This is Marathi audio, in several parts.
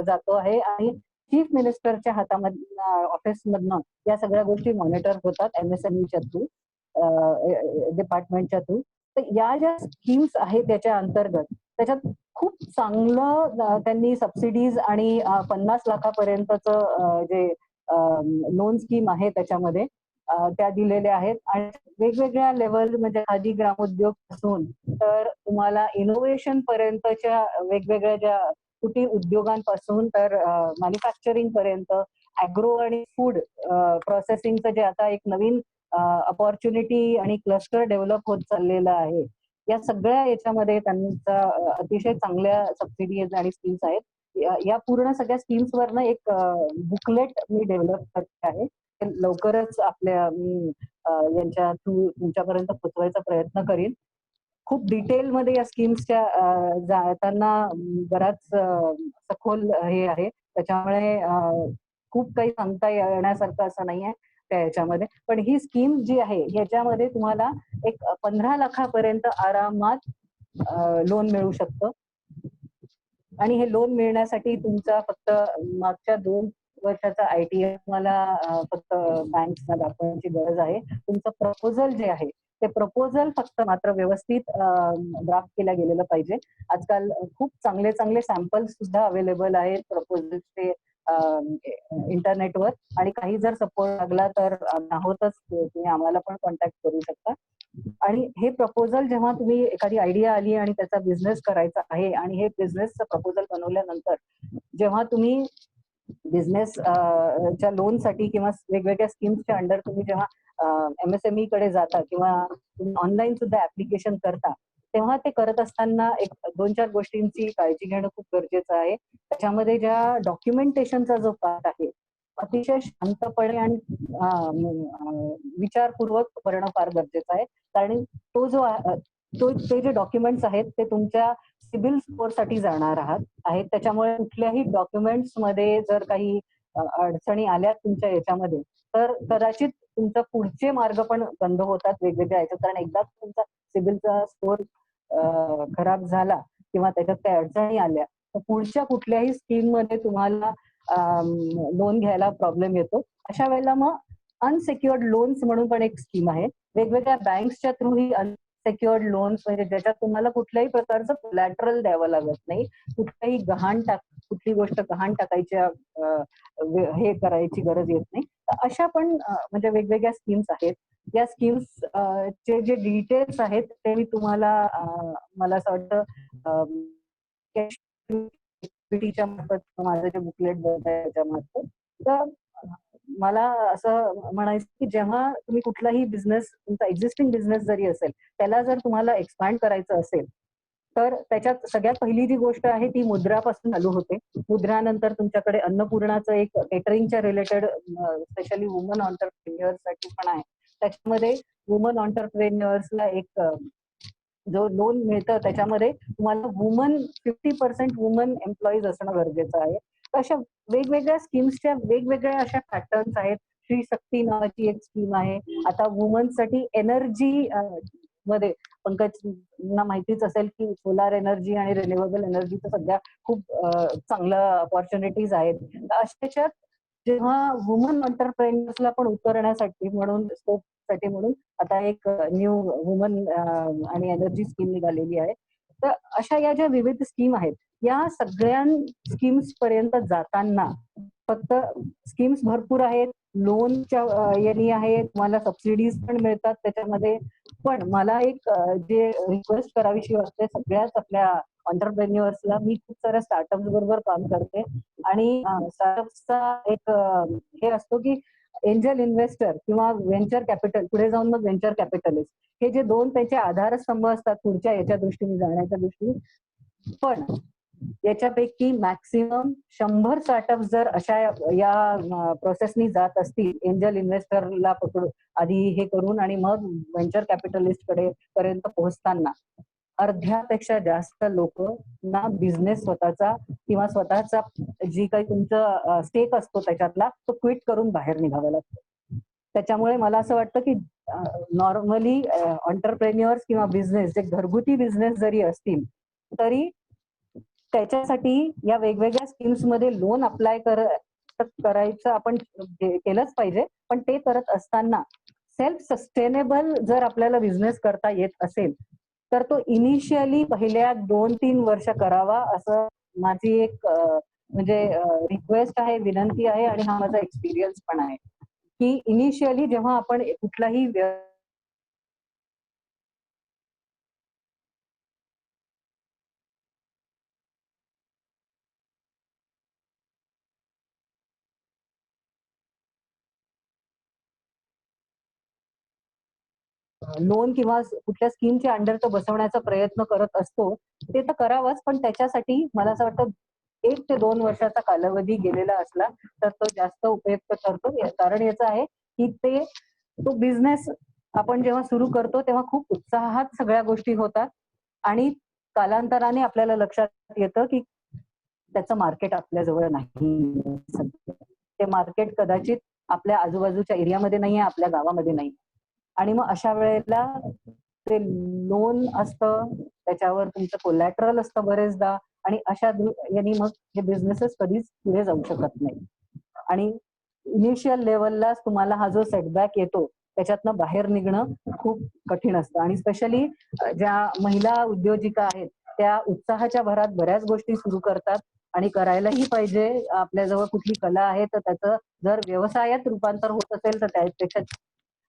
जातो आहे आणि चीफ मिनिस्टरच्या हातामधून ऑफिसमधनं या सगळ्या गोष्टी मॉनिटर होतात MSMEच्या थ्रू, डिपार्टमेंटच्या थ्रू. तर या ज्या स्कीम्स आहेत त्याच्या अंतर्गत त्याच्यात खूप चांगलं त्यांनी सबसिडीज आणि 50 लाखापर्यंतचं जे लोन स्कीम आहे त्याच्यामध्ये त्या दिलेल्या आहेत आणि वेगवेगळ्या लेवल म्हणजे आधी ग्रामोद्योग पासून तर तुम्हाला इनोव्हेशन पर्यंतच्या वेगवेगळ्या ज्या कुटीर उद्योगांपासून तर मॅन्युफॅक्चरिंग पर्यंत ॲग्रो आणि फूड प्रोसेसिंगचं जे आता एक नवीन अपॉर्च्युनिटी आणि क्लस्टर डेव्हलप होत चाललेलं आहे. या सगळ्या याच्यामध्ये त्यांचा अतिशय चांगल्या सबसिडीज आणि स्कीम्स आहेत. या पूर्ण सगळ्या स्कीम्स वरनं एक बुकलेट मी डेव्हलप करते आहे. लवकरच आपल्या मी यांच्या थ्रू तुमच्यापर्यंत पोहोचवायचा प्रयत्न करीन. खूप डिटेलमध्ये या स्कीम्सच्या जाताना बराच सखोल हे आहे. त्याच्यामुळे खूप काही सांगता येण्यासारखं असं नाहीये त्या याच्यामध्ये. पण ही स्कीम जी आहे ह्याच्यामध्ये तुम्हाला एक 15 लाखापर्यंत आरामात लोन मिळू शकतं. आणि हे लोन मिळण्यासाठी तुमचा फक्त मागच्या 2 वर्षाचा ITR तुम्हाला फक्त बँक्सना दाखवण्याची गरज आहे. तुमचं प्रपोजल जे आहे ते प्रपोजल फक्त मात्र व्यवस्थित ड्राफ्ट केलं गेलेलं पाहिजे. आजकाल खूप चांगले चांगले सॅम्पल्स सुद्धा अवेलेबल आहेत प्रपोजलचे इंटरनेटवर आणि काही जर सपोर्ट लागला तर आहोतच, तुम्ही आम्हाला पण कॉन्टॅक्ट करू शकता. आणि हे प्रपोजल जेव्हा तुम्ही एखादी आयडिया आली आणि त्याचा बिझनेस करायचा आहे आणि हे बिझनेसचं प्रपोजल बनवल्यानंतर जेव्हा तुम्ही बिझनेस च्या लोनसाठी किंवा वेगवेगळ्या स्कीम्सच्या अंडर तुम्ही जेव्हा MSME कडे जाता किंवा तुम्ही ऑनलाईन सुद्धा ऍप्लिकेशन करता तेव्हा ते करत असताना एक 2-4 गोष्टींची काळजी घेणं खूप गरजेचं आहे. त्याच्यामध्ये ज्या डॉक्युमेंटेशनचा जो पार्ट आहे अतिशय शांतपणे आणि विचारपूर्वक करणं फार गरजेचं आहे. कारण तो जो ते जे डॉक्युमेंट्स आहेत ते तुमच्या सिबिल स्कोर साठी जाणार आहेत. त्याच्यामुळे कुठल्याही डॉक्युमेंट्स मध्ये जर काही अडचणी आल्या तुमच्या याच्यामध्ये तर कदाचित तुमचा पुढचे मार्ग पण बंद होतात वेगवेगळ्या याच्यात. कारण एकदा तुमचा सिबिलचा स्कोर खराब झाला किंवा त्याच्यात काही अडचणी आल्या तर पुढच्या कुठल्याही स्कीम मध्ये तुम्हाला लोन घ्यायला प्रॉब्लेम येतो. अशा वेळेला मग अनसेक्युअर्ड लोन्स म्हणून पण एक स्कीम आहे. वेगवेगळ्या बँक्सच्या थ्रू ही अनसेक्युअर्ड लोन्स म्हणजे ज्याच्यात तुम्हाला कुठल्याही प्रकारचं कोलॅटरल द्यावं लागत नाही, कुठल्याही कुठली गोष्ट गहाण टाकायच्या हे करायची गरज येत नाही. अशा पण म्हणजे वेगवेगळ्या स्कीम्स आहेत. या स्कीम्स चे जे डिटेल्स आहेत ते मी तुम्हाला मला असं वाटतं मार्फत माझं जे बुकलेट बनत आहे त्याच्या मार्फत. तर मला असं म्हणायचं की जेव्हा तुम्ही कुठलाही बिझनेस तुमचा एक्झिस्टिंग बिझनेस जरी असेल त्याला जर तुम्हाला एक्सपॅन्ड करायचं असेल तर त्याच्यात सगळ्यात पहिली जी गोष्ट आहे ती मुद्रापासून चालू होते. मुद्रानंतर तुमच्याकडे अन्नपूर्णाचं एक केटरिंगच्या रिलेटेड स्पेशली वुमन ऑन्टरप्रेन्युअर्ससाठी पण आहे. त्याच्यामध्ये वुमन ऑन्टरप्रेन्युअर्सला एक जो लोन मिळतं त्याच्यामध्ये तुम्हाला 50% वुमन एम्प्लॉईज असणं गरजेचं आहे. अशा वेगवेगळ्या स्कीम्सच्या वेगवेगळ्या अशा पॅटर्न्स आहेत. श्री शक्ती नावाची एक स्कीम आहे. आता वुमन्ससाठी एनर्जी मध्ये पंकजना माहितीच असेल की सोलार एनर्जी आणि रिन्युएबल एनर्जीचं सध्या खूप चांगलं अपॉर्च्युनिटीज आहेत. अशाच्यात जेव्हा वुमन एंटरप्रेन्युअर्सला पण उतरण्यासाठी म्हणून स्कोप साठी म्हणून आता एक न्यू वुमन आणि एनर्जी स्कीम निघालेली आहे. तर अशा या ज्या विविध स्कीम आहेत या सगळ्या स्कीम्स पर्यंत जाताना फक्त स्कीम्स भरपूर आहेत, लोनच्या यांनी आहे, तुम्हाला सबसिडीज पण मिळतात त्याच्यामध्ये. पण मला एक जे रिक्वेस्ट करावीशी वाटते सगळ्याच आपल्या एंटरप्रेन्युअर्सला, मी खूप साऱ्या स्टार्टअप्स बरोबर काम करते आणि स्टार्टअप्सचा एक हे असतो की एंजल इन्व्हेस्टर किंवा व्हेंचर कॅपिटल, पुढे जाऊन मग व्हेंचर कॅपिटलिस्ट, हे जे दोन त्याचे आधारस्तंभ असतात पुढच्या याच्या दृष्टीने जाण्याच्या दृष्टीने. पण याच्यापैकी मॅक्सिमम 100 स्टार्टअप जर अशा या प्रोसेसनी जात असतील, एंजल इन्व्हेस्टरला पकडून आधी हे करून आणि मग व्हेंचर कॅपिटलिस्ट कडे पर्यंत पोहोचताना अर्ध्यापेक्षा जास्त लोक ना बिझनेस स्वतःचा किंवा स्वतःचा जी काही तुमचं स्टेक असतो त्याच्यातला तो क्विट करून बाहेर निघावं लागतं. त्याच्यामुळे मला असं वाटतं की नॉर्मली एंटरप्रेन्युअर्स किंवा बिझनेस जे घरगुती बिझनेस जरी असतील तरी त्याच्यासाठी या वेगवेगळ्या स्कीम्स मध्ये लोन अप्लाय करायचं आपण केलंच पाहिजे. पण ते करत असताना सेल्फ सस्टेनेबल जर आपल्याला बिझनेस करता येत असेल तर तो इनिशियली पहिल्या 2-3 वर्ष करावा, असं माझी एक म्हणजे रिक्वेस्ट आहे, विनंती आहे आणि हा माझा एक्सपिरियन्स पण आहे की इनिशियली जेव्हा आपण कुठलाही लोन किंवा कुठल्या स्कीमच्या अंडर तो बसवण्याचा प्रयत्न करत असतो, ते तर करावंच, पण त्याच्यासाठी मला असं वाटतं 1 ते 2 वर्षाचा कालावधी गेलेला असला तर तो जास्त उपयुक्त ठरतो. कारण याचं आहे की तो बिझनेस आपण जेव्हा सुरू करतो तेव्हा खूप उत्साहात सगळ्या गोष्टी होतात आणि कालांतराने आपल्याला लक्षात येतं की त्याचं मार्केट आपल्या जवळ नाही. ते मार्केट कदाचित आपल्या आजूबाजूच्या एरियामध्ये नाहीये, आपल्या गावामध्ये नाही. आणि मग अशा वेळेला ते लोन असतं, त्याच्यावर तुमचं कोलॅटरल असतं बरेचदा आणि अशा यांनी मग हे बिझनेसेस कधीच पुढे जाऊ शकत नाही. आणि इनिशियल लेवललाच तुम्हाला हा जो सेटबॅक येतो त्याच्यातनं बाहेर निघणं खूप कठीण असतं आणि स्पेशली ज्या महिला उद्योजिका आहेत त्या उत्साहाच्या भरात बऱ्याच गोष्टी सुरू करतात आणि करायलाही पाहिजे. आपल्याजवळ कुठली कला आहे तर त्याचं जर व्यवसायात रूपांतर होत असेल तर त्यापेक्षा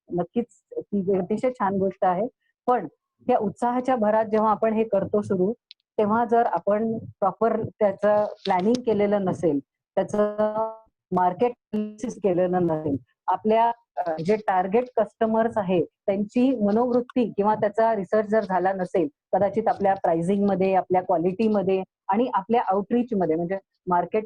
नक्कीच ती अतिशय छान गोष्ट आहे. पण त्या उत्साहाच्या भरात जेव्हा आपण हे करतो सुरू, तेव्हा जर आपण प्रॉपर त्याचं प्लॅनिंग केलेलं नसेल, त्याचं मार्केट अनालिसिस केलेलं नसेल, आपल्या जे टार्गेट कस्टमर्स आहे त्यांची मनोवृत्ती किंवा त्याचा रिसर्च जर झाला नसेल, कदाचित आपल्या प्राइसिंग मध्ये, आपल्या क्वालिटीमध्ये आणि आपल्या आउटरीच मध्ये म्हणजे मार्केट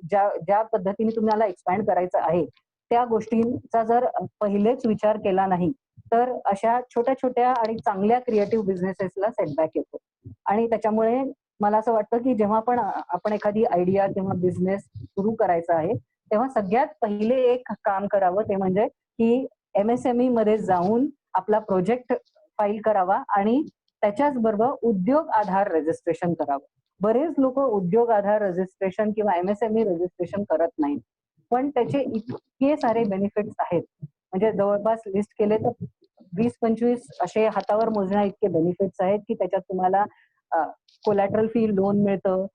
ज्या ज्या पद्धतीने तुम्हाला एक्सपॅन्ड करायचं आहे त्या गोष्टींचा जर पहिलेच विचार केला नाही तर अशा छोट्या छोट्या आणि चांगल्या क्रिएटिव्ह बिझनेसेसला सेटबॅक येतो. आणि त्याच्यामुळे मला असं वाटतं की जेव्हा पण आपण एखादी आयडिया किंवा बिझनेस सुरू करायचा आहे तेव्हा सगळ्यात पहिले एक काम करावं ते म्हणजे की MSME मध्ये जाऊन आपला प्रोजेक्ट फाईल करावा आणि त्याच्याच बरोबर उद्योग आधार रजिस्ट्रेशन करावं. बरेच लोक उद्योग आधार रजिस्ट्रेशन किंवा MSME रजिस्ट्रेशन करत नाहीत, पण त्याचे इतके सारे बेनिफिट्स आहेत म्हणजे जवळपास लिस्ट केले तर 20-25 असे हातावर मोजण्या इतके बेनिफिट्स आहेत की त्याच्यात तुम्हाला कोलॅटरल फी लोन मिळतं,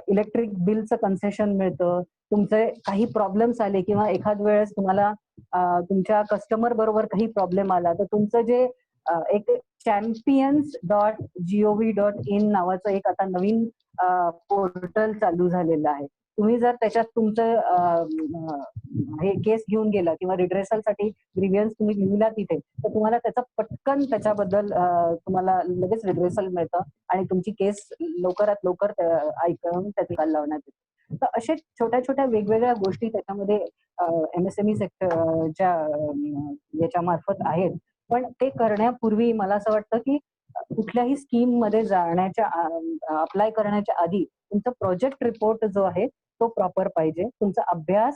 इलेक्ट्रिक बिलचं कन्सेशन मिळतं, तुमचे काही प्रॉब्लेम्स आले किंवा एखाद वेळेस तुम्हाला तुमच्या कस्टमर बरोबर काही प्रॉब्लेम आला तर तुमचं जे एक champions.gov.in नावाचं एक आता नवीन पोर्टल चालू झालेलं आहे. तुम्ही जर त्याच्यात तुमचं हे केस घेऊन गेला किंवा रिड्रेसलसाठी ग्रीव्हियन्स तुम्ही लिहिला तिथे तर तुम्हाला त्याचा पटकन त्याच्याबद्दल तुम्हाला लगेच रिड्रेसल मिळतं आणि तुमची केस लवकरात लवकर ऐकून त्याचा निकाल लावण्यात येतो. तर अशा छोट्या छोट्या वेगवेगळ्या गोष्टी त्याच्यामध्ये MSME सेक्टरच्या याच्या मार्फत आहेत. पण ते करण्यापूर्वी मला असं वाटतं की कुठल्याही स्कीम मध्ये जाण्याच्या अप्लाय करण्याच्या आधी तुमचा प्रोजेक्ट रिपोर्ट जो आहे तो प्रॉपर पाहिजे. तुमचा अभ्यास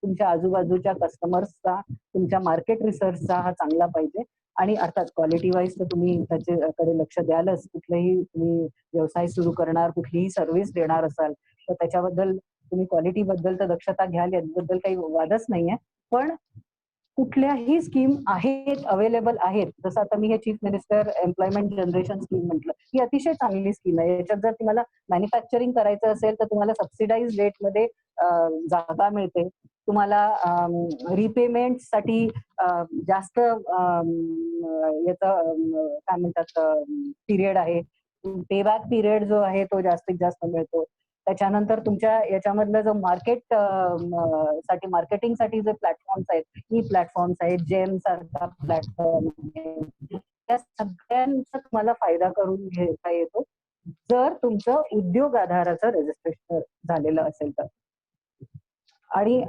तुमच्या आजूबाजूच्या कस्टमर्सचा, तुमच्या मार्केट रिसर्चचा हा चांगला पाहिजे आणि अर्थात क्वालिटी वाईज तर तुम्ही त्याच्याकडे लक्ष द्यालच. कुठलेही तुम्ही व्यवसाय सुरू करणार, कुठलीही सर्व्हिस देणार असाल तर त्याच्याबद्दल तुम्ही क्वालिटी बद्दल तर दक्षता घ्याल, याबद्दल काही वादच नाहीये. पण कुठल्याही स्कीम आहेत, अवेलेबल आहेत. जसं आता मी हे chief minister employment generation scheme म्हटलं, ही अतिशय चांगली स्कीम आहे. याच्यात जर तुम्हाला मॅन्युफॅक्चरिंग करायचं असेल तर तुम्हाला सबसिडाइज रेटमध्ये जागा मिळते. तुम्हाला रिपेमेंटसाठी जास्त याचा काय म्हणतात पिरियड आहे. पेबॅक पिरियड जो आहे तो जास्तीत जास्त मिळतो. त्याच्यानंतर तुमच्या याच्यामधलं जो साठी मार्केटिंगसाठी जे प्लॅटफॉर्म्स आहेत, ई प्लॅटफॉर्म्स आहेत, जेम सारखा प्लॅटफॉर्म आहे, त्या सगळ्यांचा तुम्हाला फायदा करून घेता येतो जर तुमचं उद्योग आधाराचं रजिस्ट्रेशन झालेलं असेल तर. आणि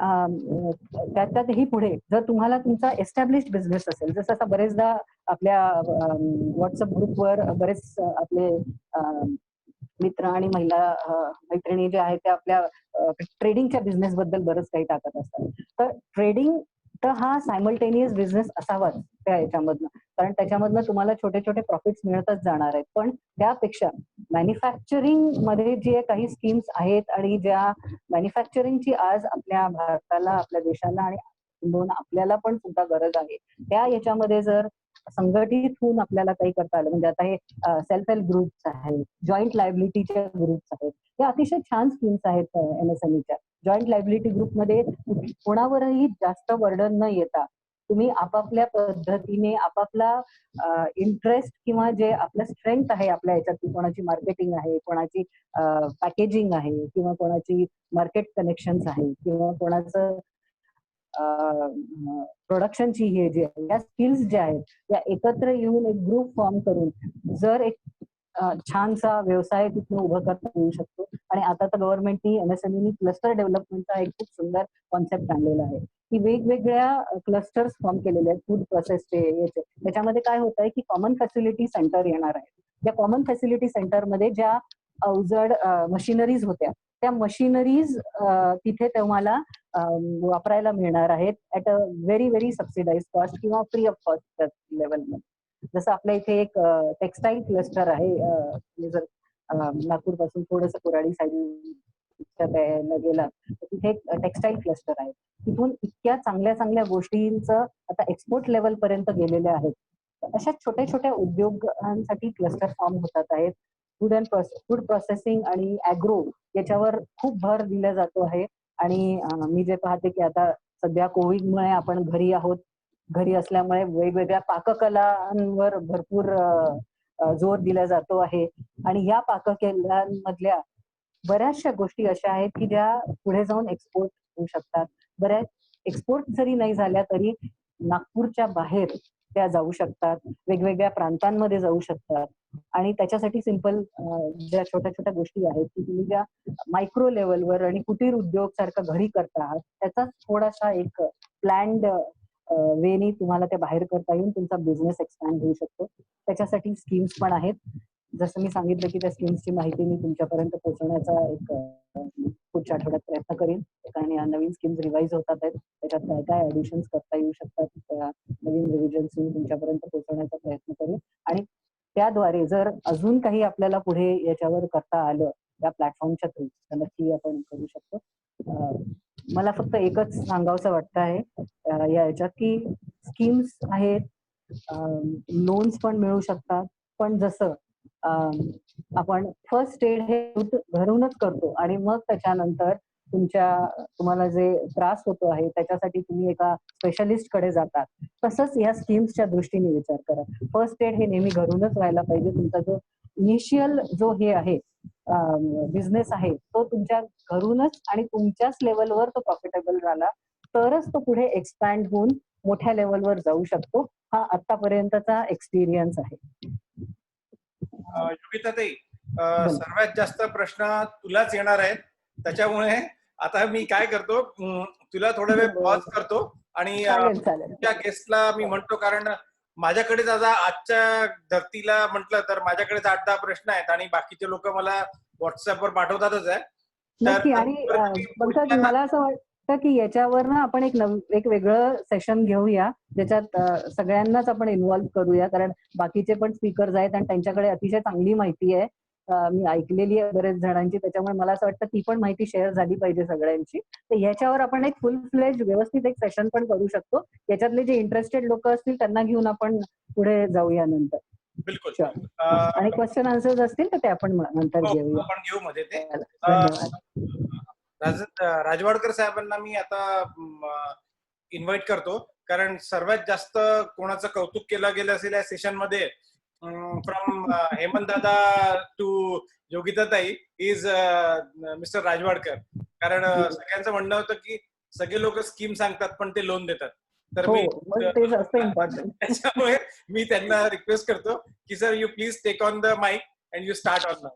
त्यातही पुढे जर तुम्हाला तुमचा एस्टॅब्लिश्ड बिझनेस असेल, जसं आता बरेचदा आपल्या व्हॉट्सअप ग्रुपवर बरेच आपले मित्र आणि महिला मैत्रिणी जे आहेत त्या आपल्या ट्रेडिंगच्या बिझनेस बद्दल बरंच काही टाकत असतात. तर तर हा सायमल्टेनियस बिझनेस असावाच त्या याच्यामधनं, कारण त्याच्यामधनं तुम्हाला छोटे छोटे प्रॉफिट्स मिळतच जाणार आहेत. पण त्यापेक्षा मॅन्युफॅक्चरिंग मध्ये जे काही स्कीम्स आहेत आणि ज्या मॅन्युफॅक्चरिंगची आज आपल्या भारताला, आपल्या देशाला आणि आपल्याला पण सुद्धा गरज आहे, त्या याच्यामध्ये जर संघटित होऊन आपल्याला काही करता आलं, म्हणजे आता हे सेल्फ हेल्प ग्रुप्स आहेत, जॉईंट लायबिलिटीचे ग्रुप्स आहेत, हे अतिशय छान स्कीम्स आहेत MSMEच्या. जॉईंट लायबिलिटी ग्रुपमध्ये कोणावरही जास्त बर्डन न येता तुम्ही आपापल्या पद्धतीने आपापला इंटरेस्ट किंवा जे आपलं स्ट्रेंथ आहे आपल्या याच्यात, कोणाची मार्केटिंग आहे, कोणाची पॅकेजिंग आहे, किंवा कोणाची मार्केट कनेक्शन्स आहे, किंवा कोणाचं प्रोडक्शनची हे जे आहे, या स्किल्स ज्या आहेत त्या एकत्र येऊन एक ग्रुप फॉर्म करून जर एक छानसा व्यवसाय तिथून उभं करता येऊ शकतो. आणि आता तर गव्हर्नमेंटनी MSME क्लस्टर डेव्हलपमेंटचा एक खूप सुंदर कॉन्सेप्ट आणलेला आहे की वेगवेगळ्या क्लस्टर्स फॉर्म केलेले आहेत फूड प्रोसेसचे याचे. त्याच्यामध्ये काय होत आहे की कॉमन फॅसिलिटी सेंटर येणार आहे. त्या कॉमन फॅसिलिटी सेंटरमध्ये ज्या अवजड मशिनरीज होत्या त्या मशिनरीज तिथे तुम्हाला वापरायला मिळणार आहेत at a very very subsidised cost किंवा फ्री ऑफ कॉस्ट लेवलमध्ये. जसं आपल्या इथे एक टेक्सटाईल क्लस्टर आहे, जर नागपूर पासून थोडस कोराडी साईड गेला तर तिथे एक टेक्सटाईल क्लस्टर आहे. तिथून इतक्या चांगल्या चांगल्या गोष्टींचं आता एक्सपोर्ट लेवल पर्यंत गेलेले आहेत. अशा छोट्या छोट्या उद्योगांसाठी क्लस्टर फॉर्म होतात आहेत. फूड प्रोसेसिंग आणि ऍग्रो याच्यावर खूप भर दिला जातो आहे. आणि मी जे पाहते की आता सध्या कोविडमुळे आपण घरी आहोत, घरी असल्यामुळे वेगवेगळ्या पाककलांवर भरपूर जोर दिला जातो आहे. आणि या पाककलांमधल्या बऱ्याचशा गोष्टी अशा आहेत की ज्या पुढे जाऊन एक्सपोर्ट होऊ शकतात. बऱ्याच एक्सपोर्ट जरी नाही झाल्या तरी नागपूरच्या बाहेर त्या जाऊ शकतात, वेगवेगळ्या प्रांतांमध्ये जाऊ शकतात. आणि त्याच्यासाठी सिंपल ज्या छोट्या छोट्या गोष्टी आहेत की तुम्ही ज्या मायक्रो लेवलवर आणि कुटीर उद्योग सारखं घरी करता आहात त्याचा थोडासा एक प्लॅन्ड वेनी तुम्हाला ते बाहेर करता येऊन तुमचा बिझनेस एक्सपॅन्ड होऊ शकतो. त्याच्यासाठी स्कीम्स पण आहेत. जसं मी सांगितलं की त्या स्कीम्सची माहिती मी तुमच्यापर्यंत पोहोचवण्याचा एक पुढच्या आठवड्यात प्रयत्न करीन. कारण या नवीन स्कीम्स रिवाईज होतात आहेत, त्याच्यात काय काय ऍडिशन्स करता येऊ शकतात त्या नवीन रिव्हिजन्स तुमच्यापर्यंत पोहोचवण्याचा प्रयत्न करीन. आणि त्याद्वारे जर अजून काही आपल्याला पुढे याच्यावर करता आलं या प्लॅटफॉर्मच्या थ्रू तर नक्की आपण करू शकतो. मला फक्त एकच सांगावंसं वाटतं आहे या याच्यात की स्कीम्स आहेत, लोन्स पण मिळू शकतात, पण जसं आपण फर्स्ट एड हे घरूनच करतो आणि मग त्याच्यानंतर तुम्हाला जे त्रास होतो आहे त्याच्यासाठी तुम्ही एका स्पेशलिस्ट कडे जातात, तसंच या स्कीम्सच्या दृष्टीने विचार करा. फर्स्ट एड हे नेहमी घरूनच व्हायला पाहिजे. तुमचा जो इनिशियल जो हे आहे बिझनेस आहे तो तुमच्या घरूनच आणि तुमच्याच लेवलवर तो प्रॉफिटेबल झाला तरच तो पुढे एक्सपॅन्ड होऊन मोठ्या लेवलवर जाऊ शकतो. हा आतापर्यंतचा एक्सपिरियन्स आहे. योगिताताई, सर्वात जास्त प्रश्न तुलाच येणार आहेत, त्याच्यामुळे आता मी काय करतो, तुला थोडा वेळ पॉज करतो आणि तुमच्या गेस्टला मी म्हणतो, कारण माझ्याकडे आजच्या धर्तीला म्हटलं तर माझ्याकडेच 8-10 प्रश्न आहेत आणि बाकीचे लोक मला व्हॉट्सअपवर पाठवतातच आहे. नक्की. आणि पंकज, मला असं वाटतं की याच्यावर ना आपण एक वेगळं सेशन घेऊया ज्याच्यात सगळ्यांनाच आपण इन्व्हॉल्व्ह करूया, कारण बाकीचे पण स्पीकर्स आहेत आणि त्यांच्याकडे अतिशय चांगली माहिती आहे, मी ऐकलेली आहे बरेच जणांची. त्याच्यामुळे मला असं वाटतं ती पण माहिती शेअर झाली पाहिजे सगळ्यांची. तर याच्यावर आपण एक फुल फ्लेज व्यवस्थित एक सेशन पण करू शकतो. याच्यातले जे इंटरेस्टेड लोक असतील त्यांना घेऊन आपण पुढे जाऊया नंतर. बिलकुल. आणि क्वेश्चन आन्सर्स असतील तर ते आपण नंतर घेऊया. आपण घेऊ मध्ये ते. धन्यवाद. राजवाडकर साहेबांना मी आता इन्व्हाइट करतो, कारण सर्वात जास्त कोणाचं कौतुक केलं गेलं असेल या सेशन मध्ये, फ्रॉम हेमंत दादा टू योगिताताई इज मिस्टर राजवाडकर. कारण सगळ्यांचं म्हणणं होतं की सगळे लोक स्कीम सांगतात पण ते लोन देतात, तर मी त्याच्यामुळे मी त्यांना रिक्वेस्ट करतो की sir you please take on the mic and you start on now.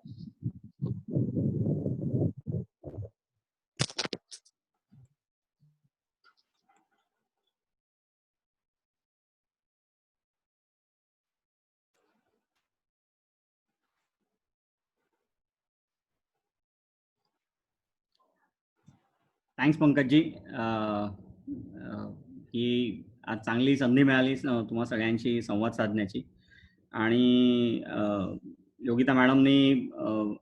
Thanks Pankaj ji. की आज चांगली संधी मिळाली तुम्हा सगळ्यांशी संवाद साधण्याची. आणि योगिता मॅडमनी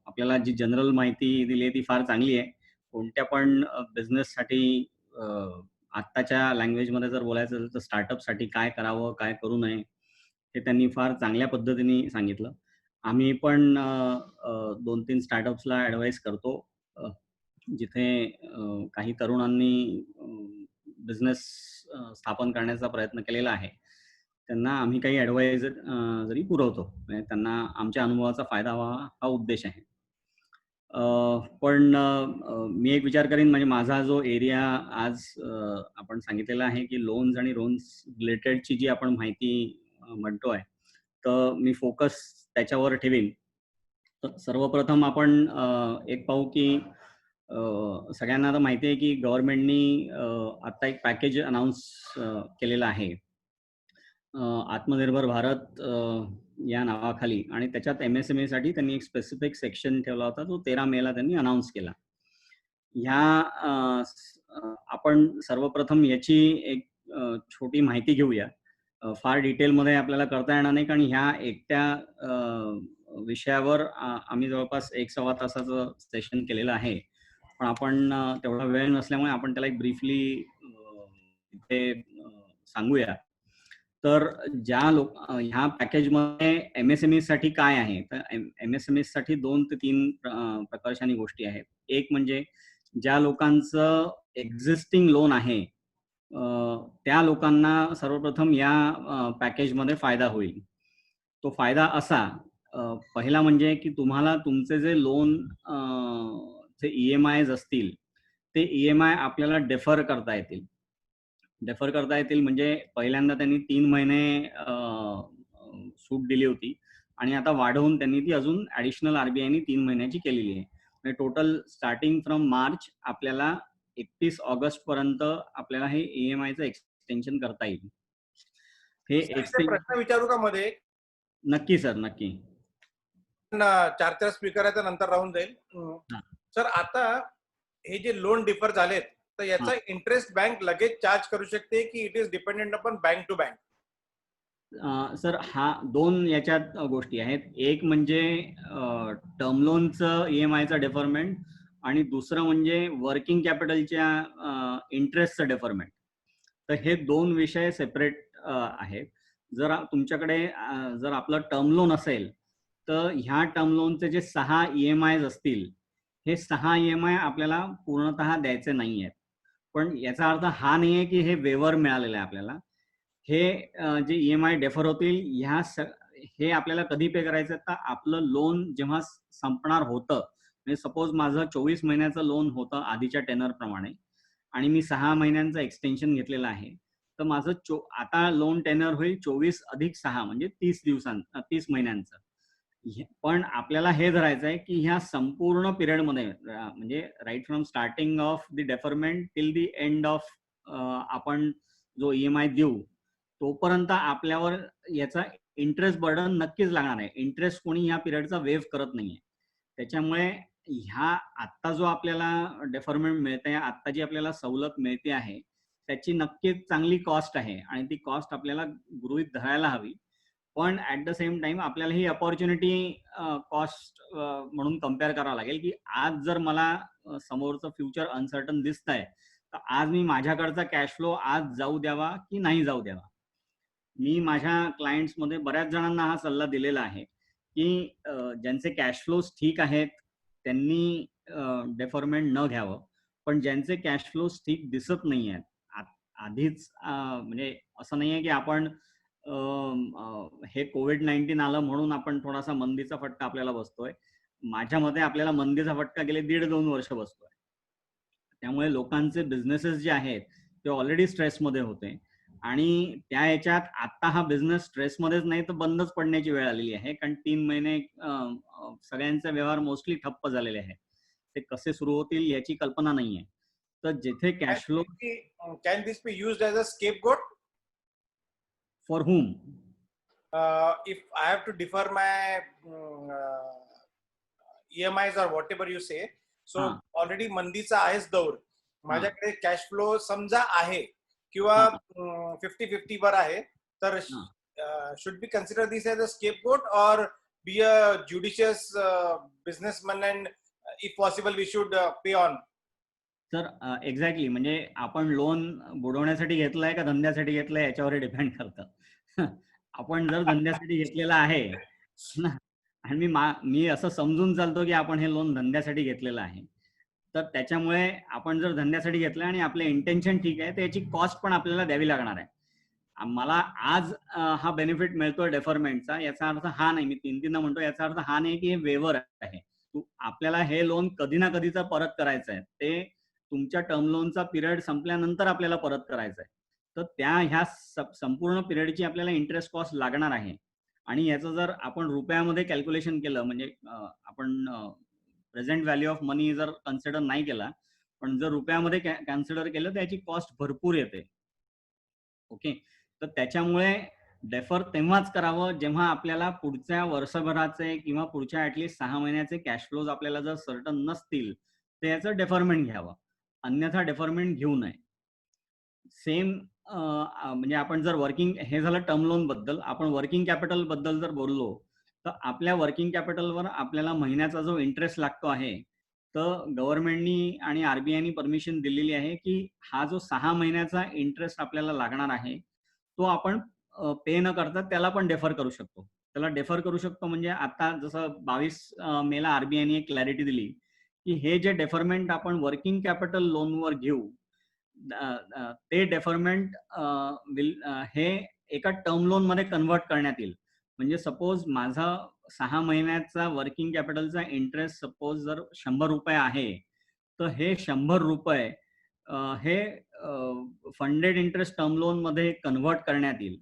आपल्याला जी जनरल माहिती दिली आहे ती फार चांगली आहे. कोणत्या पण बिझनेससाठी आत्ताच्या लँग्वेजमध्ये जर बोलायचं असेल तर स्टार्टअपसाठी काय करावं, काय करू नये, हे त्यांनी फार चांगल्या पद्धतीने सांगितलं. आम्ही पण 2-3 स्टार्टअप्सला ॲडवाईस करतो. अ, जिथे काही तरुणांनी बिझनेस स्थापन करण्याचा प्रयत्न केलेला आहे. त्यांना आम्ही काही ॲडवाइस जरी पुरवतो. म्हणजे त्यांना आमच्या अनुभवाचा फायदा व्हावा हा उद्देश आहे. पण मी एक विचार करीन, म्हणजे माझा जो एरिया आज आपण सांगितलेला आहे की लोन्स आणि लोन्स रिलेटेडची जी आपण माहिती म्हणतोय, तर मी फोकस त्याच्यावर ठेवीन. तर सर्वप्रथम आपण एक पाहू की सगळ्यांना आता माहिती आहे की गव्हर्नमेंटनी आता एक पॅकेज अनाउन्स केलेलं आहे. आत्मनिर्भर भारत या नावाखाली, आणि त्याच्यात MSME साठी त्यांनी एक स्पेसिफिक सेक्शन ठेवला होता, जो 13 मेला त्यांनी अनाउन्स केला. आपण सर्वप्रथम याची एक छोटी माहिती घेऊया. फार डिटेलमध्ये आपल्याला करता येणार नाही, कारण ह्या एकट्या विषयावर आम्ही जवळपास 1-1.25 तासाचं सेशन केलेलं आहे. पण आपण तेवढा वेळ नसल्यामुळे आपण त्याला एक ब्रीफली इथे सांगूया. तर ज्या ह्या पॅकेजमध्ये MSME साठी काय आहे, तर MSME साठी 2 ते 3 प्रकारच्या गोष्टी आहेत. एक म्हणजे ज्या लोकांचं एक्झिस्टिंग लोन आहे, त्या लोकांना सर्वप्रथम या पॅकेजमध्ये फायदा होईल. तो फायदा असा, पहिला म्हणजे की तुम्हाला तुमचे जे लोन चे EMIs असतील, ते EMI आपल्याला डेफर करता येतील. डेफर करता येतील म्हणजे पहिल्यांदा त्यांनी 3 महिने सूट दिली होती, आणि आता वाढवून त्यांनी ती अजून ॲडिशनल RBIनी 3 महिन्याची केलेली आहे. म्हणजे टोटल स्टार्टिंग फ्रॉम मार्च आपल्याला 31 ऑगस्ट पर्यंत आपल्याला हे EMIचं एक्सटेन्शन करता येईल. हे प्रश्न विचारू का मध्ये? नक्की सर, नक्की. 4 स्पीकर आहे तर नंतर राहून जाईल. सर, आता हे जे लोन डिफर झालेत, तर याचा इंटरेस्ट बँक लगेच चार्ज करू शकते की it is dependent upon bank to bank? Sir, हा 2 याच्यात गोष्टी आहेत. एक म्हणजे टर्म लोनचं EMIचं डेफरमेंट, आणि दुसरं म्हणजे वर्किंग कॅपिटलच्या इंटरेस्टचं डेफरमेंट. तर हे 2 विषय सेपरेट आहेत. जर तुमच्याकडे जर आपलं टर्म लोन असेल, तर ह्या टर्म लोनचे जे 6 EMIs असतील, हे 6 EMI आपल्याला पूर्णतः द्यायचे नाही आहेत. पण याचा अर्थ हा नाही आहे की हे वेवर मिळालेलं आहे आपल्याला. हे जे EMI डेफर होतील, हे आपल्याला कधी पे करायचं, तर आपलं लोन जेव्हा संपणार होतं, म्हणजे सपोज माझं 24 महिन्याचं लोन होतं आधीच्या टेनर प्रमाणे, आणि मी 6 महिन्यांचं एक्सटेन्शन घेतलेलं आहे, तर माझं आता लोन टेनर होईल 24 अधिक 6 म्हणजे 30 महिन्यांचं. पण आपल्याला हे धरायचं आहे की ह्या संपूर्ण पिरियडमध्ये, म्हणजे right from starting of the deferment till the end of आपण जो EMI देऊ, तोपर्यंत आपल्यावर याचा इंटरेस्ट बर्डन नक्कीच लागणार आहे. इंटरेस्ट कोणी या पिरियडचा वेव्ह करत नाहीये. त्याच्यामुळे आत्ता जो आपल्याला डेफरमेंट मिळते, आत्ता जी आपल्याला सवलत मिळते आहे, त्याची नक्कीच चांगली कॉस्ट आहे, आणि ती कॉस्ट आपल्याला गृहीत धरायला हवी. पण ऍट द सेम टाइम आपल्याला ही अपॉर्च्युनिटी कॉस्ट म्हणून कम्पेअर करावं लागेल, की आज जर मला समोरचं फ्युचर अनसर्टन दिसतंय, तर आज मी माझ्याकडचा कॅश फ्लो आज जाऊ द्यावा की नाही जाऊ द्यावा. मी माझ्या क्लायंट्समध्ये बऱ्याच जणांना हा सल्ला दिलेला आहे की ज्यांचे कॅश फ्लोज ठीक आहेत त्यांनी डेफरमेंट न घ्यावं. पण ज्यांचे कॅश फ्लोज ठीक दिसत नाही आहेत, आधीच म्हणजे असं नाही आहे की आपण हे COVID-19 आलं म्हणून आपण थोडासा मंदीचा फटका आपल्याला बसतोय. माझ्या मते आपल्याला मंदीचा फटका गेले 1.5-2 वर्ष बसतोय. त्यामुळे लोकांचे बिझनेसेस जे आहेत ते ऑलरेडी स्ट्रेसमध्ये होते, आणि त्या याच्यात आता हा बिझनेस स्ट्रेसमध्येच नाही तर बंदच पडण्याची वेळ आलेली आहे, कारण 3 महिने सगळ्यांचे व्यवहार मोस्टली ठप्प झालेले आहेत. ते कसे सुरू होतील याची कल्पना नाहीये. तर जिथे cash flow can this be used as a scapegoat? For whom? If I have to defer my EMIs or whatever you say, so already मंदीचा आहेच दौर, माझ्याकडे कॅश फ्लो समजा आहे किंवा हा. 50-50 वर आहे, तर should we consider this as a scapegoat or be a judicious businessman and if possible we should pay on? Sir exactly, म्हणजे आपण लोन बुडवण्यासाठी घेतलंय का धंद्यासाठी घेतलंय याच्यावर डिपेंड करतं. आपण जर धंद्यासाठी घेतलेलं आहे ना, आणि मी असं समजून चालतो की आपण हे लोन धंद्यासाठी घेतलेलं आहे, तर त्याच्यामुळे आपण जर धंद्यासाठी घेतलं आणि आपलं इंटेन्शन ठीक आहे, तर याची कॉस्ट पण आपल्याला द्यावी लागणार आहे. मला आज हा बेनिफिट मिळतोय डेफरमेंटचा, याचा अर्थ हा नाही, मी तीन म्हणतो, याचा अर्थ हा नाही की हे वेवर आहे. आपल्याला हे लोन कधी ना कधीचा परत करायचं आहे, ते तुमच्या टर्म लोनचा पिरियड संपल्यानंतर आपल्याला परत करायचं आहे. तर ह्या संपूर्ण पिरियडची आपल्याला इंटरेस्ट कॉस्ट लागणार आहे. आणि याचं जर आपण रुपयामध्ये कॅल्क्युलेशन केलं, म्हणजे आपण प्रेझेंट व्हॅल्यू ऑफ मनी जर कन्सिडर नाही केला, पण जर रुपयामध्ये कन्सिडर केलं तर याची कॉस्ट भरपूर येते. ओके, तर त्याच्यामुळे डेफर तेव्हाच करावं जेव्हा आपल्याला पुढच्या वर्षभराचे किंवा पुढच्या ऍटलीस्ट 6 महिन्याचे कॅश फ्लोज आपल्याला जर सर्टन नसतील, तर याचं डेफरमेंट घ्यावं, अन्यथा डेफरमेंट घेऊ नये. सेम म्हणजे आपण जर हे झालं टर्म लोन बद्दल. आपण वर्किंग कॅपिटल बद्दल जर बोललो, तर आपल्या वर्किंग कॅपिटलवर आपल्याला महिन्याचा जो इंटरेस्ट लागतो आहे, तर गव्हर्नमेंटनी आणि आरबीआयनी परमिशन दिलेली आहे की हा जो 6 महिन्याचा इंटरेस्ट आपल्याला लागणार आहे, तो आपण पे न करता त्याला पण डेफर करू शकतो. त्याला डेफर करू शकतो म्हणजे आता जसं 22 मेला आरबीआयनी एक क्लॅरिटी दिली की हे जे डेफरमेंट आपण वर्किंग कॅपिटल लोनवर घेऊ, ते डेफरमेंट हे एका टर्म लोन मध्ये कन्वर्ट करण्यात येईल. म्हणजे सपोज माझा 6 महिन्याचा वर्किंग कॅपिटलचा इंटरेस्ट सपोज जर 100 रुपये आहे, तर हे 100 रुपये हे फंडेड इंटरेस्ट टर्म लोन मध्ये कन्वर्ट करण्यात येईल.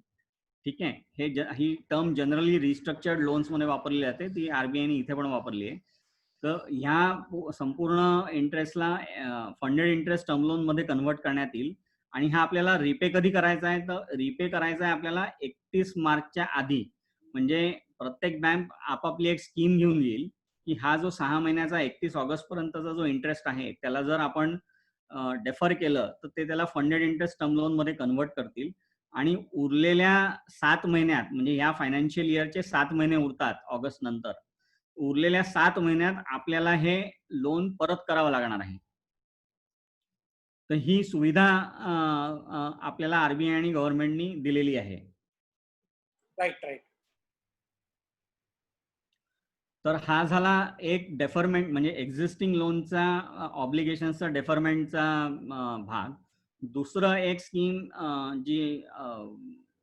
ठीक आहे, ही टर्म जनरली रिस्ट्रक्चर्ड लोन्स मध्ये वापरली जाते, ती आरबीआयने इथे पण वापरली आहे. तर ह्या संपूर्ण इंटरेस्टला फंडेड इंटरेस्ट टर्म लोन मध्ये कन्वर्ट करण्यात येईल. आणि हा आपल्याला रिपे कधी करायचा आहे, तर रिपे करायचा आहे आपल्याला 31 मार्चच्या आधी. म्हणजे प्रत्येक बँक आपापली एक स्कीम घेऊन येईल की हा जो 6 महिन्याचा 31 ऑगस्ट पर्यंतचा जो इंटरेस्ट आहे, त्याला जर आपण डेफर केलं तर ते त्याला फंडेड इंटरेस्ट टर्म लोन मध्ये कन्वर्ट करतील. आणि उरलेल्या 7 महिन्यात, म्हणजे या फायनान्शियल इयरचे 7 महिने उरतात ऑगस्ट नंतर, उरलेल्या 7 महिन्यात आपल्याला हे लोन परत करावं लागणार आहे. तर ही सुविधा आपल्याला आरबीआय आणि गव्हर्नमेंटनी दिलेली आहे. राईट. तर हा झाला एक डेफरमेंट, म्हणजे एक्झिस्टिंग लोनचा ऑब्लिगेशनचा डेफरमेंटचा भाग. दुसरं एक स्कीम जी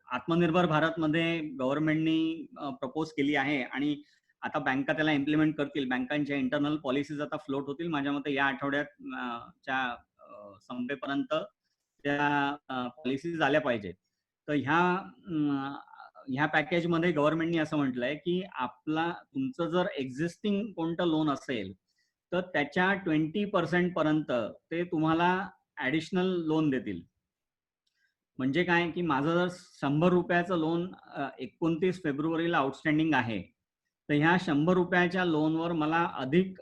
आत्मनिर्भर भारतमध्ये गव्हर्नमेंटनी प्रपोज केली आहे आणि आता बँका त्याला इम्प्लिमेंट करतील. बँकांच्या इंटरनल पॉलिसीज आता फ्लोट होतील. माझ्या मते या आठवड्याच्या संपेपर्यंत त्या पॉलिसीज आल्या पाहिजेत. तर ह्या पॅकेजमध्ये गव्हर्नमेंटनी असं म्हटलंय की तुमचं जर एक्झिस्टिंग कोणतं लोन असेल, तर त्याच्या 20% पर्यंत ते तुम्हाला ऍडिशनल लोन देतील. म्हणजे काय की माझं जर 100 रुपयाचं लोन 29 फेब्रुवारीला आउटस्टँडिंग आहे, तर ह्या 100 रुपयाच्या लोनवर मला अधिक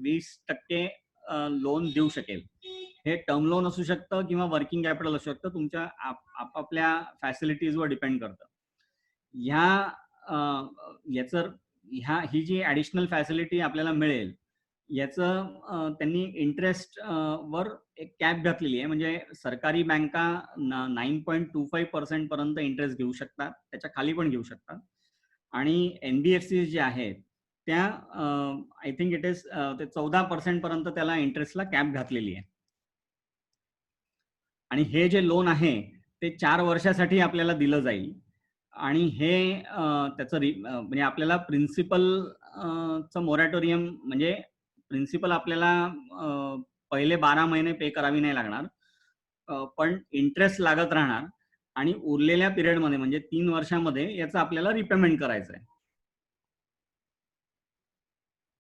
20% लोन देऊ शकेल. हे टर्म लोन असू शकतं किंवा वर्किंग कॅपिटल असू शकतं, तुमच्या आपापल्या फॅसिलिटीजवर डिपेंड करतं. ही जी ऍडिशनल फॅसिलिटी आपल्याला मिळेल, याचं त्यांनी इंटरेस्ट वर एक कॅप घातलेली आहे. म्हणजे सरकारी बँका 9.25% पर्यंत इंटरेस्ट घेऊ शकतात, त्याच्या खाली पण घेऊ शकतात. आणि एनबीएफसी जे आहेत त्या आय थिंक इट इज ते 14% पर्यंत त्याला इंटरेस्टला कॅप घातलेली आहे. आणि हे जे लोन आहे ते 4 वर्षासाठी आपल्याला दिलं जाईल. आणि हे त्याचं म्हणजे आपल्याला प्रिन्सिपलचं मोरॅटोरियम, म्हणजे प्रिन्सिपल आपल्याला पहिले 12 महिने पे करावी नाही लागणार, पण इंटरेस्ट लागत राहणार. आणि उरलेल्या पिरियडमध्ये म्हणजे 3 वर्षामध्ये याचं आपल्याला रिपेमेंट करायचं आहे.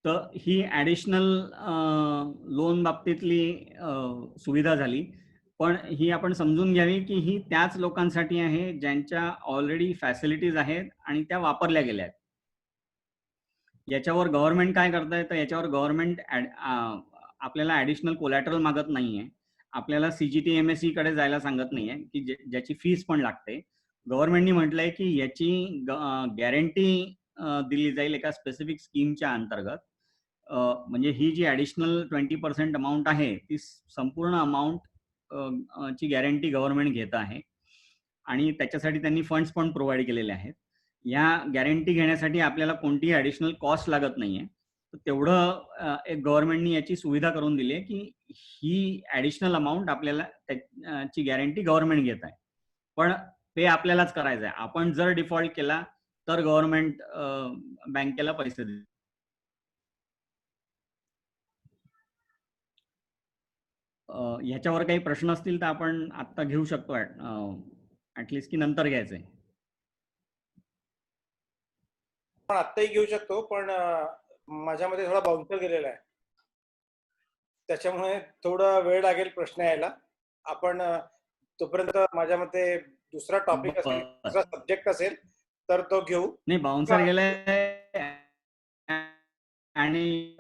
तर ही ऍडिशनल लोन बाबतीतली सुविधा झाली. पण ही आपण समजून घ्यावी की ही त्याच लोकांसाठी आहे ज्यांच्या ऑलरेडी फॅसिलिटीज आहेत आणि त्या वापरल्या गेल्या आहेत. याच्यावर गव्हर्नमेंट काय करताय, तर याच्यावर गव्हर्नमेंट आपल्याला ऍडिशनल कोलॅटरल मागत नाहीये. आपल्याला CGT MSE कडे जायला सांगत नाहीये की ज्याची फीस पण लागते. गव्हर्नमेंटनी म्हटलंय की याची गॅरंटी दिली जाईल एका स्पेसिफिक स्कीमच्या अंतर्गत. म्हणजे ही जी ॲडिशनल 20% अमाऊंट आहे ती संपूर्ण अमाऊंट ची गॅरंटी गव्हर्नमेंट घेत आहे आणि त्याच्यासाठी त्यांनी फंड्स पण प्रोव्हाइड केलेले आहेत. या गॅरंटी घेण्यासाठी आपल्याला कोणतीही ॲडिशनल कॉस्ट लागत नाहीये. तर तेवढं एक गव्हर्नमेंटनी याची सुविधा करून दिली आहे की ही ॲडिशनल अमाऊंट आपल्याला ची गॅरंटी गव्हर्नमेंट घेत आहे. पण पे आपल्यालाच करायचं आहे. आपण जर डिफॉल्ट केला तर गव्हर्नमेंट बँकेला पैसे देईल. ह्याच्यावर काही प्रश्न असतील तर आपण आत्ता घेऊ शकतो ऍटलिस्ट की नंतर घ्यायचंय. पण आत्ताही घेऊ शकतो, पण माझ्यामध्ये थोडा बाउन्सर गेलेला आहे, त्याच्यामुळे थोडा वेळ लागेल प्रश्न यायला. आपण तोपर्यंत माझ्या मते दुसरा टॉपिक असेल, दुसरा सब्जेक्ट असेल तर तो घेऊ. नाही, बाउन्सर गेलाय आणि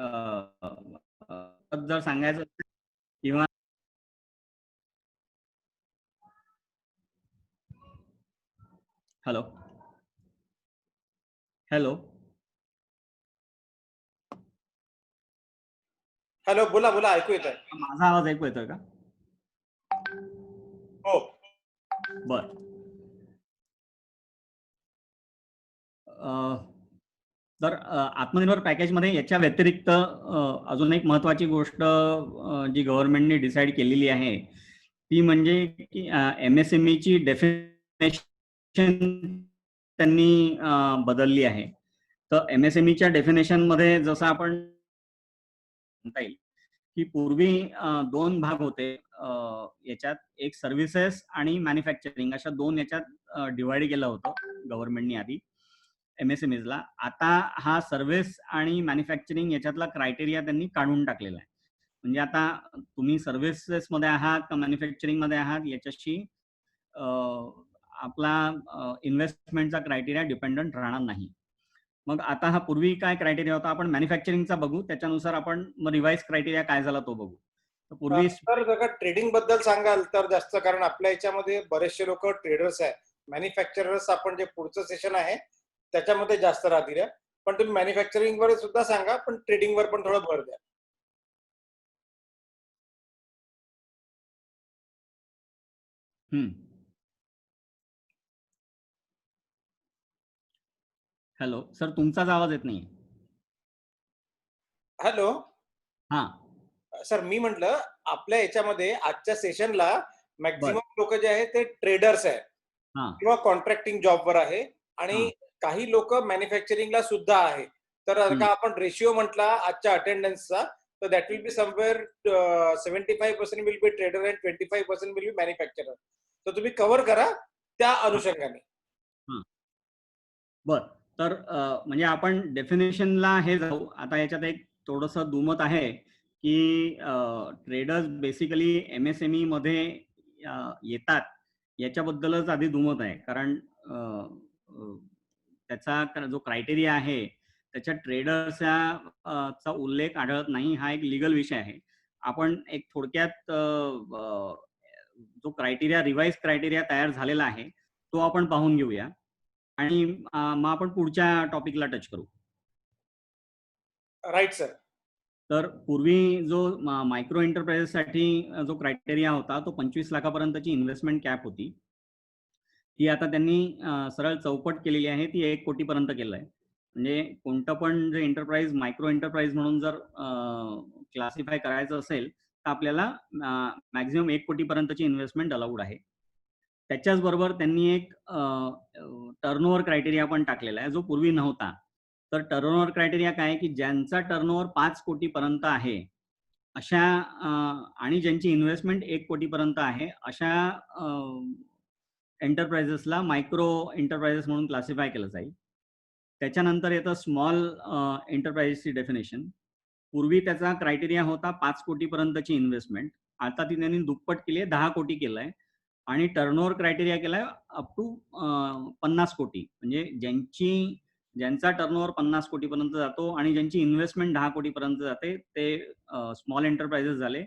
जर सांगायचं किंवा हॅलो हॅलो हॅलो, बोला बोला, ऐकू येत आहे. माझा आवाज ऐकू येतोय का? हो. बर. तर आत्मनिर्भर पॅकेजमध्ये याच्या व्यतिरिक्त अजून एक महत्वाची गोष्ट जी गव्हर्नमेंटने डिसाईड केलेली आहे ती म्हणजे की MSME ची डेफिनेशन त्यांनी बदलली आहे. तर MSMEच्या डेफिनेशनमध्ये जसं आपण म्हणता येईल की पूर्वी 2 भाग होते याच्यात, एक सर्व्हिसेस आणि मॅन्युफॅक्चरिंग अशा 2 याच्यात डिवाइड केलं होतं गव्हर्नमेंटनी आधी MSMEsला. आता हा सर्व्हिस आणि मॅन्युफॅक्चरिंग याच्यातला क्रायटेरिया त्यांनी काढून टाकलेला आहे. म्हणजे आता तुम्ही सर्व्हिसेस मध्ये आहात का मॅन्युफॅक्चरिंग मध्ये आहात याच्याशी आपला इन्व्हेस्टमेंटचा क्रायटेरिया डिपेंडंट राहणार नाही. मग आता हा पूर्वी काय क्रायटेरिया होता आपण मॅन्युफॅक्चरिंगचा बघू, त्याच्यानुसार आपण मग रिवाइज क्रायटेरिया काय झाला तो बघू. पूर्वी तर जर ट्रेडिंग बद्दल सांगाल तर जास्त, कारण आपल्या याच्यामध्ये बरेचसे लोक ट्रेडर्स आहेत. मॅन्युफॅक्चरर्स आपण जे पुढचं सेशन आहे त्याच्यामध्ये जास्त राहतील, पण तुम्ही मॅन्युफॅक्चरिंग वर सुद्धा सांगा, पण ट्रेडिंग वर पण थोडं भर द्या. हॅलो सर, तुमचाच आवाज येत नाही. हॅलो. हा सर, मी म्हटलं आपल्या याच्यामध्ये आजच्या सेशनला मॅक्झिमम लोक जे आहेत ते ट्रेडर्स आहेत किंवा कॉन्ट्रॅक्टिंग जॉबवर आहे आणि काही लोक मॅन्युफॅक्चरिंगला सुद्धा आहे. तर का आपण रेशिओ म्हटला आजच्या अटेंडन्सचा, तर that will be somewhere 75% will be trader and 25% will be manufacturer. तर तुम्ही कव्हर करा त्या अनुषंगाने. बर. तर म्हणजे आपण डेफिनेशनला हे जाऊ. आता याच्यात एक थोडंसं दुमत आहे की ट्रेडर्स बेसिकली MSME मध्ये येतात याच्याबद्दलच आधी दुमत आहे. कारण त्याचा जो क्रायटेरिया आहे त्याच्यात ट्रेडर्सचा उल्लेख आढळत नाही. हा एक लीगल विषय आहे. आपण एक थोडक्यात जो क्रायटेरिया, रिवाइज क्रायटेरिया तयार झालेला आहे तो आपण पाहून घेऊया आणि मग आपण पुढच्या टॉपिकला टच करू. Right sir. तर पूर्वी जो मायक्रो एंटरप्राइजेससाठी जो क्रायटेरिया होता तो 25 लाखापर्यंतची इन्व्हेस्टमेंट कॅप होती. ती आता त्यांनी सरळ चौपट केलेली आहे, ती 1 कोटीपर्यंत केलं आहे. म्हणजे कोणतं पण जे एंटरप्राइज मायक्रो एंटरप्राइज म्हणून जर क्लासिफाय करायचं असेल तर आपल्याला मॅक्झिमम 1 कोटीपर्यंतची इन्व्हेस्टमेंट अलाउड आहे. त्याच्याच बरोबर त्यांनी एक टर्नओव्हर क्रायटेरिया पण टाकलेला आहे जो पूर्वी नव्हता. तर टर्नओव्हर क्रायटेरिया काय की ज्यांचा टर्नओव्हर 5 कोटीपर्यंत आहे अशा आणि ज्यांची इन्व्हेस्टमेंट 1 कोटीपर्यंत आहे अशा एंटरप्राइजेसला मायक्रो एंटरप्राइजेस म्हणून क्लासिफाय केलं जाईल. त्याच्यानंतर येतं स्मॉल एंटरप्राइजेसची डेफिनेशन. पूर्वी त्याचा क्रायटेरिया होता 5 कोटीपर्यंतची इन्व्हेस्टमेंट, आता ती त्यांनी दुप्पट केली आहे, 10 कोटी केलं आहे आणि टर्नओव्हर क्रायटेरिया केलाय अप टू 50 कोटी. म्हणजे ज्यांचा टर्नओव्हर 50 कोटीपर्यंत जातो आणि ज्यांची इन्व्हेस्टमेंट 10 कोटीपर्यंत जाते ते स्मॉल एंटरप्राइजेस झाले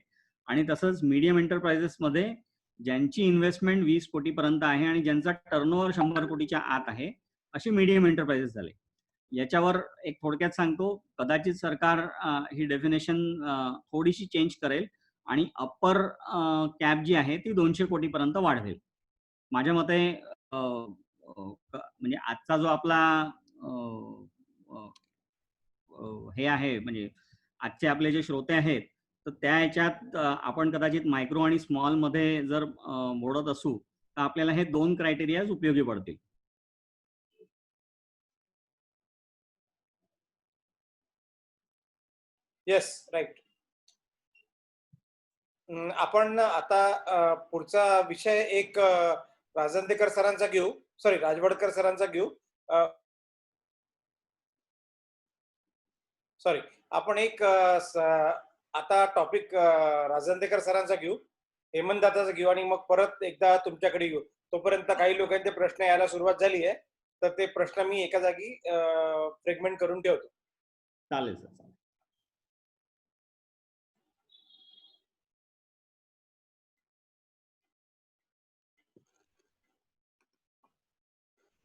आणि तसंच मीडियम एंटरप्राइजेसमध्ये ज्यांची इन्व्हेस्टमेंट 20 कोटीपर्यंत आहे आणि ज्यांचा टर्नओव्हर 100 कोटीच्या आत आहे, असे मीडियम एंटरप्राइजेस झाले. याच्यावर एक थोडक्यात सांगतो, कदाचित सरकार ही डेफिनेशन थोडीशी चेंज करेल आणि अप्पर कॅप जी आहे ती 200 कोटीपर्यंत वाढवेल. माझ्या मते म्हणजे आजचा जो आपला हे आहे, म्हणजे आजचे आपले जे श्रोते आहेत, तर त्या याच्यात आपण कदाचित मायक्रो आणि स्मॉल मध्ये जर मोडत असू तर आपल्याला हे 2 क्रायटेरिया उपयोगी पडतील. Yes, right. आपण आता पुढचा विषय एक राजंदेकर सरांचा घेऊ, सॉरी राजवडकर सरांचा घेऊ. सॉरी, आपण एक आता टॉपिक राजंदेकर सरांचा घेऊ, हेमंत दादाचा घेऊ आणि मग परत एकदा तुमच्याकडे घेऊ. तोपर्यंत काही लोकांचे प्रश्न यायला सुरुवात झाली आहे, तर ते प्रश्न मी एका जागी फ्रेगमेंट करून ठेवतो. चालेल सर.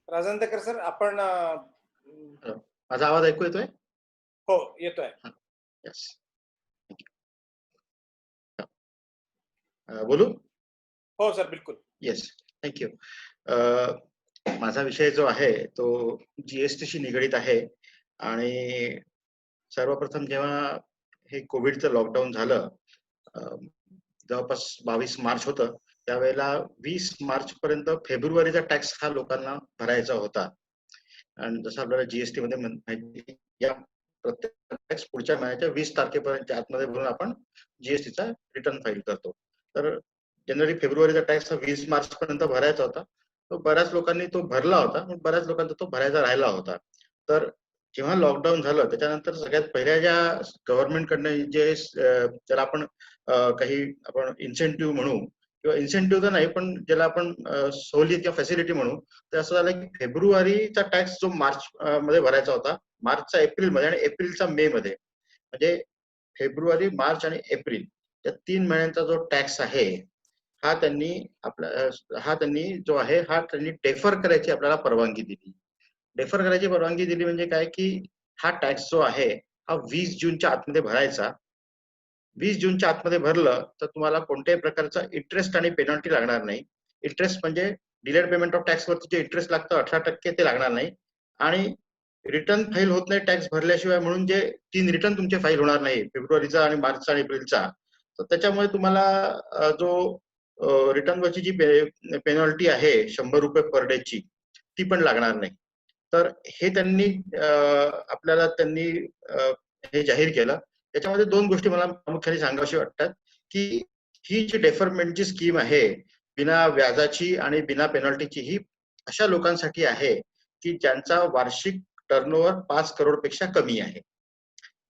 राजंदेकर सर, आपण माझा आवाज ऐकू येतोय? हो, येतोय. यस, बोलू? हो सर, बिलकुल. Yes, thank you. माझा विषय जो आहे तो जीएसटीशी निगडीत आहे. आणि सर्वप्रथम जेव्हा हे कोविडचं लॉकडाऊन झालं, जवळपास 22 मार्च होतं, त्यावेळेला 20 मार्च पर्यंत फेब्रुवारीचा टॅक्स हा लोकांना भरायचा होता. आणि जसं आपल्याला जीएसटी मध्ये माहिती, या प्रत्येक टॅक्स पुढच्या महिन्याच्या 20 तारखेपर्यंतच्या आतमध्ये भरून आपण जीएसटीचा रिटर्न फाईल करतो. तर जनरली फेब्रुवारीचा टॅक्स हा 20 मार्च पर्यंत भरायचा होता. तो बऱ्याच लोकांनी तो भरला होता, पण बऱ्याच लोकांचा तो भरायचा राहिला होता. तर जेव्हा लॉकडाऊन झालं त्याच्यानंतर सगळ्यात पहिल्या ज्या गव्हर्नमेंटकडनं जे ज्याला आपण काही आपण इन्सेंटिव्ह म्हणू, किंवा इन्सेंटिव्ह तर नाही, पण ज्याला आपण सवलत किंवा फॅसिलिटी म्हणू, तर असं झालं की फेब्रुवारीचा टॅक्स जो मार्च मध्ये भरायचा होता, मार्चचा एप्रिल मध्ये आणि एप्रिलचा मे मध्ये, म्हणजे फेब्रुवारी, मार्च आणि एप्रिल या 3 महिन्यांचा जो टॅक्स आहे हा त्यांनी जो आहे हा त्यांनी डेफर करायची आपल्याला परवानगी दिली. डेफर करायची परवानगी दिली म्हणजे काय की हा टॅक्स जो आहे हा 20 जूनच्या आतमध्ये भरायचा. 20 जूनच्या आतमध्ये भरलं तर तुम्हाला कोणत्याही प्रकारचा इंटरेस्ट आणि पेनल्टी लागणार नाही. इंटरेस्ट म्हणजे डिलेड पेमेंट ऑफ टॅक्स वरती जे इंटरेस्ट लागतं 18% ते लागणार नाही. आणि रिटर्न फाईल होत नाही टॅक्स भरल्याशिवाय, म्हणून जे 3 रिटर्न तुमचे फाईल होणार नाही, फेब्रुवारीचा आणि मार्चचा आणि एप्रिलचा, तर त्याच्यामुळे तुम्हाला जो रिटर्न वरची जी पेनल्टी आहे 100 रुपये पर डे ची, ती पण लागणार नाही. तर हे त्यांनी हे जाहीर केलं. त्याच्यामध्ये 2 गोष्टी मला प्रामुख्याने सांगाव्याशी वाटतात की ही जी डेफरमेंटची स्कीम आहे बिना व्याजाची आणि बिना पेनल्टीची, ही अशा लोकांसाठी आहे की ज्यांचा वार्षिक टर्नओव्हर 5 करोड पेक्षा कमी आहे.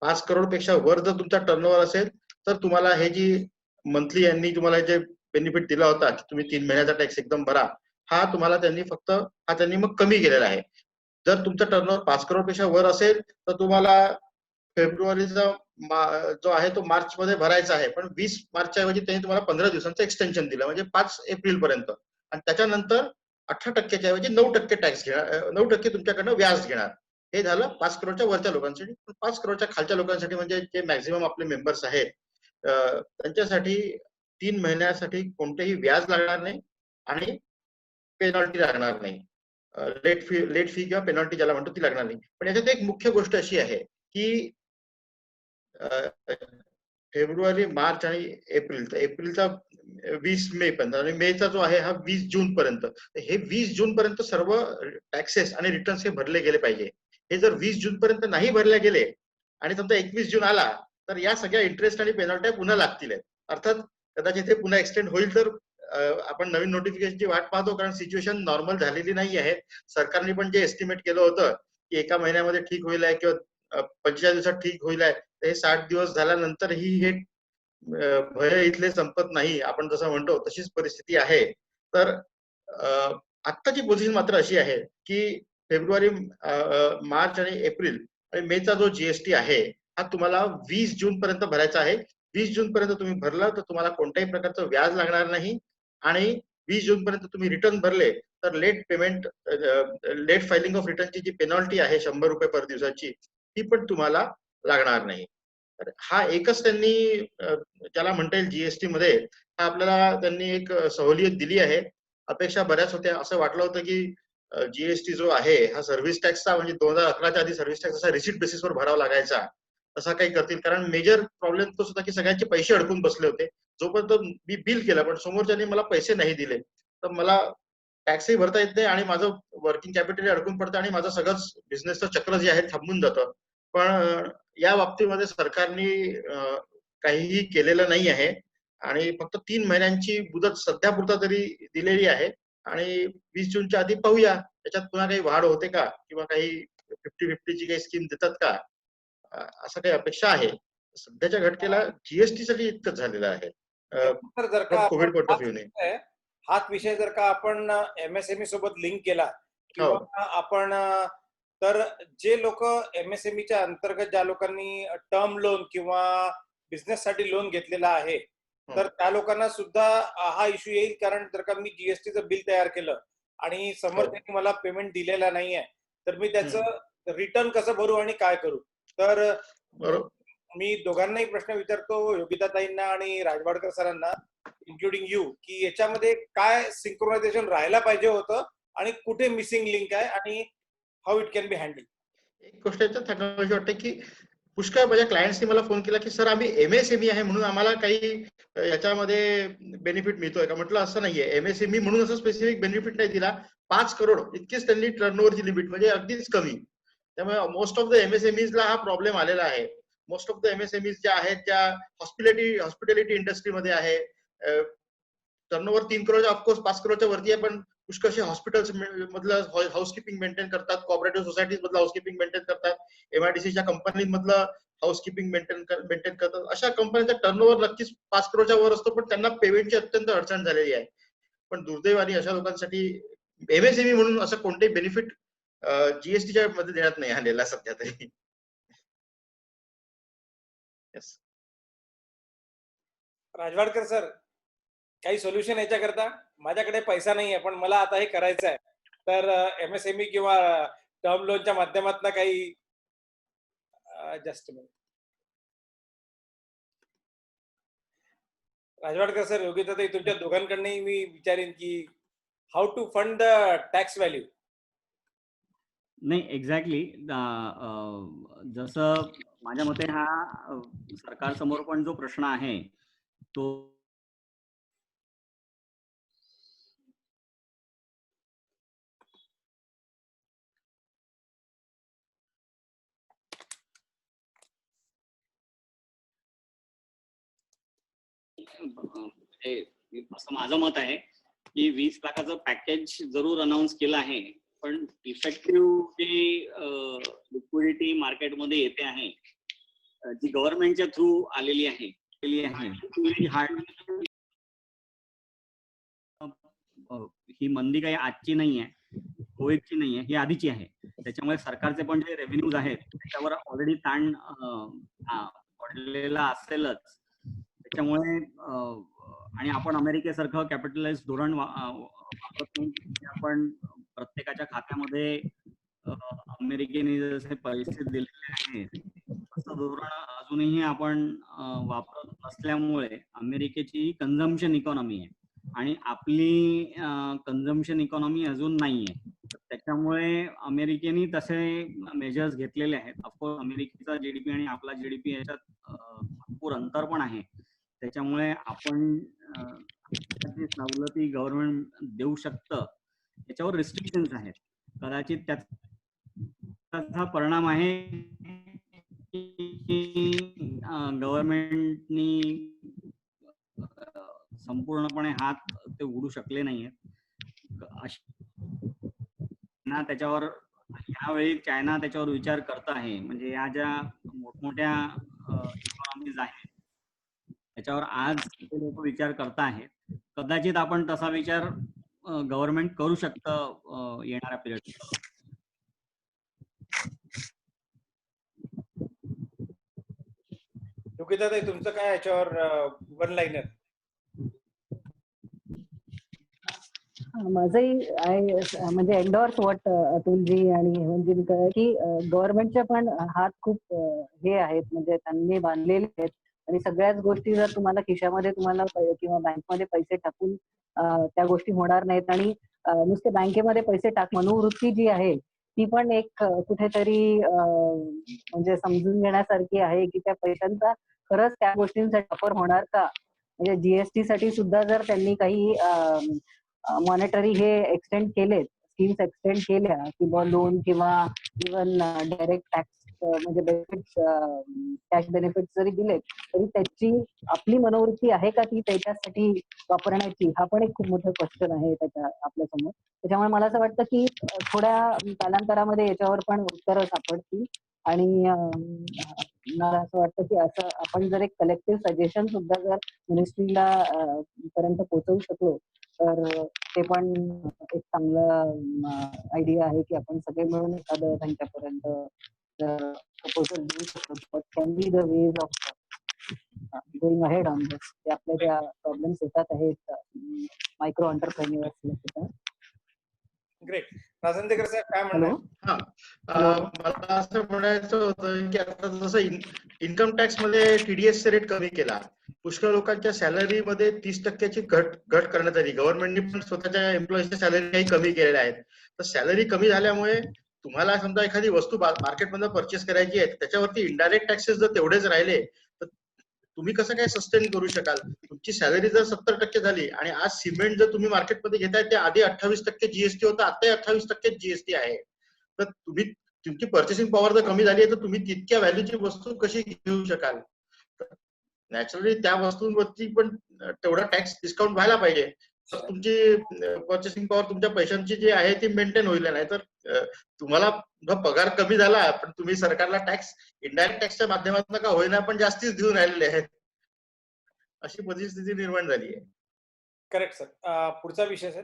5 करोड पेक्षा वर जर तुमचा टर्नओव्हर असेल तर तुम्हाला हे जी मंथली यांनी तुम्हाला जे बेनिफिट दिला होता की तुम्ही 3 महिन्याचा टॅक्स एकदम भरा, हा तुम्हाला त्यांनी मग कमी केलेला आहे. जर तुमचा टर्नओव्हर 5 करोड पेक्षा वर असेल तर तुम्हाला फेब्रुवारीचा जो आहे तो मार्च मध्ये भरायचा आहे, पण 20 मार्चच्या ऐवजी त्यांनी तुम्हाला 15 दिवसांचं एक्सटेन्शन दिलं, म्हणजे 5 एप्रिल पर्यंत. आणि त्याच्यानंतर 18%च्या ऐवजी 9% टॅक्स घेणार, 9% तुमच्याकडनं व्याज घेणार. हे झालं 5 करोडच्या वरच्या लोकांसाठी. 5 करोडच्या खालच्या लोकांसाठी, म्हणजे जे मॅक्झिमम आपले मेंबर्स आहेत, त्यांच्यासाठी 3 महिन्यासाठी कोणतेही व्याज लागणार नाही आणि पेनल्टी लागणार नाही. लेट फी किंवा पेनल्टी ज्याला म्हणतो ती लागणार नाही. पण याच्यात एक मुख्य गोष्ट अशी आहे की फेब्रुवारी, मार्च आणि एप्रिल, तर एप्रिलचा 20 मे पर्यंत आणि मेचा जो आहे हा 20 जून पर्यंत. हे 20 जून पर्यंत सर्व टॅक्सेस आणि रिटर्न्स हे भरले गेले पाहिजे. हे जर 20 जून पर्यंत नाही भरले गेले आणि समजा 21 जून आला तर या सगळ्या इंटरेस्ट आणि पेनल्ट्या पुन्हा लागतील. अर्थात कदाचित हे पुन्हा एक्सटेंड होईल, तर आपण नवीन नोटिफिकेशनची वाट पाहतो, कारण सिच्युएशन नॉर्मल झालेली नाही आहे. सरकारने पण जे एस्टिमेट केलं होतं की एका महिन्यामध्ये ठीक होईल आहे किंवा 45 दिवसात ठीक होईल आहे, हे 60 दिवस झाल्यानंतरही हे भय इथले संपत नाही, आपण जसं म्हणतो तशीच परिस्थिती आहे. तर आत्ताची पोझिशन मात्र अशी आहे की फेब्रुवारी, मार्च आणि एप्रिल आणि मेचा जो जीएसटी आहे हा तुम्हाला 20 जून पर्यंत भरायचा आहे. 20 जून पर्यंत तुम्ही भरलं तर तुम्हाला कोणत्याही प्रकारचं व्याज लागणार नाही, आणि 20 जून पर्यंत तुम्ही रिटर्न भरले तर लेट फायलिंग ऑफ रिटर्नची जी पेनॉल्टी आहे 100 रुपये पर दिवसाची, ती पण तुम्हाला लागणार नाही. तर हा एकच त्यांनी ज्याला म्हणता येईल जीएसटी मध्ये हा आपल्याला त्यांनी एक सवलत दिली आहे. अपेक्षा बऱ्याच होत्या. असं वाटलं होतं की जीएसटी जो आहे हा सर्व्हिस टॅक्सचा, म्हणजे 2011च्या आधी सर्व्हिस टॅक्स असा रिसिट बेसिसवर भरावा लागायचा, तसा काही करतील. कारण मेजर प्रॉब्लेम तोच होता की सगळ्यांचे पैसे अडकून बसले होते. जोपर्यंत मी बिल केलं पण समोरच्याने मला पैसे नाही दिले, तर मला टॅक्सही भरता येत नाही आणि माझं वर्किंग कॅपिटल अडकून पडतं आणि माझं सगळंच बिझनेसचं चक्र जे आहे थांबून जातं. पण या बाबतीमध्ये सरकारने काहीही केलेलं नाही आहे आणि फक्त 3 महिन्यांची मुदत सध्या पुरता तरी दिलेली आहे. आणि 20 जूनच्या आधी पाहूया त्याच्यात पुन्हा काही वाढ होते का, किंवा काही 50-50 ची काही स्कीम देतात का, असं काही अपेक्षा आहे. सध्याच्या घटनेला जीएसटी साठी इतकंच झालेलं आहे. तर जर का कोविड पॉइंट ऑफ हाच व्ह्यूने. हाच विषय जर का आपण एमएसएमई सोबत लिंक केला हो. किंवा आपण तर जे लोक एमएसएमईच्या अंतर्गत ज्या लोकांनी टर्म लोन किंवा बिझनेस साठी लोन घेतलेला आहे, तर त्या लोकांना सुद्धा हा इश्यू येईल. कारण जर का मी जीएसटीचं बिल तयार केलं आणि समोर हो. त्यांनी मला पेमेंट दिलेला नाहीये, तर मी त्याचं रिटर्न कसं भरू आणि काय करू. तर बरोबर. मी दोघांनाही प्रश्न विचारतो, योगिताताईंना आणि राजवाडकर सरांना, इन्क्लुडिंग यू, की याच्यामध्ये काय सिंक्रोनायझेशन राहायला पाहिजे होतं आणि कुठे मिसिंग लिंक आहे आणि how it can be handle. एक गोष्ट याच्यात सांगावीशी वाटते की पुष्कळ माझ्या क्लायंट्सनी मला फोन केला की सर आम्ही एमएसएमई आहे म्हणून आम्हाला काही याच्यामध्ये बेनिफिट मिळतोय का. म्हटलं असं नाहीये, एमएसएमई म्हणून असं स्पेसिफिक बेनिफिट नाही दिला. 5 करोड इतकीच त्यांनी टर्नओव्हरची लिमिट, म्हणजे अगदीच कमी. त्यामुळे मोस्ट ऑफ द एमएसएमईजला हा प्रॉब्लेम आलेला आहे. मोस्ट ऑफ द एमएसएमईज ज्या आहेत त्या हॉस्पिटॅलिटी इंडस्ट्रीमध्ये आहे. टर्नओव्हर 3 करोडच्या ऑफकोर्स 5 करोडच्या वरती आहे, पण पुष्कळशे हॉस्पिटल्स मधलं हाऊसकीपिंग मेंटेन करतात, कोऑपरेटिव्ह सोसायटीज मधलं हाऊसकीपिंग मेंटेन करतात, एमआयडीसीच्या कंपनीज मधलं हाऊसकीपिंग मेंटेन करतात. अशा कंपन्यांचा टर्नओव्हर नक्कीच 5 करोडच्या वर असतो, पण त्यांना पेमेंटची अत्यंत अडचण झालेली आहे. पण दुर्दैवाने अशा लोकांसाठी एमएसएमई म्हणून असं कोणतेही बेनिफिट जीएसटीच्या मध्ये देण्यात नाही आलेला सध्या तरी. येस. राजवाडकर सर, काही सोल्युशन याच्याकरता? माझ्याकडे पैसा नाहीये पण मला आता हे करायचं आहे, तर एमएसएमई किंवा टर्म लोनच्या माध्यमातून काही जस्ट राजवाडकर सर, योगिताताई, तुमच्या दोघांकडनंही मी विचारेन की how to fund the tax value. नाही, एक्झॅक्टली. जसं माझ्या मते हा सरकार समोर पण जो प्रश्न आहे तो असं माझं मत आहे की 20 लाखाचं पॅकेज जरूर अनाऊन्स केलं आहे, पण इफेक्टिव्ह जी लिक्विडिटी मार्केटमध्ये येते आहे, जी गव्हर्नमेंटच्या थ्रू आलेली आहे, ही मंदी काही आजची नाही आहे, कोविडची नाही आहे, ही आधीची आहे. त्याच्यामुळे सरकारचे पण जे रेव्हेन्यूज आहेत त्याच्यावर ऑलरेडी ताण पडलेला असेलच. त्याच्यामुळे आणि आपण अमेरिकेसारखं कॅपिटलाइज धोरण वापरत नाही, आपण प्रत्येकाच्या खात्यामध्ये अमेरिकेने जसे पैसे दिलेले आहेत तसं धोरण अजूनही आपण वापरत नसल्यामुळे अमेरिकेची कन्झम्पशन इकॉनॉमी आहे आणि आपली कन्झम्पशन इकॉनॉमी अजून नाहीये. त्याच्यामुळे अमेरिकेने तसे मेजर्स घेतलेले आहेत. ऑफकोर्स अमेरिकेचा जीडीपी आणि आपला जीडीपी याच्यात भरपूर अंतर पण आहे. त्याच्यामुळे आपण सवलती गव्हर्नमेंट देऊ शकतं याच्यावर रिस्ट्रिक्शन्स आहेत. कदाचित त्याचा परिणाम आहे की गव्हर्नमेंटनी संपूर्णपणे हात ते उघडू शकले नाहीयेत. त्याच्यावर यावेळी चायना त्याच्यावर विचार करत आहे. म्हणजे या ज्या मोठमोठ्या इकॉनॉमीज आहेत त्याच्यावर आज ते लोक विचार करत आहेत. कदाचित आपण तसा विचार गव्हर्नमेंट करू शकतं येणाऱ्या पिरियड. योगिता ताई, तुमचं काय याच्यावर वन लाईनर? माझंही म्हणजे एंडोर्स वॉट अतुलजी आणि हेमंतजी की गव्हर्नमेंटचे पण हात खूप हे आहेत, म्हणजे त्यांनी बांधलेले आहेत आणि सगळ्याच गोष्टी जर तुम्हाला खिशामध्ये तुम्हाला किंवा बँकमध्ये पैसे टाकून त्या गोष्टी होणार नाहीत. आणि नुसते बँकेमध्ये पैसे मनोवृत्ती जी आहे ती पण एक कुठेतरी म्हणजे समजून घेण्यासारखी आहे की त्या पैशांचा खरंच त्या गोष्टींसाठी वापर होणार का. म्हणजे जीएसटी साठी सुद्धा जर त्यांनी काही मॉनिटरी हे एक्सटेंड केले, स्कीम्स एक्सटेंड केल्या किंवा लोन किंवा इव्हन डायरेक्ट टॅक्स म्हणजे बेनिफिट्स, कॅश बेनिफिट्स जरी दिले तरी त्याची आपली मनोवृत्ती आहे का ती त्याच्यासाठी वापरण्याची, हा पण एक खूप मोठं क्वेश्चन आहे त्याच्या आपल्यासमोर. त्याच्यामुळे मला असं वाटतं की थोड्या कालांतरामध्ये याच्यावर पण उत्तरं सापडतील. आणि मला असं वाटतं की असं आपण जर एक कलेक्टिव्ह सजेशन सुद्धा जर मिनिस्ट्रीला पर्यंत पोहोचवू शकलो तर ते पण एक चांगलं आयडिया आहे की आपण सगळे मिळून एखादं त्यांच्यापर्यंत प्रपोजल देऊ शकतो. Can be the ways of going ahead on this. ते आपल्या ज्या प्रॉब्लेम्स येतात आहेत मायक्रो एंटरप्रेन्युअर्सला. ग्रेट. राजनदेकर साहेब काय हॅलो. म्हणणार? मला असं म्हणायचं होतं की आता जसं इन्कम टॅक्स मध्ये टीडीएस रेट कमी केला, पुष्कळ लोकांच्या सॅलरी मध्ये 30% घट करण्यात आली. गव्हर्नमेंटनी पण स्वतःच्या एम्प्लॉईजच्या सॅलरी काही कमी केलेल्या आहेत. तर सॅलरी कमी झाल्यामुळे तुम्हाला समजा एखादी वस्तू मार्केटमधून परचेस करायची आहे, त्याच्यावरती इनडायरेक्ट टॅक्सेस जर तेवढेच राहिले तर तुम्ही कसं काय सस्टेन करू शकाल. तुमची सॅलरी जर 70% झाली आणि आज सिमेंट जर तुम्ही मार्केटमध्ये घेताय ते आधी 28% जीएसटी होता, आता 28% जीएसटी आहे. तर तुम्ही तुमची पर्चेसिंग पॉवर जर कमी झाली आहे तर तुम्ही तितक्या व्हॅल्यूची वस्तू कशी घेऊ शकाल. नॅचरली त्या वस्तूंवरती पण तेवढा टॅक्स डिस्काउंट व्हायला पाहिजे, तर तुमची पर्चेसिंग पॉवर तुमच्या पैशांची जी आहे ती मेंटेन होईल. नाही तर तुम्हाला पगार कमी झाला पण तुम्ही सरकारला टॅक्स इनडायरेक्ट टॅक्सच्या माध्यमातून का होईना पण जास्तीच देऊन राहिलेले आहेत, अशी परिस्थिती निर्माण झाली आहे. Correct sir. पुढचा विषय सर.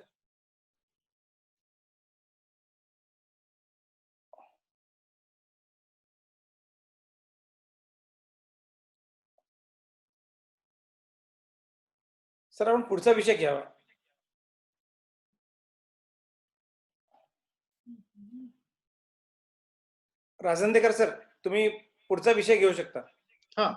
सर आपण पुढचा विषय घ्यावा. राजनदेकर सर, तुम्ही पुढचा विषय घेऊ शकता. हा.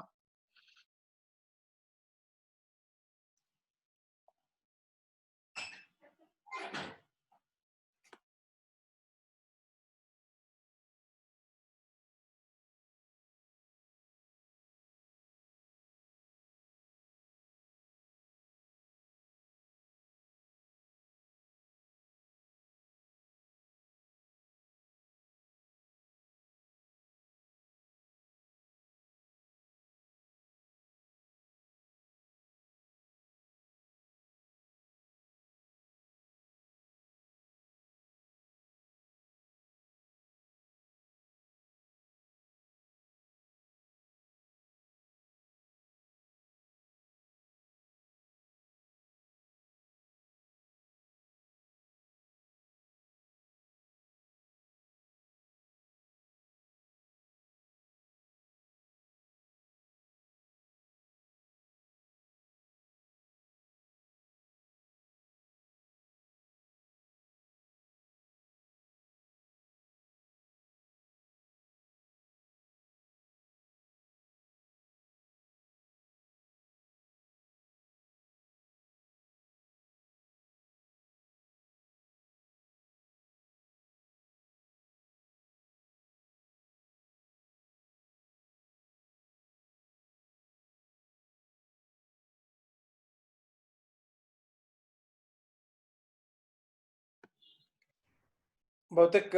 बहुतेक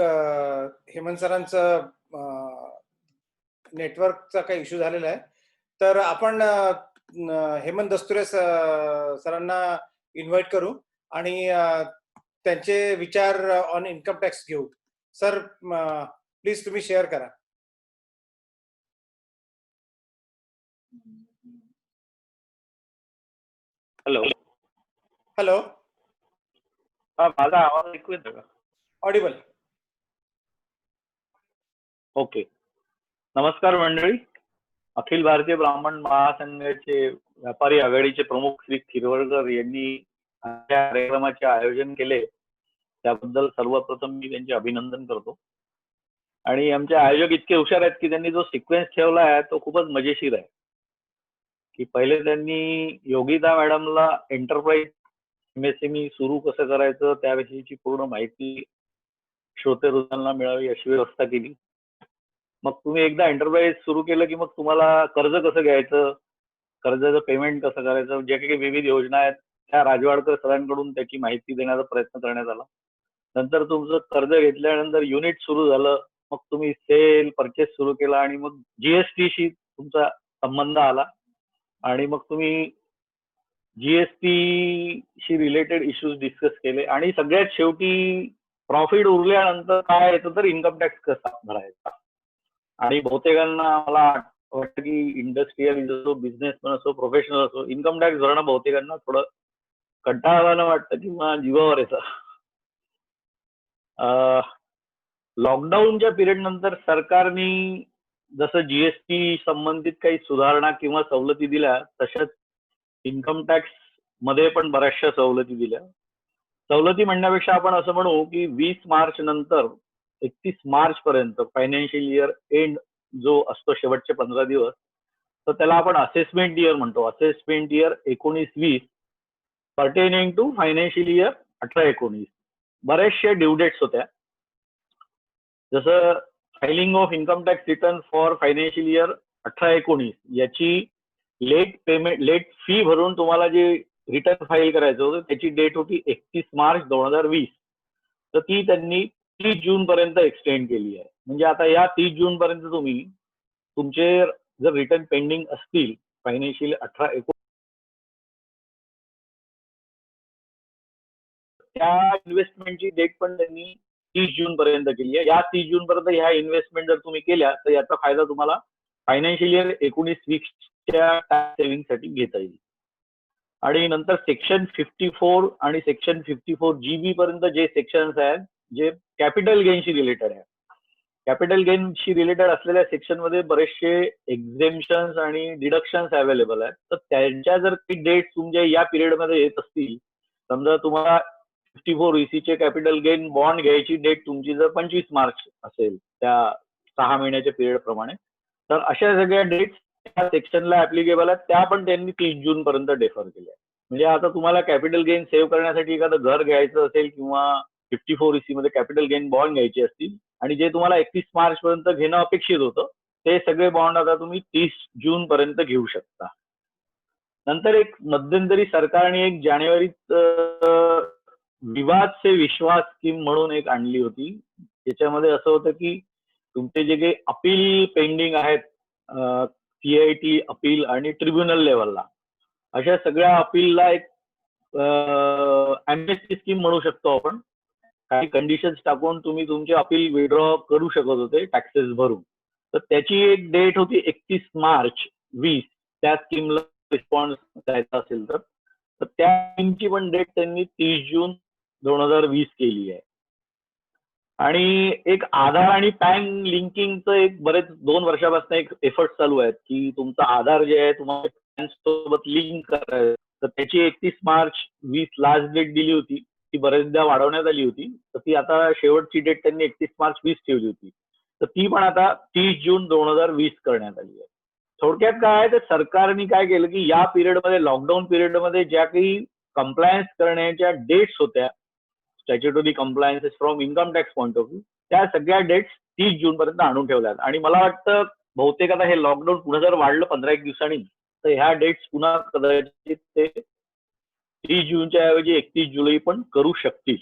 हेमंत सरांचं नेटवर्कचा काही इश्यू झालेला आहे, तर आपण हेमंत दस्तुरे सरांना इन्व्हाइट करू आणि त्यांचे विचार ऑन इन्कम टॅक्स घेऊ. सर प्लीज तुम्ही शेअर करा. हॅलो. हॅलो. हा, माझा आवाज ऐकू येतो का? ऑडिबल. ओके. नमस्कार मंडळी. अखिल भारतीय ब्राह्मण महासंघाचे व्यापारी आघाडीचे प्रमुख श्री खिरवळकर यांनी या कार्यक्रमाचे आयोजन केले त्याबद्दल सर्वप्रथम मी त्यांचे अभिनंदन करतो. आणि आमचे आयोजक इतके हुशार आहेत की त्यांनी जो सिक्वेन्स ठेवला आहे तो खूपच मजेशीर आहे. की पहिले त्यांनी योगिता मॅडमला एंटरप्राइज MSME सुरू कसं करायचं त्याविषयीची पूर्ण माहिती श्रोते वृंदांना मिळावी अशी व्यवस्था केली. मग तुम्ही एकदा एंटरप्राइज सुरू केलं की मग तुम्हाला कर्ज कसं घ्यायचं, कर्जाचं पेमेंट कसं करायचं, जे काही विविध योजना आहेत त्या राजवाडकर सरांकडून त्याची माहिती देण्याचा प्रयत्न करण्यात आला. नंतर तुमचं कर्ज घेतल्यानंतर युनिट सुरू झालं, मग तुम्ही सेल परचेस सुरू केला आणि मग GST तुमचा संबंध आला आणि मग तुम्ही GST रिलेटेड इश्यूज डिस्कस केले आणि सगळ्यात शेवटी प्रॉफिट उरल्यानंतर काय येतं तर इन्कम टॅक्स कसा भरायचा. आणि बहुतेकांना मला वाटतं की इंडस्ट्रियल असो, बिझनेसमॅन असो, प्रोफेशनल असो, इन्कम टॅक्स भरणं बहुतेकांना थोडं कंटाळवाणं वाटतं किंवा जीवावर येतं. लॉकडाऊनच्या पिरियड नंतर सरकारने जसं GST संबंधित काही सुधारणा किंवा सवलती दिल्या तशाच इन्कम टॅक्स मध्ये पण बऱ्याचशा सवलती दिल्या. सवलती म्हणण्यापेक्षा आपण असं म्हणू की 20 मार्च नंतर 31 मार्च पर्यंत फायनान्शियल इयर एंड जो असतो शेवटचे 15 दिवस, तर त्याला आपण असेसमेंट इयर म्हणतो. Assessment year 19-20 pertaining to financial year 18-19 बऱ्याचशा ड्यू डेट्स होत्या. जसं filing of income tax return for financial year 18-19 याची लेट फी भरून तुम्हाला जे रिटर्न फाईल करायचं होतं त्याची डेट होती 31 मार्च 2020. तर ती त्यांनी 30 जून पर्यंत एक्सटेंड केली आहे. म्हणजे आता या 30 जून पर्यंत तुम्ही तुमचे जर रिटर्न पेंडिंग असतील फायनान्शियल 18-19 त्या इन्व्हेस्टमेंटची डेट पण त्यांनी 30 जून पर्यंत केली आहे. या 30 जून पर्यंत ह्या इन्व्हेस्टमेंट जर तुम्ही केल्या तर याचा फायदा तुम्हाला फायनान्शियल इयर 19-20च्या टॅक्स सेव्हिंग साठी घेता येईल. आणि नंतर सेक्शन 54 आणि सेक्शन 54GB पर्यंत जे सेक्शन्स आहेत जे कॅपिटल गेनशी रिलेटेड आहे. कॅपिटल गेनशी रिलेटेड असलेल्या सेक्शन मध्ये बरेचसे एक्झेम्पशन्स आणि डिडक्शन्स अवेलेबल आहेत. तर त्यांच्या जर काही डेट्स तुमच्या या पिरियडमध्ये येत असतील, समजा तुम्हाला 54 ECचे कॅपिटल गेन बॉन्ड घ्यायची डेट तुमची जर 25 मार्च असेल त्या 6 महिन्याच्या पिरियड प्रमाणे, तर अशा सगळ्या डेट्स त्या सेक्शनला ऍप्लिकेबल आहेत, त्या पण त्यांनी 30 जून पर्यंत डेफर केल्या. म्हणजे आता तुम्हाला कॅपिटल गेन सेव्ह करण्यासाठी एखादं घर घ्यायचं असेल किंवा 54 EC मध्ये कॅपिटल गेन बॉन्ड घ्यायचे असतील आणि जे तुम्हाला 31 मार्च पर्यंत घेणं अपेक्षित होतं ते सगळे बॉन्ड आता तुम्ही 30 जून पर्यंत घेऊ शकता. नंतर एक मध्यंतरी सरकारने एक जानेवारीत विवाद से विश्वास स्कीम म्हणून एक आणली होती. त्याच्यामध्ये असं होतं की तुमचे जे काही अपील पेंडिंग आहेत CIT अपील आणि ट्रिब्युनल लेवलला, अशा सगळ्या अपीलला एक ॲम्नेस्टी स्कीम म्हणू शकतो आपण. काही कंडिशन्स टाकून तुम्ही तुमचे अपील विड्रॉ करू शकत होते टॅक्सेस भरून. तर त्याची एक डेट होती 31 मार्च 20 त्या स्कीमला रिस्पॉन्स द्यायचा असेल तर त्या स्कीमची पण डेट त्यांनी 30 जून 2020 केली आहे. आणि एक आधार आणि पॅन लिंकिंगचं एक बरेच 2 वर्षापासून एक एफर्ट चालू आहेत की तुमचा आधार जे आहे तुम्हाला पॅन सोबत लिंक करायचं. तर त्याची 31 मार्च 20 लास्ट डेट दिली होती, ती बरेचदा वाढवण्यात आली होती. तर ती आता शेवटची डेट त्यांनी 31 मार्च 20 ठेवली होती. तर ती पण आता 30 जून 2020 करण्यात आली आहे. थोडक्यात काय आहे तर सरकारने काय केलं की या पिरियडमध्ये लॉकडाऊन पिरियडमध्ये ज्या काही कंप्लायन्स करण्याच्या डेट्स होत्या, statutory compliances from income tax point of view, त्या सगळ्या डेट्स 30 जून पर्यंत आणून ठेवल्यात. आणि मला वाटतं बहुतेक आता हे लॉकडाऊन पुन्हा जर वाढलं 15-1 दिवसांनी तर ह्या डेट्स पुन्हा कदाचित ते 30 जूनच्या ऐवजी 31 जुलै पण करू शकतील.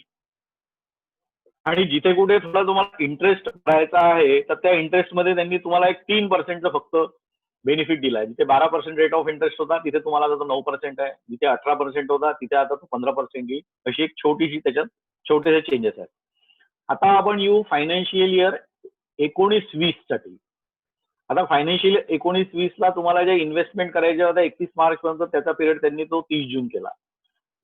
आणि जिथे कुठे थोडा तुम्हाला इंटरेस्ट भरायचा आहे तर त्या इंटरेस्टमध्ये त्यांनी तुम्हाला एक 3% फक्त बेनिफिट दिलाय. जिथे 12% रेट ऑफ इंटरेस्ट होता तिथे तुम्हाला आता 9% आहे, जिथे 18% होता तिथे आता तो 15% येईल. अशी एक छोटीशी त्याच्यात छोटेसे चेंजेस आहेत. आता आपण येऊ फायनान्शियल इयर 19-20 साठी. आता फायनान्शियल 19-20 ला तुम्हाला ज्या इन्व्हेस्टमेंट करायच्या होत्या 31 मार्च पर्यंत त्याचा पिरियड त्यांनी तो 30 जून केला.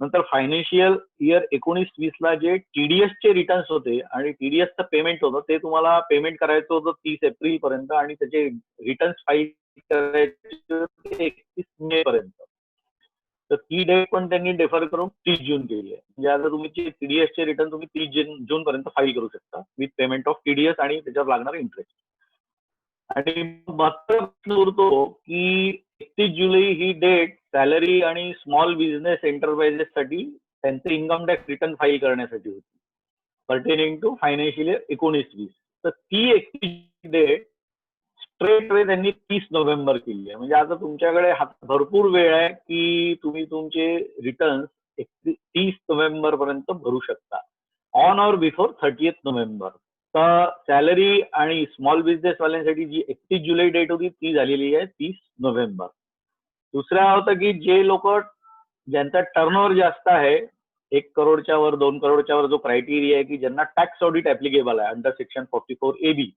नंतर फायनान्शियल इयर 19-20ला जे टीडीएसचे रिटर्न्स होते आणि टीडीएसचं पेमेंट होतं ते तुम्हाला पेमेंट करायचं होतं 30 एप्रिल पर्यंत आणि त्याचे रिटर्न्स फाईल करायचे होते 31 मे पर्यंत. तर ती डेट पण त्यांनी डेफर करून 30 जून केली आहे. म्हणजे आता तुमचे टीडीएसचे रिटर्न तुम्ही 30 जून पर्यंत फाईल करू शकता विथ पेमेंट ऑफ टीडीएस आणि त्याच्यावर लागणार इंटरेस्ट. आणि महत्त्वाचा प्रश्न उरतो की 31 जुलै ही डेट सॅलरी आणि स्मॉल बिझनेस एंटरप्राइजेस साठी त्यांचे इन्कम टॅक्स रिटर्न फाईल करण्यासाठी होती पर्टेनिंग टू फायनान्शियल इयर 19-20. तर ती 31 डेट स्ट्रेट वे त्यांनी 30 नोव्हेंबर केली आहे. म्हणजे आता तुमच्याकडे भरपूर वेळ आहे की तुम्ही तुमचे रिटर्न्स 30 नोव्हेंबर पर्यंत भरू शकता ऑन ऑर बिफोर 30 नोव्हेंबर. तर सॅलरी आणि स्मॉल बिझनेस वाल्यांसाठी जी 31 जुलै डेट होती ती झालेली आहे 30 नोव्हेंबर. दुसरा होतं की जे लोक ज्यांचा टर्नओव्हर जास्त आहे 1 करोडच्या वर 2 करोडच्या वर जो क्रायटेरिया आहे की ज्यांना टॅक्स ऑडिट ऍप्लिकेबल आहे अंडर सेक्शन 44AB,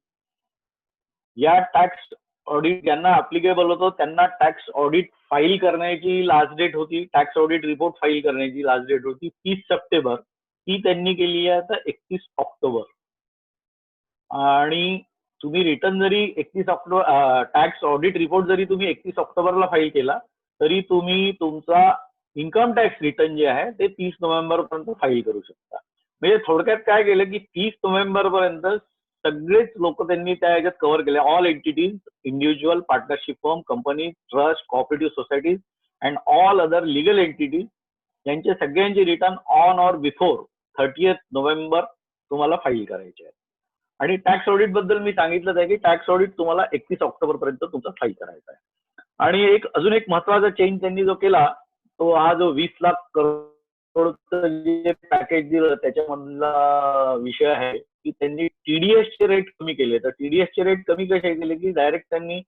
या टॅक्स ऑडिट ज्यांना ऍप्लिकेबल होतो त्यांना टॅक्स ऑडिट फाईल करण्याची लास्ट डेट होती, टॅक्स ऑडिट रिपोर्ट फाईल करण्याची लास्ट डेट होती 30 सप्टेंबर. ती त्यांनी केली आहे आता 31 ऑक्टोबर. आणि तुम्ही रिटर्न जरी 31 ऑक्टोबर टॅक्स ऑडिट रिपोर्ट जरी तुम्ही 31 ऑक्टोबरला फाईल केला तरी तुम्ही तुमचा इन्कम टॅक्स रिटर्न जे आहे ते 30 नोव्हेंबर पर्यंत फाईल करू शकता. म्हणजे थोडक्यात काय केलं की 30 नोव्हेंबर पर्यंत सगळेच लोक त्यांनी त्या ह्याच्यात कव्हर केले. All entities, individual, partnership firm, company, trust, cooperative societies and all other legal entities यांचे सगळ्यांचे return on or before 30 November तुम्हाला फाईल करायचे आहे. आणि टॅक्स ऑडिट बद्दल मी सांगितलं आहे की टॅक्स ऑडिट तुम्हाला 31 ऑक्टोबर पर्यंत तुमचा फाईल करायचा आहे. आणि अजून एक महत्वाचा चेंज त्यांनी जो केला तो हा जो 20 लाख करोडचं जे पॅकेज दिलं त्याच्यामधला विषय आहे की त्यांनी टीडीएसचे रेट कमी केले. तर टीडीएसचे रेट कमी कसे केले की डायरेक्ट त्यांनी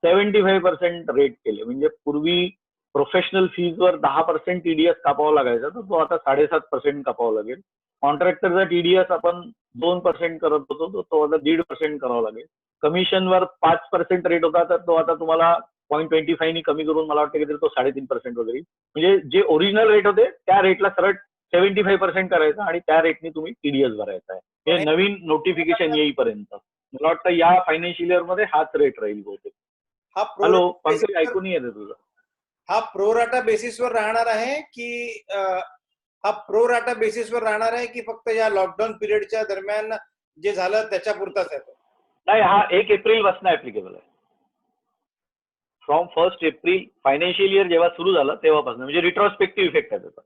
75% रेट केले. म्हणजे पूर्वी प्रोफेशनल फीजवर 10% टीडीएस कापावा लागायचा तर तो आता 7.5% कापावा लागेल. कॉन्ट्रॅक्टरचा टीडीएस आपण 2% करत होतो तर तो आता 1.5% करावा लागेल. कमिशनवर 5% रेट होता तर तो आता तुम्हाला 0.25 कमी करून मला वाटतं की तो 3.5% वगैरे. म्हणजे जे ओरिजिनल रेट होते त्या रेटला सरळ 75% करायचा आणि त्या रेटने तुम्ही टीडीएस भरायचा आहे. हे नवीन नोटिफिकेशन येईपर्यंत मला वाटतं या फायनान्शियल इयर मध्ये हाच रेट राहील बहुतेक. हॅलो पंकज ऐकून येते तुझं? हा प्रोराटा बेसिसवर राहणार आहे की हा प्रोराटा बेसिसवर राहणार आहे की फक्त या लॉकडाऊन पिरियडच्या दरम्यान जे झालं त्याच्या पुरताच आहे? नाही, हा 1 एप्रिल पासून ऍप्लिकेबल आहे. फ्रॉम 1 एप्रिल फायनान्शियल इयर जेव्हा सुरू झालं तेव्हापासून म्हणजे रिट्रोस्पेक्टिव्ह इफेक्ट आहे त्याचा.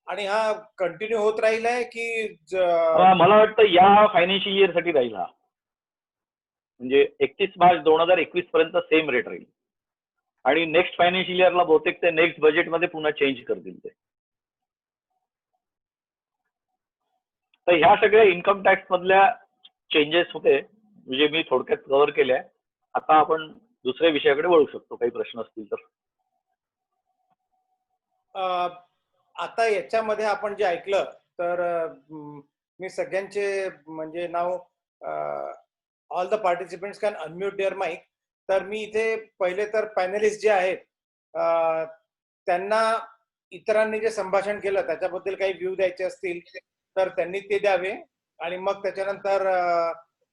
आणि हा कंटिन्यू होत राहील आहे की मला वाटतं या फायनान्शियल इयर साठी राहील हा. म्हणजे 31 मार्च 2021 पर्यंत सेम रेट राहील आणि नेक्स्ट फायनान्शियल इयरला बहुतेक ते नेक्स्ट बजेटमध्ये पुन्हा चेंज करतील ते. तर ह्या सगळ्या इन्कम टॅक्स मधल्या चेंजेस होते म्हणजे मी थोडक्यात कव्हर केल्या. आता आपण दुसऱ्या विषयाकडे वळू शकतो काही प्रश्न असतील तर. आता याच्यामध्ये आपण जे ऐकलं तर मी सगळ्यांचे म्हणजे नाव all the participants can unmute their mic. तर मी इथे पहिले तर पॅनलिस्ट जे आहेत त्यांना इतरांनी जे संभाषण केलं त्याच्याबद्दल काही व्ह्यू द्यायचे असतील तर त्यांनी ते द्यावे. आणि मग त्याच्यानंतर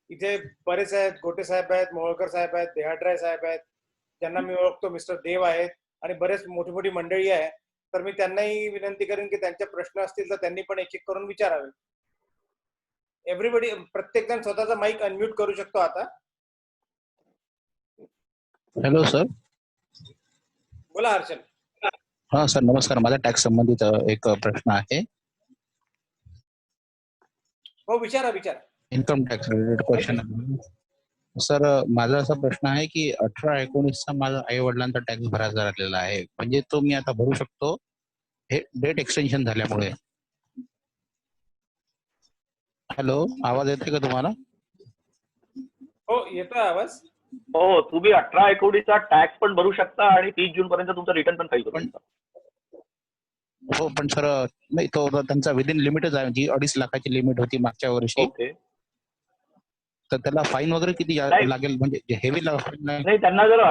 इथे बरेच आहेत, गोटे साहेब आहेत, मोहोळकर साहेब आहेत, देहाड्राय साहेब आहेत, ज्यांना मी ओळखतो, मिस्टर देव आहेत आणि बरेच मोठी मोठी मंडळी आहे. तर मी त्यांनाही विनंती करेन की त्यांचे प्रश्न असतील तर त्यांनी पण एक एक करून विचारावे. एव्हरीबडी, प्रत्येक जण स्वतःचा माईक अनम्यूट करू शकतो आता. Hello sir. बोला हर्षल. हा सर नमस्कार. माझा टॅक्स संबंधित एक प्रश्न आहे. हो विचारा विचारा. Income tax related question. Sir माझा असा प्रश्न आहे की 18-19चा माझा आई वडिलांचा टॅक्स भरायचा राहिलेला आहे, म्हणजे तो मी आता भरू शकतो हे डेट एक्सटेन्शन झाल्यामुळे? हॅलो, आवाज येते का तुम्हाला? हो येतोय आवाज. हो, तुम्ही 18-19चा टॅक्स पण भरू शकता आणि 30 जून पर्यंत तुमचा रिटर्न पण फाईल करू शकता. हो पण सर नाही, तो त्यांचा विदिन लिमिटच आहे जी 2.5 लाखाची लिमिट होती मागच्या वर्षी. ओके. तर त्याला फाईन वगैरे किती लागेल, म्हणजे हेवी नाही? त्यांना जर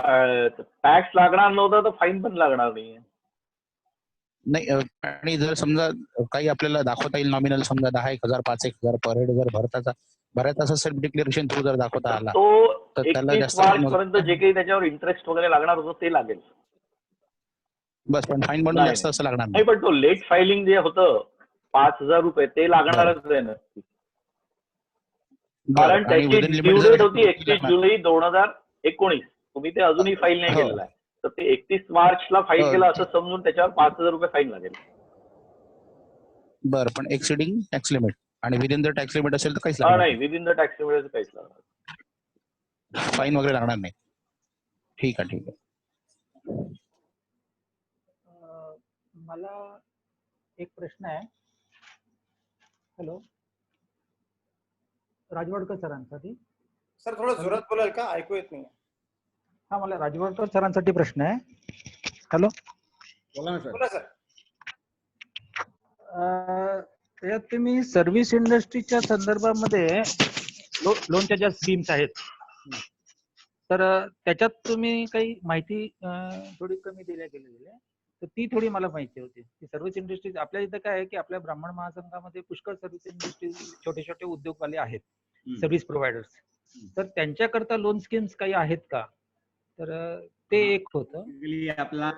टॅक्स लागणार नव्हता तर फाईन पण लागणार नाही. नाही आणि जर समजा काही आपल्याला दाखवता येईल नॉमिनल समजा 10,000 5,000 पर हेड जर भरायचा असं सेल्फ डिक्लेरेशन थ्रू जर दाखवता आला तो तर त्याला 31 जास्त मार्च पर्यंत जे काही त्याच्यावर इंटरेस्ट वगैरे लागणार होतं ते लागेल. बस पण फाईन बनून नाही जास्त असं लागणार नाही, पण तो लेट फायलिंग जे होतं 5,000 रुपये ते लागणारच आहे नक्की. कारण बरं. आणि त्याची within limit ड्यू जर डेट होती हे 31 लागणार. जुलै 2019. तुम्ही ते अजूनही फाईल नाही हो. केलेलं आहे, तर ते 31 मार्चला फाईल हो, केलं असं समजून त्याच्यावर 5,000 रुपये फाईन लागेल. बरं, पण एक्सिडिंग टॅक्स लिमिट आणि विदिन द टॅक्स लिमिट असेल तर काहीच लागणार नाही, विदिन द टॅक्स लिमिट काहीच लागणार. फाईन वगैरे लागणार नाही. ठीक आहे, ठीक आहे. मला एक प्रश्न आहे. हॅलो, राजवाडकर सरांसाठी. सर थोडं जोरात बोलाल का, ऐकू येत नाही. हा, मला राजवाडकर सरांसाठी प्रश्न आहे. हॅलो, बोला ना सर. बोला सर. त्यात तुम्ही सर्व्हिस इंडस्ट्रीच्या संदर्भामध्ये लोनच्या ज्या स्कीम्स आहेत, तर त्याच्यात तुम्ही काही माहिती थोडी कमी दिल्या गेलेली आहे, तर ती थोडी मला माहिती होती की सर्व्हिस इंडस्ट्री आपल्या इथं काय आहे की आपल्या ब्राह्मण महासंघामध्ये पुष्कळ सर्व्हिस इंडस्ट्री छोटे छोटे उद्योगवाले आहेत, सर्व्हिस प्रोव्हायडर्स. तर त्यांच्याकरता लोन स्कीम्स काही आहेत का? तर ते एक होतं. आपला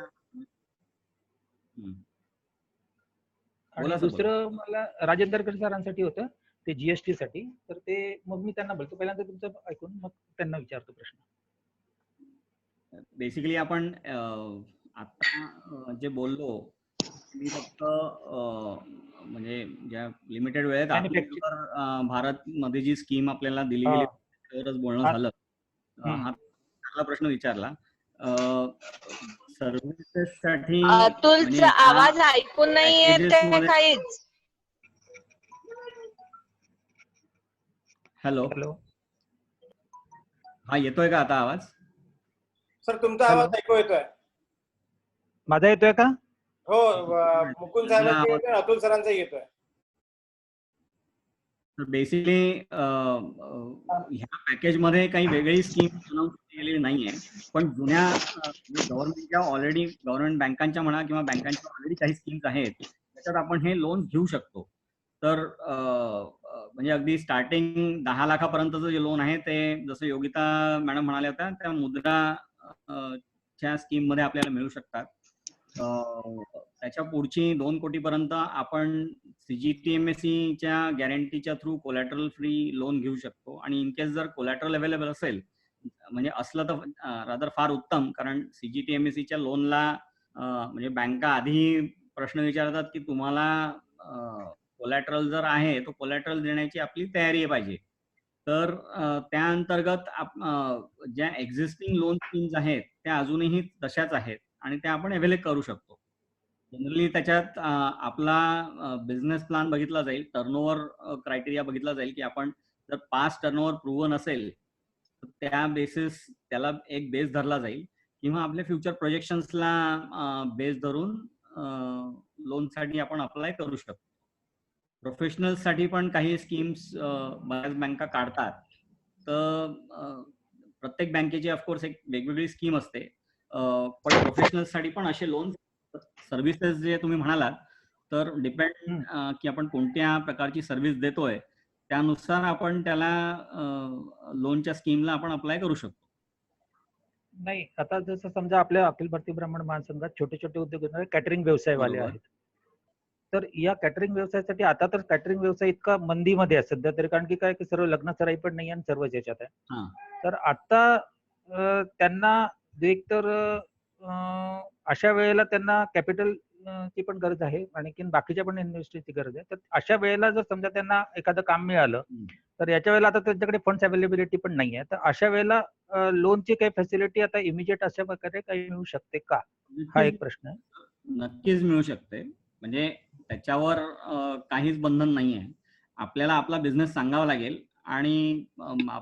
आणि दुसरं मला राजेंद्रकर सरांसाठी होतं, ते जीएसटी साठी. तर ते मग मी त्यांना बोलतो, पहिल्यांदा तुमचं ऐकून मग त्यांना विचारतो प्रश्न. बेसिकली आपण आता जे बोललो मी फक्त म्हणजे ज्या लिमिटेड वेळेत भारत मध्ये जी स्कीम आपल्याला दिली गेली त्यावरच बोलणं झालं. हा चांगला प्रश्न विचारला. सर्व्हिसेस साठी तुमचा आवाज ऐकून नाही येत आहे काहीच. हॅलो, हा येतोय का आता आवाज? सर तुमचा आवाज ऐकू येतोय. माझा येतोय का? हो, मुकुंद साहेबांचा येतोय, अतुल सरांचा येतोय. बेसिकली ह्या पॅकेज मध्ये काही वेगळी स्कीम अनाउन्स केलेली नाहीये, पण जुन्या गव्हर्नमेंटच्या ऑलरेडी गव्हर्नमेंट बँकांच्या म्हणा किंवा बँकांच्या ऑलरेडी काही स्कीम्स आहेत त्याच्यात आपण हे लोन घेऊ शकतो. तर म्हणजे अगदी स्टार्टिंग 10 लाखापर्यंतचं जे लोन आहे ते जसं योगिता मॅडम म्हणाल्या होत्या त्या मुद्रा च्या स्कीम मध्ये आपल्याला मिळू शकतात. त्याच्या पुढची 2 कोटीपर्यंत आपण CGTMSE च्या गॅरंटीच्या थ्रू कोलॅटरल फ्री लोन घेऊ शकतो. आणि इन केस जर कोलॅटरल अवेलेबल असेल म्हणजे असलं तर रादर फार उत्तम, कारण CGTMSE च्या लोनला म्हणजे बँका आधी प्रश्न विचारतात की तुम्हाला कोलॅटरल जर आहे तो कोलॅटरल देण्याची आपली तयारी पाहिजे. तर त्या अंतर्गत ज्या एक्झिस्टिंग लोन स्कीम्स आहेत त्या अजूनही तशाच आहेत आणि त्या आपण अवेल करू शकतो. जनरली त्याच्यात आपला बिझनेस प्लॅन बघितला जाईल, टर्नओव्हर क्रायटेरिया बघितला जाईल की आपण जर पास्ट टर्नओव्हर प्रूव्हन असेल तर त्या बेसिस त्याला एक बेस धरला जाईल किंवा आपल्या फ्युचर प्रोजेक्शन्सला बेस धरून लोनसाठी आपण अप्लाय करू शकतो. प्रोफेशनल्ससाठी पण काही स्कीम्स बऱ्याच बँका काढतात. तर प्रत्येक बँकेची ऑफकोर्स एक वेगवेगळी स्कीम असते, पण प्रोफेशनल्ससाठी पण असे लोन सर्व्हिसेस जे तुम्ही म्हणालात तर डिपेंड की आपण कोणत्या प्रकारची सर्व्हिस देतोय त्यानुसार आपण त्याला लोनच्या स्कीमला आपण अप्लाय करू शकतो. नाही, आता जसं समजा आपल्या अखिल भारतीय ब्राह्मण महासंघात छोटे छोटे उद्योग कॅटरिंग व्यवसायवाले आहेत. तर या कॅटरिंग व्यवसायासाठी आता तर कॅटरिंग व्यवसाय इतका मंदीमध्ये आहे सध्या तरी, कारण की काय की सर्व लग्न सराई पण नाही आणि सर्वच याच्यात आहे. तर आता त्यांना एकतर अशा वेळेला त्यांना कॅपिटल ची पण गरज आहे, आणखीन बाकीच्या पण इन्व्हेस्टची गरज आहे. तर अशा वेळेला जर समजा त्यांना एखादं काम मिळालं तर याच्या वेळेला आता त्यांच्याकडे फंड्स अवेलेबिलिटी पण नाही आहे, तर अशा वेळेला लोनची काही फॅसिलिटी आता इमिजिएट अशा प्रकारे काही मिळू शकते का, हा एक प्रश्न आहे. नक्कीच मिळू शकते. म्हणजे त्याच्यावर काहीच बंधन नाही आहे. आपल्याला आपला बिझनेस सांगावा लागेल आणि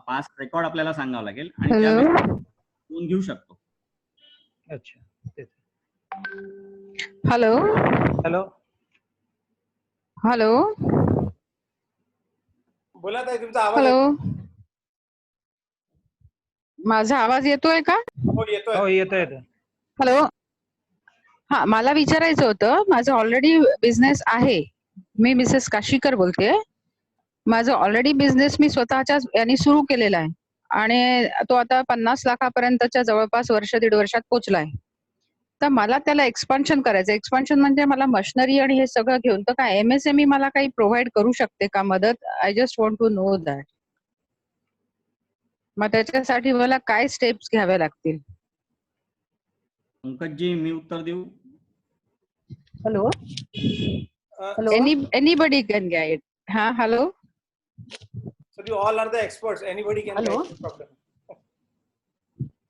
पास्ट रेकॉर्ड आपल्याला सांगावं लागेल आणि त्या लोन घेऊ शकतो. अच्छा, हॅलो हॅलो हॅलो बोला ताई, तुमचा आवाज हॅलो, माझा आवाज येतोय का? हो येतोय. हो येतोय. हॅलो, हा, मला विचारायचं होतं, माझं ऑलरेडी बिझनेस आहे. मी मिसेस काशीकर बोलते. माझं ऑलरेडी बिझनेस मी स्वतःच्या यांनी सुरू केलेला आहे आणि तो आता 50 लाखापर्यंतच्या जवळपास वर्ष दीड वर्षात पोहोचलाय. तर मला त्याला एक्सपान्शन करायचं. एक्सपान्शन म्हणजे मला मशिनरी आणि हे सगळं घेऊन, तर काय MSME मला काही प्रोव्हाइड करू शकते का मदत? I just want to know that. मग त्याच्यासाठी मला काय स्टेप्स घ्याव्या लागतील? पंकजजी, मी उत्तर देऊ? Hello hello anybody can guide. हा, hello. So you all are the experts. Anybody can Hello? guide the problem.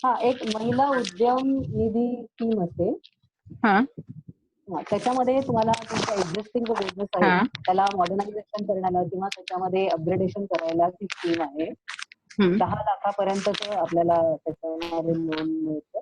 हा, एक महिला उद्यम निधी स्कीम असते. हा, त्याच्यामध्ये तुम्हाला तुमचा एक्झिस्टिंग जो बिझनेस आहे हा. त्याला मॉडर्नायझेशन करण्याला किंवा त्याच्यामध्ये अपग्रेडेशन करायला ती स्कीम आहे. हम्म. 10 लाखापर्यंतच आपल्याला त्याच्यामध्ये लोन मिळतं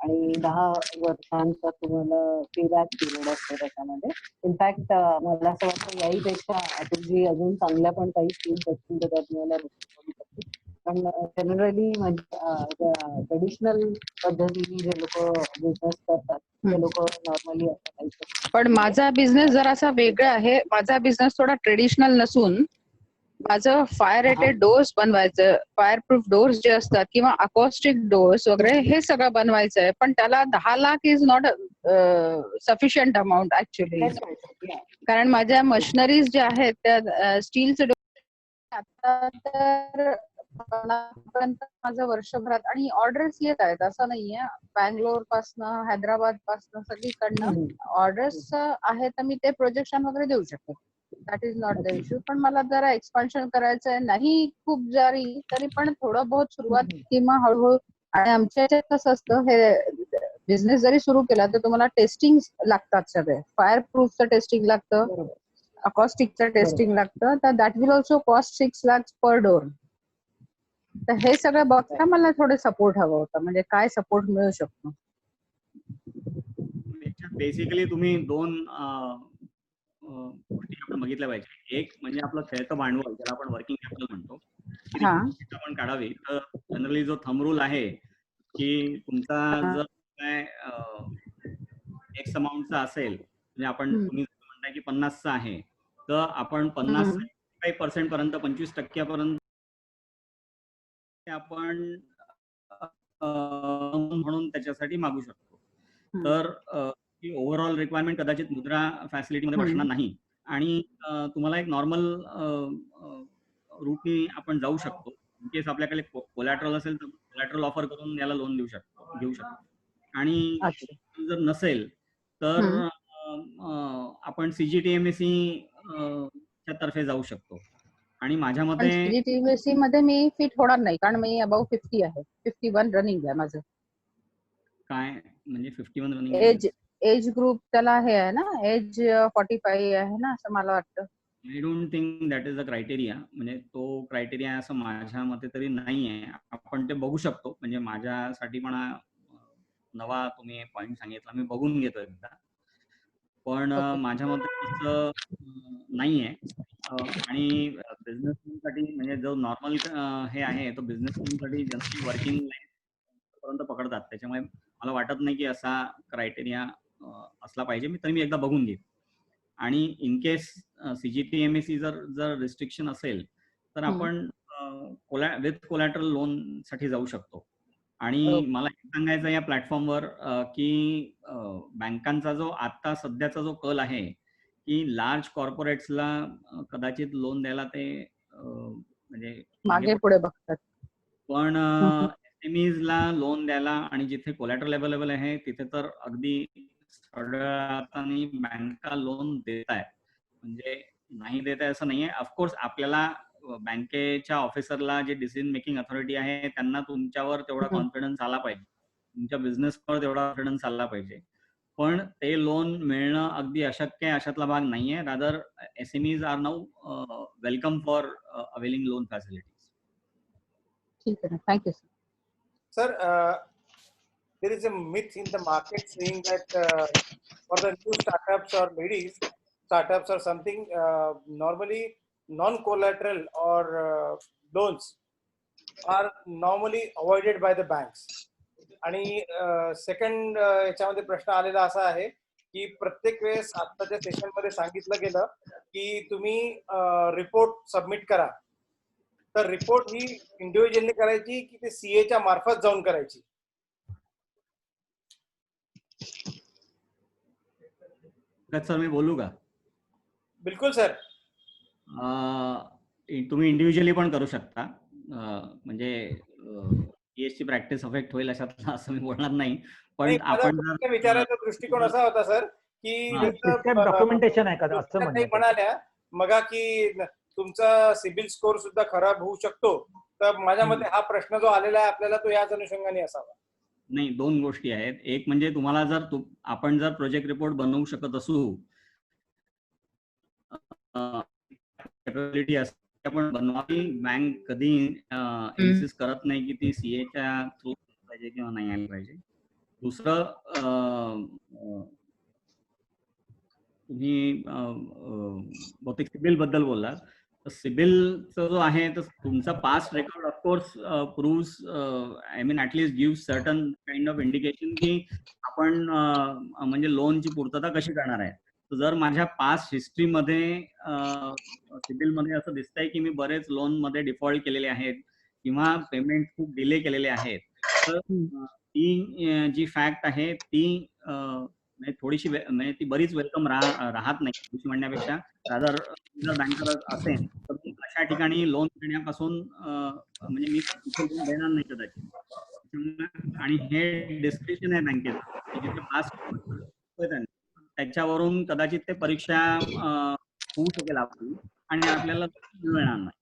आणि 10 वर्षांचा तुम्हाला पेबॅक पिरियड असतो त्याच्यामध्ये. इनफॅक्ट मला असं वाटतं याहीपेक्षा अतुलजी अजून चांगल्या पण काही स्कीम्स असतील तर त्यात तुम्हाला करू शकते. पण जनरली म्हणजे ट्रेडिशनल पद्धतीने जे लोक बिझनेस करतात ते लोक नॉर्मली असं काही करतात. पण माझा बिझनेस जरासा वेगळा आहे. माझा बिझनेस थोडा ट्रेडिशनल नसून माझं फायर रेटेड डोर्स बनवायचं, फायर प्रूफ डोर्स जे असतात किंवा अकॉस्टिक डोर्स वगैरे हे सगळं बनवायचं आहे. पण त्याला 10 lakh is not sufficient amount actually. That's right. Yeah. कारण माझ्या मशिनरीज ज्या आहेत त्या स्टीलचे आता तर 50 माझं वर्षभरात आणि ऑर्डर्स येत आहेत, असं नाहीये. बँगलोर पासनं, हैदराबाद पासनं सगळीकडनं ऑर्डर्स आहेत, तर मी ते प्रोजेक्शन वगैरे देऊ शकते. That is not the issue. पण मला जरा एक्सपान्शन करायचं आहे, नाही खूप जरी तरी पण थोडं बहुत सुरुवात किंवा हळूहळू. आणि आमच्या याच्यात कसं असतं, हे बिझनेस जरी सुरू केला तर तुम्हाला टेस्टिंग लागतात सगळे. फायर प्रूफचं टेस्टिंग लागतं, अकॉस्टिकचं टेस्टिंग लागतं, तर that will also cost 6 lakhs per door. तर हे सगळं बघता मला थोडं सपोर्ट हवं होतं, म्हणजे काय सपोर्ट मिळू शकतो? बेसिकली तुम्ही 2 गोष्टी आपण बघितल्या पाहिजे. एक म्हणजे आपलं खेळतं भांडवल, ज्याला आपण वर्किंग कॅपिटल म्हणतो, ती आपण काढावी. तर जनरली जो थंब रूल आहे की तुमचा जर काय एक्स अमाऊंटचा असेल, म्हणजे आपण तुम्ही म्हणताय की 50चा आहे, तर आपण 50% पर्यंत 25% पर्यंत आपण म्हणून त्याच्यासाठी मागू शकतो. तर ही ओव्हरऑल रिक्वायरमेंट कदाचित मुद्रा फॅसिलिटीमध्ये बसणार नाही आणि तुम्हाला एक नॉर्मल रूटनी आपण जाऊ शकतो. इन केस आपल्याकडे कोलॅटरल असेल तर कोलॅटरल ऑफर करून याला लोन घेऊ शकतो. आणि जर नसेल तर आपण CGTMSE च्या तर्फे जाऊ शकतो. आणि माझ्या मते CGTMSE मध्ये मी फिट होणार नाही, कारण मी अबाव 50 आहे. 51 रनिंग आहे माझं. काय म्हणजे 51 रनिंग? एज ग्रुप त्याला हे आहे ना, एज 45 आहे ना, असं मला वाटतं. I don't think that is a criteria. म्हणजे तो क्रायटेरिया असं माझ्या मते तरी नाही आहे. आपण ते बघू शकतो. म्हणजे माझ्यासाठी पण नवा तुम्ही पॉइंट सांगितला, मी बघून घेतो एकदा. पण माझ्या मते तसं नाहीये. आणि बिझनेसमॅनसाठी म्हणजे जो नॉर्मल हे आहे, तो बिझनेसमॅनसाठी जनरली वर्किंग लाईफ पर्यंत पकडतात. त्याच्यामुळे मला वाटत नाही की असा क्रायटेरिया असला पाहिजे. मी एकदा बघून घेईन. आणि इन केस CGTMSE जर रिस्ट्रिक्शन असेल तर आपण विथ कोलॅटरल लोन साठी जाऊ शकतो. आणि मला हे सांगायचं या प्लॅटफॉर्मवर की बँकांचा जो आता सध्याचा जो कल आहे की लार्ज कॉर्पोरेट्सला कदाचित लोन द्यायला ते म्हणजे मागे पुढे बघतात, पण SMEsला लोन द्यायला आणि जिथे कोलॅटरल अवेलेबल आहे तिथे तर अगदी हाताने बँका लोन देत आहेत. म्हणजे नाही देत आहे असं नाहीये. ऑफकोर्स आपल्याला बँकेच्या ऑफिसरला जे डिसिजन मेकिंग अथॉरिटी आहे त्यांना तुमच्यावर तेवढा कॉन्फिडन्स आला पाहिजे, तुमच्या बिझनेसवर तेवढा कॉन्फिडन्स आला पाहिजे. पण ते लोन मिळणं अगदी अशक्य आहे अशातला भाग नाहीये. Rather SMEs R now welcome for availing loan facilities. ठीक आहे, thank you sir. There is a myth in the market saying that for the new startups or ladies startups or something, normally non-collateral or loans are normally avoided by the banks. आणि सेकंड याच्यामध्ये प्रश्न आलेला असा आहे की प्रत्येक वेळेस आत्ताच्या सेशन मध्ये सांगितलं गेलं की तुम्ही रिपोर्ट सबमिट करा, तर रिपोर्ट ही इंडिव्हिज्युअली करायची की ते सीए च्या मार्फत जाऊन करायची? सर मी बोलू का? बिलकुल सर. तुम्ही इंडिव्हिज्युअली पण करू शकता, म्हणजे ची प्रॅक्टिस अफेक्ट होईल अशातलं असं मी बोलणार नाही, पण आपण विचारायचा दृष्टिकोन असा होता सर की डॉक्युमेंटेशन आहे का असं म्हणाल्या मगा की तुमचा सिबिल स्कोर सुद्धा खराब होऊ शकतो, तर माझ्या मते हा प्रश्न जो आलेला आहे आपल्याला तो याच अनुषंगाने असावा. नाही, दोन गोष्टी आहेत. एक म्हणजे तुम्हाला जर आपण जर प्रोजेक्ट रिपोर्ट बनवू शकत असू, कॅपेबिलिटी असते आपण बनवावी, बँक कधी इन्सिस्ट करत नाही की ती सीएच्या थ्रू पाहिजे किंवा नाही आली पाहिजे. दुसरं, तुम्ही बहुतेक सिबिल बद्दल बोललात, तर सिबिलचा जो आहे तर तुमचा past record of course proves, I mean at least give certain kind of indication की आपण म्हणजे लोनची पूर्तता कशी करणार आहे. तर जर माझ्या पास्ट हिस्ट्रीमध्ये सिबिलमध्ये असं दिसतंय की मी बरेच लोन मध्ये डिफॉल्ट केलेले आहेत किंवा पेमेंट खूप डिले केलेले आहेत, तर ती जी फॅक्ट आहे ती थोडीशी म्हणजे ती बरीच वेलकम राहत नाही. थोडीशी म्हणण्यापेक्षा रादर जर बँकर असेल तर ती अशा ठिकाणी लोन देण्यापासून म्हणजे मी लोन देणार नाही कदाचित. आणि हे डिस्क्रिप्शन आहे बँकेचं की जिथे पास त्याच्यावरून कदाचित ते परीक्षा होऊ शकेल आपली आणि आपल्याला मिळणार नाही.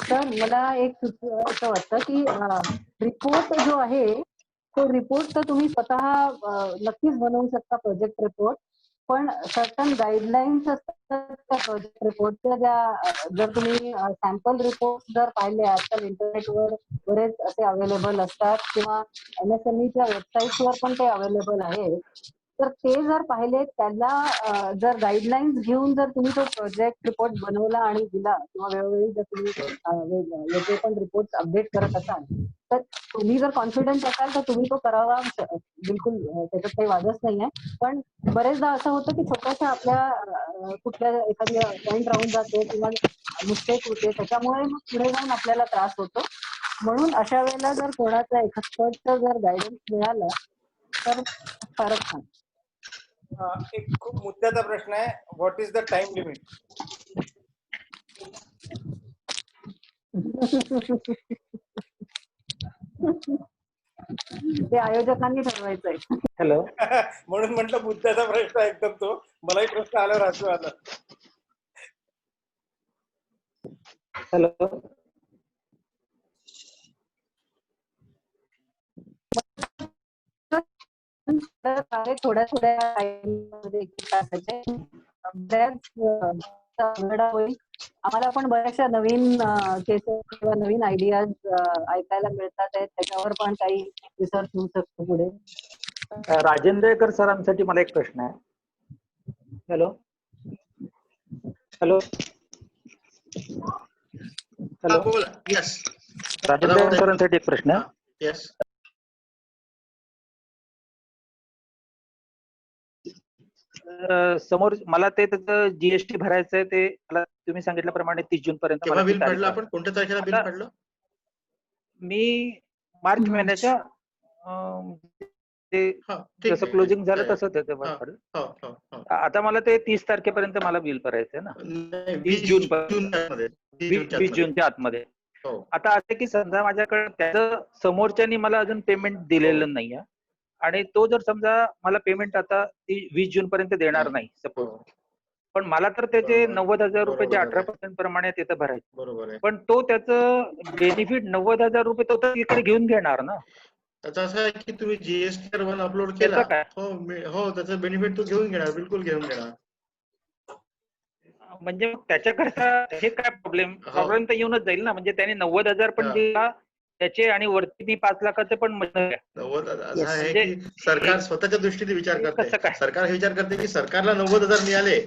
सर मला एक असं वाटतं की रिपोर्ट जो आहे तो रिपोर्ट तर तुम्ही स्वतः नक्कीच बनवू शकता प्रोजेक्ट रिपोर्ट, पण सर्टन गाईडलाईन्स असतात त्या प्रोजेक्ट रिपोर्टच्या, ज्या जर तुम्ही सॅम्पल रिपोर्ट जर पाहिले आजकाल इंटरनेटवर बरेच असे अवेलेबल असतात किंवा MSMEच्या वेबसाईटवर पण ते अवेलेबल आहे, तर ते जर पाहिले त्याला जर गाईडलाईन्स घेऊन जर तुम्ही तो प्रोजेक्ट रिपोर्ट बनवला आणि दिला किंवा वेळोवेळी जर तुम्ही याचे पण रिपोर्ट अपडेट करत असाल तर तुम्ही जर कॉन्फिडन्स असाल तर तुम्ही तो करावा, बिलकुल त्याच्यात काही वादच नाही आहे. पण बरेचदा असं होतं की छोट्याशा आपल्या कुठल्या एखादी पॉईंट राहून जाते किंवा मिस्टेक होते, त्याच्यामुळे मग पुढे जाऊन आपल्याला त्रास होतो. म्हणून अशा वेळेला जर कोणाचा एक्सपर्टचा जर गायडन्स मिळाला तर फारच छान. एक खूप मुद्द्याचा प्रश्न आहे, what is the time limit? ते आयोजकांनी ठरवायचंय. हॅलो. म्हणून म्हटलं मुद्द्याचा प्रश्न एकदम तो, मलाही प्रश्न आल्यावर हसू आलं. हॅलो. थोड्या टाइममध्ये 1 तासाचे होईल. आम्हाला पण बऱ्याचशा नवीन केसेस किंवा नवीन आयडियाज ऐकायला मिळतात आहेत, त्याच्यावर पण काही रिसर्च होऊ शकतो पुढे. राजेंद्रेकर सरांसाठी मला एक प्रश्न आहे. Hello hello hello. यस, राजेंद्रेकर सरांसाठी एक प्रश्न आहे. यस. समोर मला ते त्याचं जीएसटी भरायचं आहे, ते मला तुम्ही सांगितल्याप्रमाणे 30 जून पर्यंत. केव्हा बिल काढलं आपण? कोणत्या तारखेला बिल काढलं? मी मार्च महिन्याच्या ते जसं क्लोजिंग झालं तसं ते काढलं. आता मला ते 30 तारखेपर्यंत मला बिल भरायचंय ना, 20 जूनच्या आतमध्ये. आता असं की समजा माझ्याकडे त्याचं समोरच्यानी मला अजून पेमेंट दिलेलं नाहीये आणि तो जर समजा मला पेमेंट आता 20 जून पर्यंत देणार नाही सपोज, पण मला तर त्याचे 90,000 रुपये जे 18% प्रमाणे तिथं भरायचे. बरोबर आहे. पण तो त्याचं बेनिफिट 90,000 रुपये तो तर इकडे घेऊन घेणार ना. त्याचं असं आहे की तुम्ही जीएसटी वन अपलोड केला, हो त्याचं बेनिफिट तो घेऊन घेणार, बिलकुल घेऊन घेणार. म्हणजे त्याच्याकरता हे काय प्रॉब्लेम तर येऊनच जाईल ना. म्हणजे त्याने 90,000 पण दिला त्याचे आणि वरती मी 5 लाखाचे पण 90,000 आहे की सरकार स्वतःच्या दृष्टीने विचार करते. सरकार हे विचार करते की सरकारला 90,000 मिळाले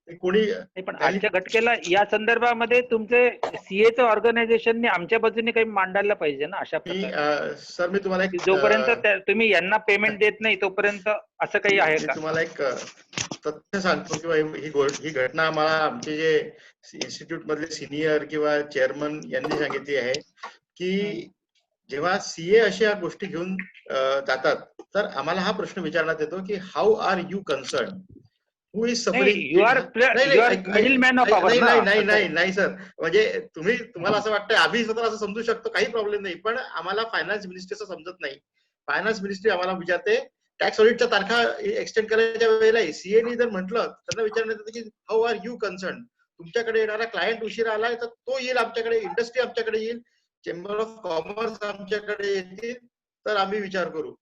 कोणी नाही, पण आजच्या घटकेला या संदर्भामध्ये तुमचे सीएचं ऑर्गनायझेशनने आमच्या बाजूने काही मांडायला पाहिजे ना अशा प्रकारे. सर मी तुम्हाला की जोपर्यंत तुम्ही यांना पेमेंट देत नाही तोपर्यंत असं काही आहे मी का? तुम्हाला एक तथ्य सांगतो किंवा ही घटना मला आमचे जे इन्स्टिट्यूट मधले सिनियर किंवा चेअरमन यांनी सांगितली आहे की जेव्हा सीए अशा गोष्टी घेऊन जातात तर आम्हाला हा प्रश्न विचारण्यात येतो की how are you concern, who is suffering. नाही सर, म्हणजे तुम्हाला असं वाटतं आम्ही स्वतः असं समजू शकतो, काही प्रॉब्लेम नाही, पण आम्हाला फायनान्स मिनिस्ट्रीचं समजत नाही. फायनान्स मिनिस्ट्री आम्हाला विचारते टॅक्स ऑडिटच्या तारखा एक्सटेंड करायच्या वेळेला सीएनी जर म्हटलं त्यांना विचारण्यात येतं की हाऊ आर यू कन्सर्न. तुमच्याकडे येणारा क्लायंट उशिरा आलाय तर तो येईल आमच्याकडे, इंडस्ट्री आमच्याकडे येईल, चेंबर ऑफ कॉमर्स आमच्याकडे येतील, तर आम्ही विचार करू.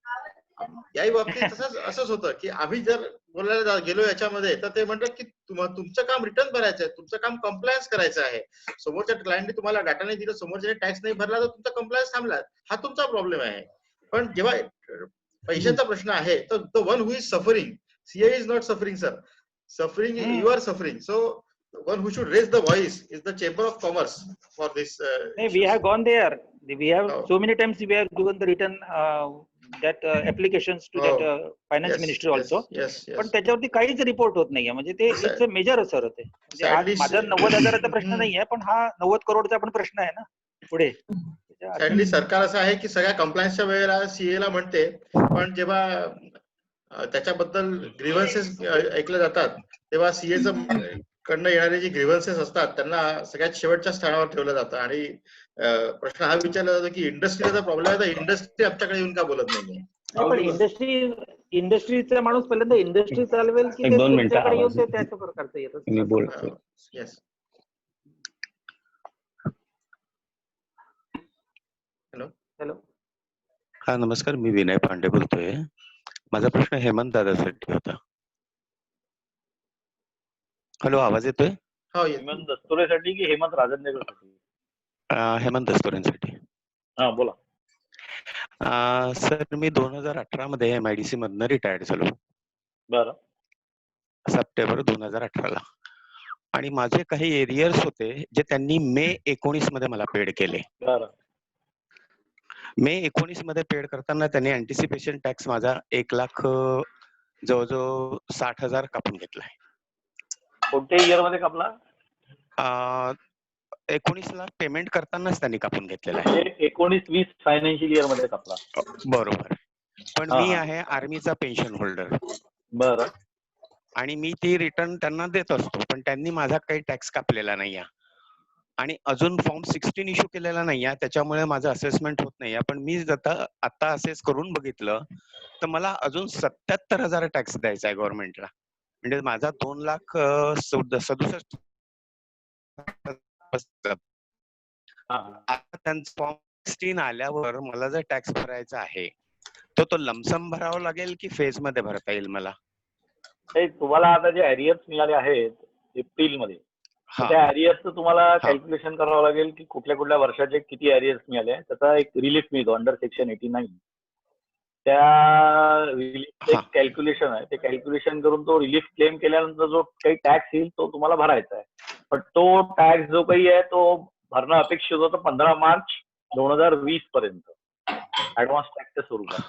याही बाबतीत असंच होतं की आम्ही जर बोलायला गेलो याच्यामध्ये तर ते म्हणतात की तुमचं काम रिटर्न भरायचं आहे, तुमचं काम कम्प्लायन्स करायचं आहे. समोरच्या क्लायंटने तुम्हाला डाटा नाही दिला, समोरच्याने टॅक्स नाही भरला तर तुमचा कम्प्लायन्स थांबला, हा तुमचा प्रॉब्लेम आहे. पण जेव्हा पैशाचा प्रश्न आहे तर the one who is suffering, CA is not suffering sir, suffering you are suffering. So one who should raise the voice is the Chamber of Commerce for this. We have gone there. We have so many times we have given the written that applications to that finance ministry also. पण त्याच्यावरती काहीच रिपोर्ट होत नाहीये. म्हणजे ते इट्स अ मेजर सर होते. म्हणजे माझा 90,000चा प्रश्न नाहीये, पण हा 90 करोडचा पण प्रश्न आहे ना पुढे. सॅडली सरकार असं आहे की सगळ्या कंप्लायन्सच्या वेळेला सीए ला म्हणते, पण जेव्हा त्याच्याबद्दल ग्रीव्हन्सेस ऐकले जातात तेव्हा सीएचं कडनं येणारे जे ग्रीव्हन्सेस असतात त्यांना सगळ्यात शेवटच्या स्थानावर ठेवलं जातं. आणि प्रश्न हा विचारला जातो की इंडस्ट्रीचा प्रॉब्लेम आहे तर इंडस्ट्री आमच्याकडे येऊन का बोलत नाहीये. पण इंडस्ट्रीचा माणूस पहिल्यांदा इंडस्ट्री चालवेल की ते तुमच्याकडे येऊन ते त्याच प्रकारचं येतं. मी बोलतो. येस. हॅलो. हा नमस्कार, मी विनय पांडे बोलतोय. माझा प्रश्न हेमंत दादासाठी होता. हॅलो, आवाज येतोय? हेमंत दस्तुरेसाठी की हेमंत राजनगरसाठी? हेमंत दस्तुरेंसाठी. हा बोला. सर मी 2018 मध्ये MIDC मधनं रिटायर्ड झालो. बरं. सप्टेंबर 2018 आणि माझे काही एरियर्स होते जे त्यांनी मे 19 मध्ये मला पेड केले. बरं. मे 19 मध्ये पेड करताना त्यांनी अँटिसिपेशन टॅक्स माझा 1 लाख जवळजवळ 60,000 कापून घेतलाय. कोणत्या इयर मध्ये कापला? 19 ला पेमेंट करतानाच त्यांनी कापून घेतलेला आहे. 19-20 फायनान्शियल इयर मध्ये कापला. बरोबर. पण मी आहे आर्मीचा पेन्शन होल्डर. बरं. आणि मी ती रिटर्न त्यांना देत असतो, पण त्यांनी माझा काही टॅक्स कापलेला नाहीये आणि अजून फॉर्म 16 इश्यू केलेला नाहीये, त्याच्यामुळे माझं असेसमेंट होत नाहीये. पण मी आता असेस करून बघितलं तर मला अजून 77,000 टॅक्स द्यायचा आहे गव्हर्नमेंटला. म्हणजे माझा 2,67,000 आता त्यांचा फॉर्म 16 आल्यावर मला जर टॅक्स भरायचा आहे तर तो लमसम भरावा लागेल की फेज मध्ये भरता येईल मला? तुम्हाला आता जे एरियर्स मिळाले आहेत एप्रिल मध्ये, त्या एरियर्सचं तुम्हाला कॅल्क्युलेशन करावं लागेल की कुठल्या कुठल्या वर्षाचे किती एरियर्स मिळाले. त्याचा एक रिलीफ मिळतो अंडर सेक्शन 89. त्या रिलीफचं एक कॅल्क्युलेशन आहे. ते कॅल्क्युलेशन करून तो रिलीफ क्लेम केल्यानंतर जो काही टॅक्स येईल तो तुम्हाला भरायचा आहे. पण तो टॅक्स जो काही आहे तो भरणं अपेक्षित होतं 15 मार्च 2020 पर्यंत ऍडव्हान्स टॅक्सच्या स्वरूपात.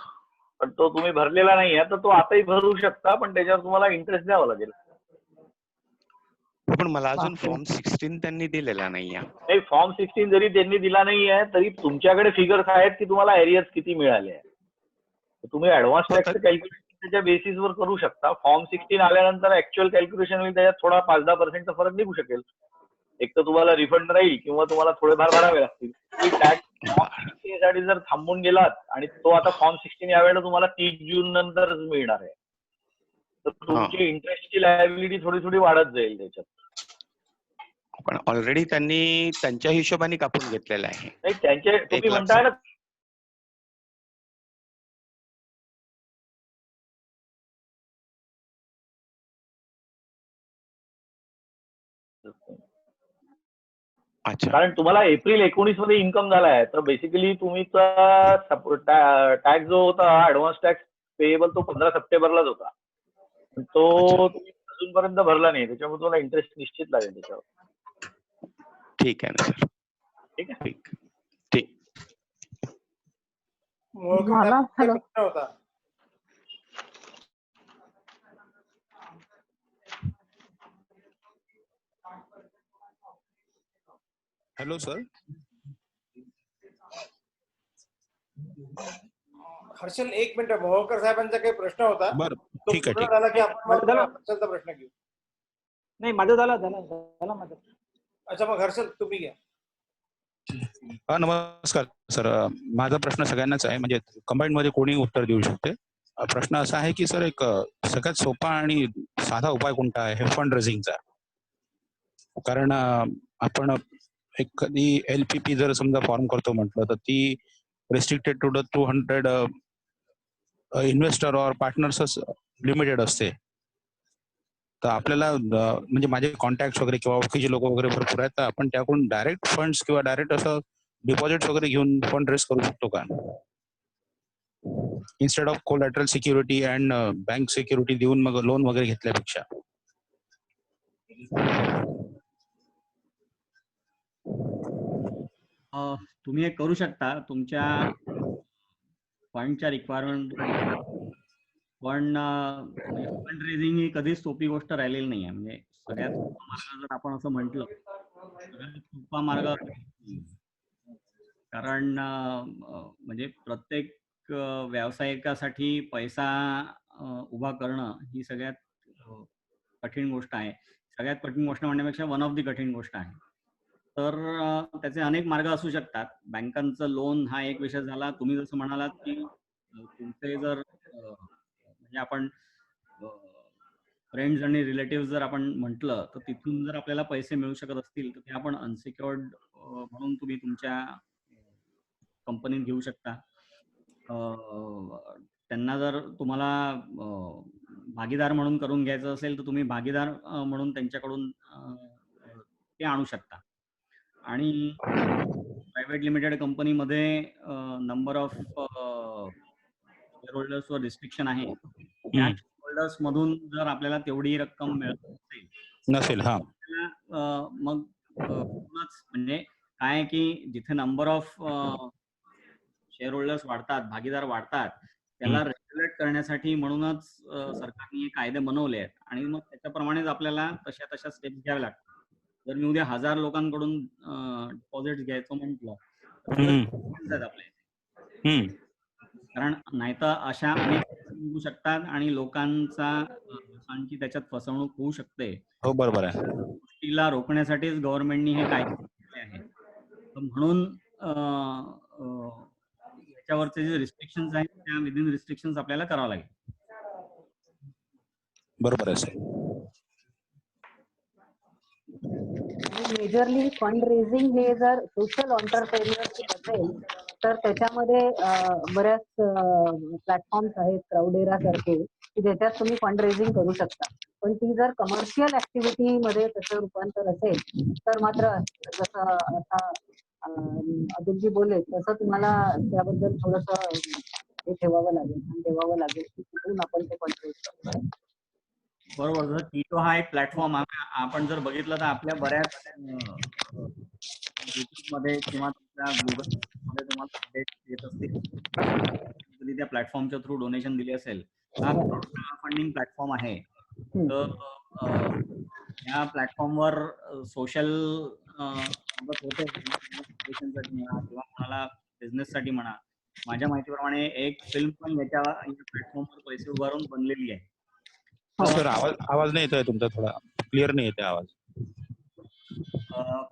पण तो तुम्ही भरलेला नाही आहे तर तो आताही भरू शकता, पण त्याच्यावर तुम्हाला इंटरेस्ट द्यावा लागेल. पण मला अजून फॉर्म 16 त्यांनी दिलेला नाहीये. नाही, फॉर्म 16 जरी त्यांनी दिला नाहीये तरी तुमच्याकडे फिगर्स आहेत की तुम्हाला एरियर्स किती मिळाले आहे. तुम्ही ऍडव्हान्स टॅक्स कॅल्क्युलेशन त्याच्या बेसिसवर करू शकता. फॉर्म 16 आल्यानंतर ऍक्च्युअल कॅल्क्युलेशन होईल, त्याच्यात थोडा 5-10% फरक निघू शकेल. एक तर तुम्हाला रिफंड राहील किंवा तुम्हाला थोडेफार भरावे लागतील. टॅक्स फॉर्म 16 साठी जर थांबून गेलात आणि तो आता फॉर्म 16 यावेळेला तुम्हाला 30 जून नंतरच मिळणार आहे तर तुमची इंटरेस्टची लायबिलिटी थोडी थोडी वाढत जाईल त्याच्यात. पण ऑलरेडी त्यांनी त्यांच्या हिशोबाने कापून घेतलेला आहे. नाही, त्यांचे तुम्ही म्हणताय ना कारण तुम्हाला एप्रिल 19 मध्ये इन्कम झाला आहे तर बेसिकली तुमचा टॅक्स जो होता ऍडव्हान्स टॅक्स पेएबल तो 15 सप्टेंबरलाच होता. तो तुम्ही अजून आतापर्यंत भरला नाही, त्याच्यामुळे तुम्हाला इंटरेस्ट निश्चित लागेल त्याच्यावर. ठीक आहे ना सर. ठीक आहे. ठीक. मला प्रश्न होता. Hello sir. हर्षल एक मिनिट, मोहोळकर साहेबांचा काही प्रश्न होता. बरं, तो ठीक आहे, पूर्ण ठीक झाला की आपण मग हर्षलचा प्रश्न घेऊ. नाही, माझं झालं माझं. अच्छा, मग हर्षल तुम्ही घ्या. नमस्कार सर. माझा प्रश्न सगळ्यांनाच आहे, म्हणजे कंबाईंड मध्ये कोणी उत्तर देऊ शकते. प्रश्न असा आहे की सर, एक सगळ्यात सोपा आणि साधा उपाय कोणता आहे हे फंड रेझिंगचा? कारण आपण एखादी LPP जर समजा फॉर्म करतो म्हटलं तर ती रेस्ट्रिक्टेड टू 200 इन्व्हेस्टर और पार्टनर्सच लिमिटेड असते. तर आपल्याला म्हणजे माझे कॉन्टॅक्ट वगैरे किंवा ओळखीचे लोक वगैरे भरपूर आहेत, तर आपण त्याकडून डायरेक्ट फंड्स किंवा डायरेक्ट असं डिपॉझिट वगैरे घेऊन फंड रेस करू शकतो का, instead of collateral security and bank security देऊन मग लोन वगैरे घेतल्यापेक्षा? तुम्ही हे करू शकता तुमच्या फंडच्या रिक्वायरमेंट, पण फंड रेझिंग ही कधीच सोपी गोष्ट राहिलेली नाही आहे. म्हणजे सगळ्यात सोपा मार्ग जर आपण असं म्हटलं, सगळ्यात सोपा मार्ग, कारण म्हणजे प्रत्येक व्यावसायिकासाठी पैसा उभा करणं ही सगळ्यात कठीण गोष्ट आहे. सगळ्यात कठीण गोष्ट म्हणण्यापेक्षा वन ऑफ दी कठीण गोष्ट आहे. तर त्याचे अनेक मार्ग असू शकतात. बँकांचं लोन हा एक विषय झाला. तुम्ही जसं म्हणालात की तुमचे जर म्हणजे आपण फ्रेंड्स आणि रिलेटिव्ह जर आपण म्हटलं, तर तिथून जर आपल्याला पैसे मिळू शकत असतील तर ते आपण अनसिक्युअर्ड म्हणून तुम्ही तुमच्या कंपनीत घेऊ शकता. त्यांना जर तुम्हाला भागीदार म्हणून करून घ्यायचं असेल तर तुम्ही भागीदार म्हणून त्यांच्याकडून ते आणू शकता. आणि प्रायव्हेट लिमिटेड कंपनीमध्ये नंबर ऑफ शेअर होल्डर्सवर रिस्ट्रिक्शन आहे. त्या होल्डर्स मधून जर आपल्याला तेवढी रक्कम मिळत नसेल हा, मग म्हणजे काय आहे की जिथे नंबर ऑफ शेअर होल्डर्स वाढतात, भागीदार वाढतात, त्याला रेग्युलेट करण्यासाठी म्हणूनच सरकारने हे कायदे बनवले आहेत. आणि मग त्याच्याप्रमाणेच आपल्याला तशा स्टेप्स घ्याव्या लागतात. जर मी उद्या 1000 लोकांकडून डिपॉझिट घ्यायचं म्हटलं तर आपले, कारण नाहीतर अशा अनेक निघू शकतात आणि लोकांची त्याच्यात फसवणूक होऊ शकते. हो, बरोबर आहे. गोष्टीला रोखण्यासाठीच गव्हर्नमेंटनी हे कायदे केले आहे. म्हणून याच्यावरचे जे रिस्ट्रिक्शन्स आहेत त्या विदिन रिस्ट्रिक्शन्स आपल्याला करावं लागेल. बरोबर आहे सर. मेजरली फंड रेझिंग हे जर सोशल एंटरप्रेन्योरशिप असेल तर त्याच्यामध्ये बऱ्याच प्लॅटफॉर्म्स आहेत, क्राउडेरा सारखे, की ज्याच्यात तुम्ही फंड रेझिंग करू शकता. पण ती जर कमर्शियल ऍक्टिव्हिटी मध्ये त्याचं रूपांतर असेल तर मात्र जसं आता अतुलजी बोलले तसं तुम्हाला त्याबद्दल थोडंसं हे ठेवावं लागेल की कुठून आपण ते फंड रेझ करतो. बरोबर. जर टिटो हा एक प्लॅटफॉर्म आपण जर बघितलं तर आपल्या बऱ्याच युट्यूब मध्ये किंवा गुगल मध्ये तुम्हाला येत असतील, कधी त्या प्लॅटफॉर्मच्या थ्रू डोनेशन दिले असेल. हा फंडिंग प्लॅटफॉर्म आहे. तर या प्लॅटफॉर्मवर सोशल मदत होते म्हणा किंवा कोणाला बिझनेससाठी म्हणा. माझ्या माहितीप्रमाणे एक फिल्म पण याच्या प्लॅटफॉर्मवर पैसे उभारून बनलेली आहे. सर आवाज नाही येतोय तुमचा, थोडा क्लिअर नाही येते आवाज.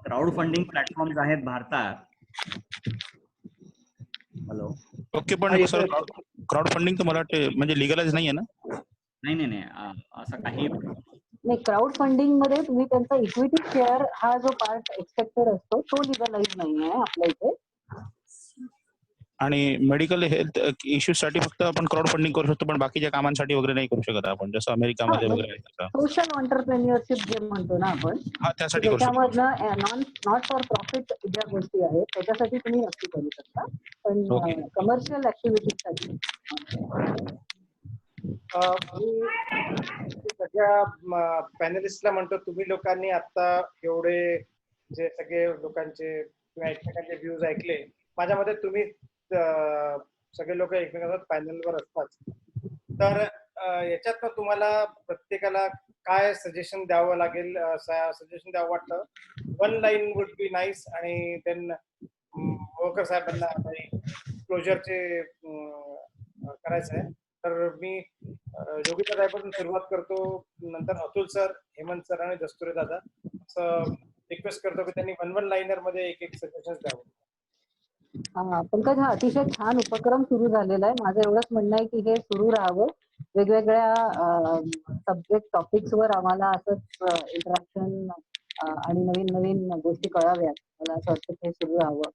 क्राऊड फंडिंग प्लॅटफॉर्म्स आहेत भारतात. हॅलो. ओके, पण सर क्राऊड फंडिंग तर मला वाटते म्हणजे लिगलाइज नाही आहे ना? नाही, असं काही नाही. क्राऊड फंडिंग मध्ये तुम्ही त्यांचा इक्विटी शेअर हा जो पार्ट एक्सपेक्टेड असतो तो लिगलाइज नाही आहे आपल्या इथे. आणि मेडिकल हेल्थ इश्यूज साठी फक्त आपण क्राऊड फंडिंग करू शकतो, पण बाकीच्या कामांसाठी वगैरे नाही करू शकत आपण, जसं अमेरिकामध्ये वगैरे. सोशल एंटरप्रेन्योरशिप जे म्हणतो ना आपण, त्यासाठी करू शकतो. त्याच्यामधनं नॉट फॉर प्रॉफिट ज्या गोष्टी आहेत त्याच्यासाठी तुम्ही नक्की करू शकता, पण कमर्शियल ऍक्टिव्हिटीसाठी. मी सगळ्या पॅनलिस्टला म्हणतो, तुम्ही लोकांनी आता एवढे जे सगळे लोकांचे किंवा एकमेकांचे व्ह्यूज ऐकले, माझ्या मते तुम्ही सगळे लोक एकमेकांच्या पॅनलवर असतात. तर याच्यात तुम्हाला प्रत्येकाला काय सजेशन द्यावं लागेल, सजेशन द्यावं वाटतं? One line would be nice. आणि देन वोकर साहेबांना क्लोजरचे करायचं आहे. तर मी योगिता साहेबांपासून सुरुवात करतो, नंतर अतुल सर, हेमंत सर आणि दस्तुरे दादा असं रिक्वेस्ट करतो की त्यांनी वन लाईनर मध्ये एक एक सजेशन द्यावं. पंकज, हा अतिशय छान उपक्रम सुरू झालेला आहे. माझं एवढंच म्हणणं आहे की हे सुरू राहावं. वेगवेगळ्या सब्जेक्ट टॉपिक्सवर आम्हाला असंच इंटरॅक्शन आणि नवीन नवीन गोष्टी कळाव्यात. मला असं वाटतं की हे सुरू राहावं,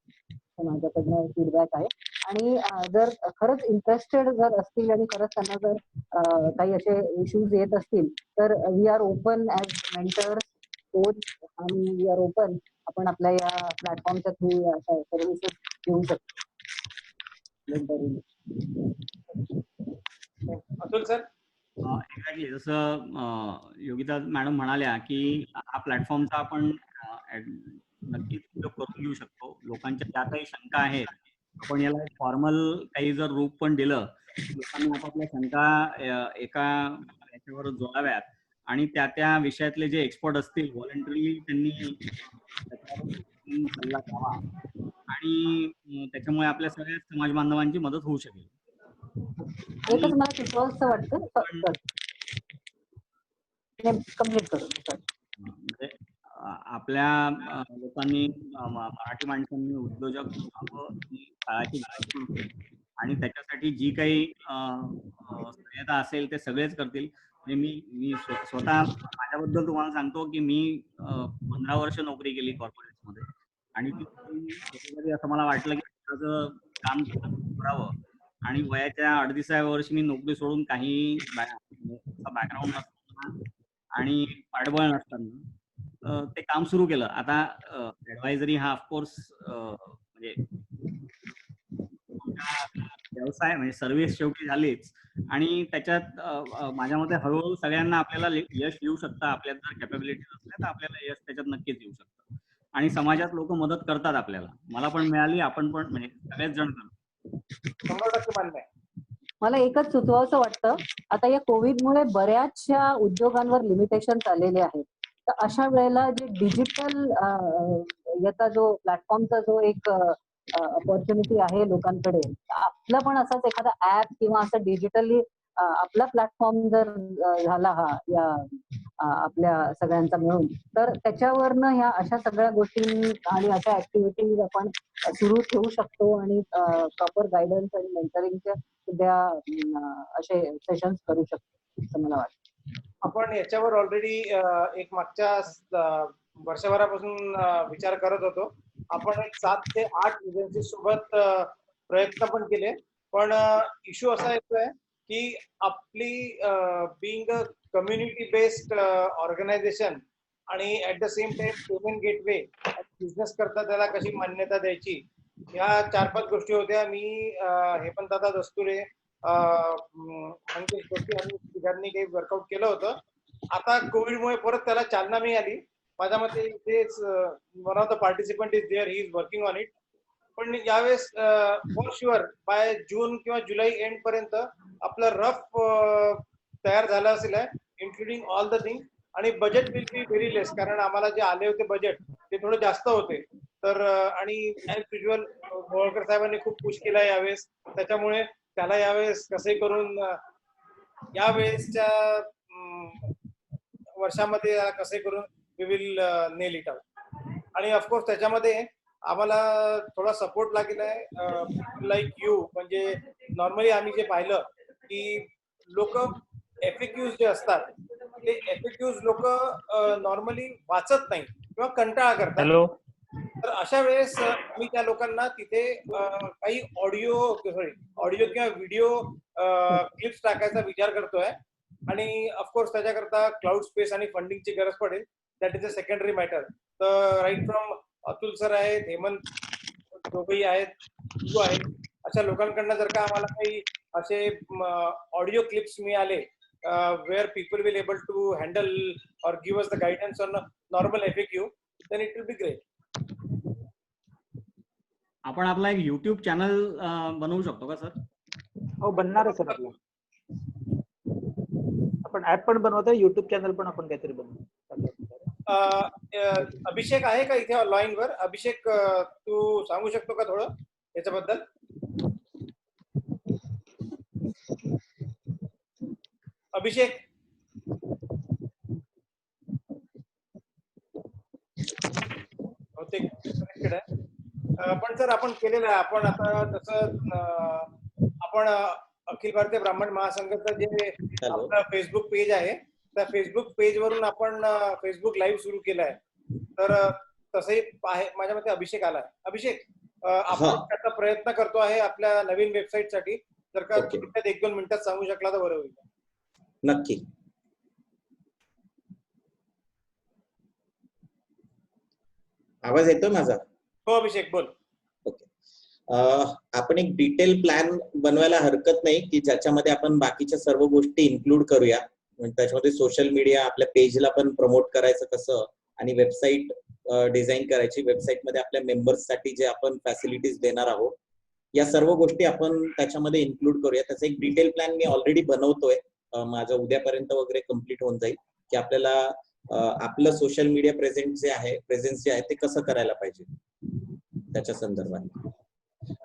माझ्याकडनं फीडबॅक आहे. आणि जर खरंच इंटरेस्टेड जर असतील आणि खरंच त्यांना जर काही असे इश्यूज येत असतील तर we are open as mentors, coach, आणि वी आर ओपन. आपण आपल्या या प्लॅटफॉर्मच्या थ्रू सर्व्हिसेस घेऊ शकतो. अतुल सर. एक्झॅक्टली जसं योगिता मॅडम म्हणाल्या की हा प्लॅटफॉर्मचा आपण नक्कीच उपयोग करून घेऊ शकतो. लोकांच्या ज्या काही शंका आहेत, आपण याला फॉर्मल काही जर रूप पण दिलं, लोकांनी आपापल्या शंका एका याच्यावर जोडाव्यात आणि त्या विषयातले जे एक्सपर्ट असतील व्हॉलंटरी त्यांनी सल्ला द्यावा आणि त्याच्यामुळे आपल्या सगळ्या समाज बांधवांची मदत होऊ शकेल. एकच मला सुचवावंसं वाटतं, कम्प्लीट करू. म्हणजे आपल्या लोकांनी, मराठी माणसांनी उद्योजक ही काळाची गरज पण आहे आणि त्याच्यासाठी जी काही सहाय्यता असेल ते सगळेच करतील. म्हणजे मी स्वतः माझ्याबद्दल तुम्हाला सांगतो की मी 15 वर्ष नोकरी केली कॉर्पोरेट्समध्ये आणि कधीतरी असं मला वाटलं की माझं काम करावं आणि वयाच्या 38व्या वर्षी मी नोकरी सोडून काही बॅकग्राऊंड नसताना आणि पाठबळ नसताना ते काम सुरू केलं. आता ऍडवायझरी हा ऑफकोर्स म्हणजे व्यवसाय म्हणजे सर्व्हिस शेवटी झालीच आणि त्याच्यात माझ्या मते हळूहळू सगळ्यांना आपल्याला यश येऊ शकतं. आपल्यात जर कॅपेबिलिटीज असल्या तर आपल्याला यश त्याच्यात नक्कीच येऊ शकतं आणि समाजात लोक मदत करतात आपल्याला. मला पण मिळाली, आपण पण, म्हणजे सगळेच जण करतो. 100% मान्य आहे. मला एकच सुचवावंसं वाटतं, आता या कोविडमुळे बऱ्याचशा उद्योगांवर लिमिटेशन आलेले आहेत. तर अशा वेळेला जे डिजिटल याचा जो प्लॅटफॉर्मचा जो एक ऑपॉर्च्युनिटी आहे लोकांकडे, आपला पण असाच एखादा ऍप किंवा असं डिजिटली आपला प्लॅटफॉर्म जर झाला हा या आपल्या सगळ्यांचा मिळून, तर त्याच्यावरनं ह्या अशा सगळ्या गोष्टी आणि अशा ऍक्टिव्हिटीज आपण सुरू ठेवू शकतो आणि प्रॉपर गायडन्स आणि मेंटरिंगच्या सुद्धा असे सेशन्स करू शकतो असं मला वाटतं. आपण याच्यावर ऑलरेडी एक मागच्या वर्षभरापासून विचार करत होतो. आपण एक 7 ते 8 एजन्सी सोबत प्रयत्न पण केले, पण इश्यू असा येतोय की आपली being a community based organisation आणि at the same time payment gateway business करता त्याला कशी मान्यता द्यायची, या 4-5 गोष्टी होत्या. मी हेमंत दादा दस्तुरे, मंगेश जोशी आणि तिघांनी काही वर्कआउट केलं होतं. आता कोविडमुळे परत त्याला चालना मिळाली. माझ्या मते इथेच one of the participant is there, he is working on it. पण यावेळेस फॉर शुअर बाय जून किंवा जुलै एंड पर्यंत आपलं रफ तयार झालं असेल, इन्क्लुडिंग ऑल द थिंग. आणि बजेट विल बी व्हेरी लेस, कारण आम्हाला जे आले होते बजेट ते थोडे जास्त होते. तर आणि ऍज युज्युअल गोळकर साहेबांनी खूप पुश केला यावेळेस, त्याच्यामुळे त्याला यावेळेस कसे करून यावेळेसच्या वर्षामध्ये कसे करून we will nail it out. आणि ऑफकोर्स त्याच्यामध्ये आम्हाला थोडा सपोर्ट लागेल आहे, लाईक यू. म्हणजे नॉर्मली आम्ही जे पाहिलं की लोक एफएक्यूज जे असतात ते एफएक्यूज लोक नॉर्मली वाचत नाही किंवा कंटाळा करतात. तर अशा वेळेस मी त्या लोकांना तिथे काही ऑडिओ किंवा व्हिडिओ क्लिप्स टाकायचा विचार करतोय. आणि ऑफकोर्स त्याच्याकरता क्लाउड स्पेस आणि फंडिंगची गरज पडेल. That is a secondary matter. तर राईट फ्रॉम अतुल सर आहेत, हेमंत दोघेही आहेत, तू आहेत, अशा लोकांकडनं जर का आम्हाला काही असे ऑडिओ क्लिप्स मिळाले where people will able to handle or give us the guidance on a normal FAQ, then it will be great. आपण आपला एक YouTube चॅनल बनवू शकतो का सर? हो, बनणार आहे सर आपलं. आपण ऍप पण बनवतो, युट्यूब चॅनल पण आपण काहीतरी बनवतो. अभिषेक आहे का इथे ऑनलाईन वर? अभिषेक, तू सांगू शकतो का थोडं याच्याबद्दल? अभिषेक, बहुतेक कनेक्टेड आहे. पण सर आपण केलेलं आहे. आपण आता तसं आपण अखिल भारतीय ब्राह्मण महासंघाचं जे आपलं फेसबुक पेज आहे, त्या फेसबुक पेज वरून आपण फेसबुक लाईव्ह सुरू केलं आहे. तर तसंही आहे, माझ्या मते अभिषेक आला आहे. अभिषेक, आपण त्याचा प्रयत्न करतो आहे आपल्या नवीन वेबसाईट साठी. जर का 1-2 मिनिटात सांगू शकला तर बरं होईल. नक्की. आवाज येतो माझा? हो अभिषेक, बोल. ओके. आपण एक डिटेल प्लॅन बनवायला हरकत नाही की ज्याच्यामध्ये आपण बाकीच्या सर्व गोष्टी इन्क्लूड करूया. त्याच्यामध्ये सोशल मीडिया, आपल्या पेजला पण प्रमोट करायचं कसं, आणि वेबसाईट डिझाईन करायची. वेबसाईट मध्ये आपल्या मेंबर्स साठी जे आपण फॅसिलिटीज देणार आहोत, या सर्व गोष्टी आपण त्याच्यामध्ये इन्क्लूड करूया. त्याचा एक डिटेल प्लॅन मी ऑलरेडी बनवतोय. माझं उद्यापर्यंत वगैरे कम्प्लीट होऊन जाईल की आपल्याला आपलं सोशल मीडिया प्रेझेन्स जे आहे ते कसं करायला पाहिजे त्याच्या संदर्भात.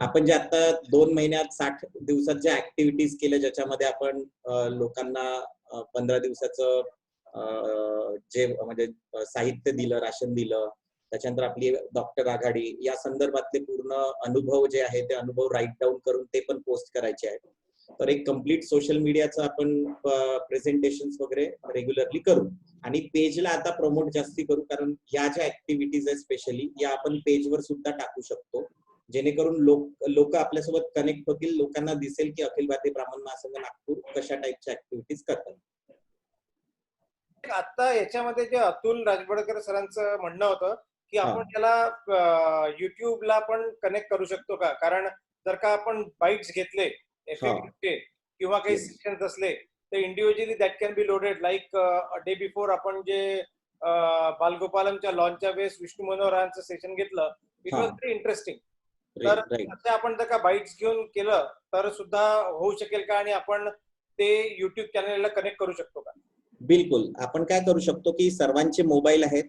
आपण जे आता 2 महिन्यात 60 दिवसात ज्या ऍक्टिव्हिटीज केल्या, ज्याच्यामध्ये आपण लोकांना 15 दिवसाचं जे म्हणजे साहित्य दिलं, राशन दिलं, त्याच्यानंतर आपली डॉक्टर आघाडी, या संदर्भातले पूर्ण अनुभव जे आहे ते अनुभव राईट डाऊन करून ते पण पोस्ट करायचे आहेत. तर एक कम्प्लीट सोशल मीडियाचं आपण प्रेझेंटेशन वगैरे रेग्युलरली करू, आणि पेजला आता प्रमोट जास्ती करू, कारण ह्या ज्या ऍक्टिव्हिटीज आहेत स्पेशली या आपण पेजवर सुद्धा टाकू शकतो, जेणेकरून लोक आपल्यासोबत कनेक्ट होतील. लोकांना दिसेल की अखिल भारतीय ब्राह्मण महासंघ नागपूर कशा टाईपच्या ऍक्टिव्हिटीज करतात. आता याच्यामध्ये जे अतुल राजबडकर सरांचं म्हणणं होतं की आपण त्याला युट्यूबला पण कनेक्ट करू शकतो का? कारण जर का आपण बाईट्स घेतले FAQचे किंवा काही सेशन्स असले तर individually that can be loaded, like day before आपण जे बालगोपालमच्या लॉन्चच्या वेळेस विष्णू मनोहरांचं सेशन घेतलं, इट वॉज व्हेरी इंटरेस्टिंग. तर असे आपण जर का बाईट्स घेऊन केलं तर सुद्धा होऊ शकेल का, आणि आपण ते युट्यूब चॅनलला कनेक्ट करू शकतो का? बिलकुल. आपण काय करू शकतो की सर्वांचे मोबाईल आहेत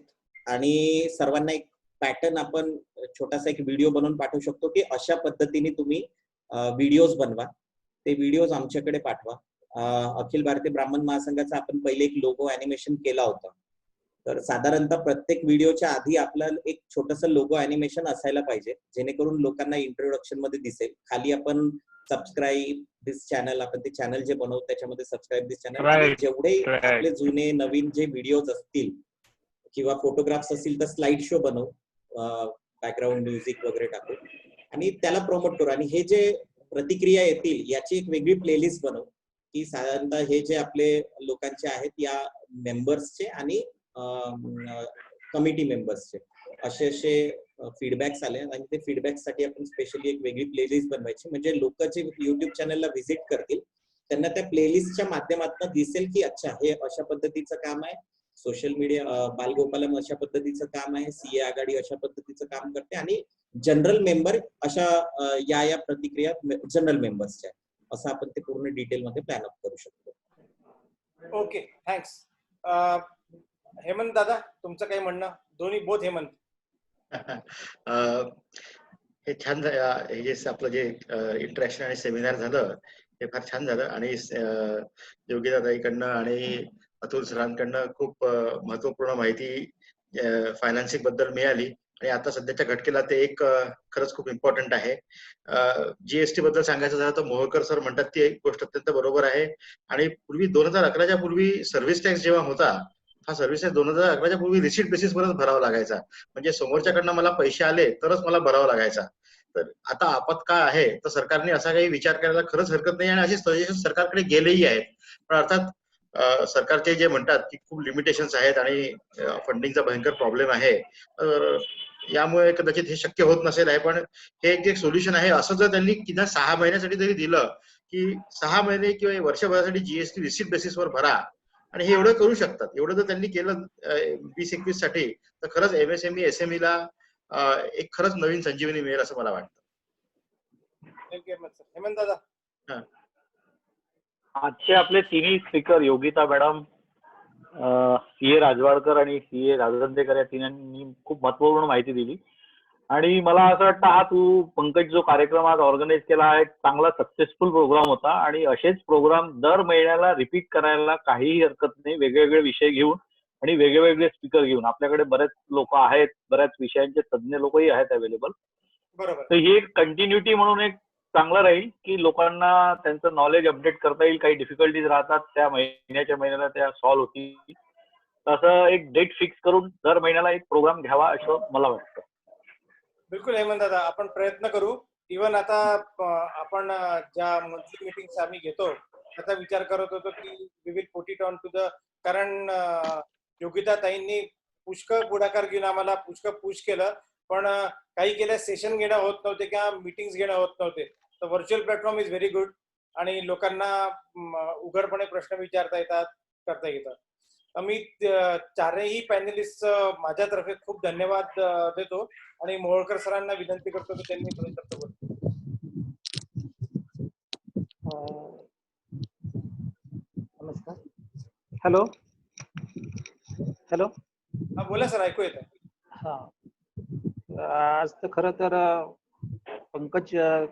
आणि सर्वांना एक पॅटर्न आपण छोटासा एक व्हिडिओ बनवून पाठवू शकतो की अशा पद्धतीने तुम्ही व्हिडिओज बनवा, ते व्हिडिओज आमच्याकडे पाठवा. अखिल भारतीय ब्राह्मण महासंघाचा आपण पहिले एक लोगो अॅनिमेशन केला होता. तर साधारणतः प्रत्येक व्हिडिओच्या आधी आपलं एक छोटंसं लोगो अॅनिमेशन असायला पाहिजे, जेणेकरून लोकांना इंट्रोडक्शन मध्ये दिसेल. खाली आपण सबस्क्राईब दिस चॅनल, आपण ते चॅनल जे बनवतो त्याच्यामध्ये सबस्क्राईब दिस चॅनल, जेवढे आपले जुने नवीन जे व्हिडिओज असतील किंवा फोटोग्राफ्स असतील तर स्लाइड शो बनवू, बॅकग्राऊंड म्युझिक वगैरे टाकू आणि त्याला प्रमोट करू. आणि हे जे प्रतिक्रिया येतील याची एक वेगळी प्लेलिस्ट बनवू की साधारणतः हे जे आपले लोकांचे आहेत या मेंबर्सचे आणि कमिटी मेंबर्सचे असे फीडबॅक्स आले, आणि ते फीडबॅक साठी आपण स्पेशली एक वेगळी प्लेलिस्ट बनवायची, म्हणजे लोक जे युट्यूब चॅनलला व्हिजिट करतील त्यांना त्या प्लेलिस्टच्या माध्यमातून दिसेल की अच्छा हे अशा पद्धतीचं काम आहे, सोशल मीडिया बालगोपालम अशा पद्धतीचं काम आहे, CA आघाडी अशा पद्धतीचं काम करते, आणि जनरल मेंबर अशा या प्रतिक्रिया जनरल मेंबर्सच्या, असं आपण ते पूर्ण डिटेलमध्ये प्लॅन अप करू शकतो. Okay, thanks. हेमंत दादा, तुमचं काही म्हणणं? दोन्ही बोथ हेमंत. हे छान, हे जे आपलं जे इंटरॅक्शन आणि सेमिनार झालं हे फार छान झालं, आणि योगिता ताईकडनं आणि अतुल सरांकडनं खूप महत्वपूर्ण माहिती फायनान्सिंग बद्दल मिळाली, आणि आता सध्याच्या घटकेला ते एक खरंच खूप इम्पॉर्टंट आहे. GST बद्दल सांगायचं झालं तर मोहोळकर सर म्हणतात ती एक गोष्ट अत्यंत बरोबर आहे. आणि पूर्वी 2011च्या पूर्वी सर्व्हिस टॅक्स जेव्हा होता, हा सर्व्हिस टॅक्स 2011च्या पूर्वी रिसीट बेसिसवरच भरावा लागायचा, म्हणजे समोरच्याकडनं मला पैसे आले तरच मला भरावा लागायचा. तर आता आपत्काळ आहे तर सरकारने असा काही विचार करायला खरंच हरकत नाही, आणि असे सजेशन सरकारकडे गेलेही आहेत. पण अर्थात सरकारचे जे म्हणतात की खूप लिमिटेशन्स आहेत आणि फंडिंगचा भयंकर प्रॉब्लेम आहे, तर यामुळे कदाचित हे शक्य होत नसेल आहे, पण हे एक सोल्युशन आहे. असं जर त्यांनी किंवा 6 महिन्यासाठी जरी दिलं की 6 महिने किंवा वर्षभरासाठी जीएसटी रिसिट बेसिसवर भरा, आणि हे एवढं करू शकतात. एवढं जर त्यांनी केलं 20-21 साठी, तर खरंच एमएसएमई एसएमई ला एक खरंच नवीन संजीवनी मिळेल असं मला वाटतं. हेमंत दादा. आजचे आपले तिन्ही स्पीकर योगिता मॅडम, सीए राजवाडकर आणि सीए राजंदेकर या तिन्ही खूप महत्वपूर्ण माहिती दिली. आणि मला असं वाटतं हा तू पंकज जो कार्यक्रम आज ऑर्गनाईज केला आहे चांगला सक्सेसफुल प्रोग्राम होता, आणि असेच प्रोग्राम दर महिन्याला रिपीट करायला काहीही हरकत नाही. वेगवेगळे विषय घेऊन आणि वेगवेगळे स्पीकर घेऊन, आपल्याकडे बरेच लोक आहेत, बऱ्याच विषयांचे तज्ज्ञ लोकही आहेत अवेलेबल. बरोबर. तर ही एक कंटिन्युटी म्हणून एक चांगलं राहील की लोकांना त्यांचं नॉलेज अपडेट करता येईल. काही डिफिकल्टीज राहतात त्या महिन्याच्या महिन्याला त्या सॉल्व्ह होतील. तसं एक डेट फिक्स करून दर महिन्याला एक प्रोग्राम घ्यावा असं मला वाटतं. बिलकुल हेमंत दादा, आपण प्रयत्न करू. इव्हन आता आपण ज्या मंथली मीटिंग्स आम्ही घेतो त्याचा विचार करत होतो की we will put it on to the, कारण योगिता ताईंनी पुष्कळ पुढाकार घेऊन आम्हाला पुष्कळ पुश केलं, पण काही केल्या सेशन घेणं होत नव्हते किंवा मीटिंग्स घेणं होत नव्हते. तर virtual platform is very good, आणि लोकांना उघडपणे प्रश्न विचारता येतात, करता येतात. मी चारही पॅनलिस्ट माझ्यातर्फे खूप धन्यवाद देतो, आणि मोहोळकर सरांना विनंती करतो की त्यांनी थोडे शब्द बोलतो. नमस्कार. Hello hello. हा बोला सर, ऐकू येतं. हा, आज तर खरं तर पंकज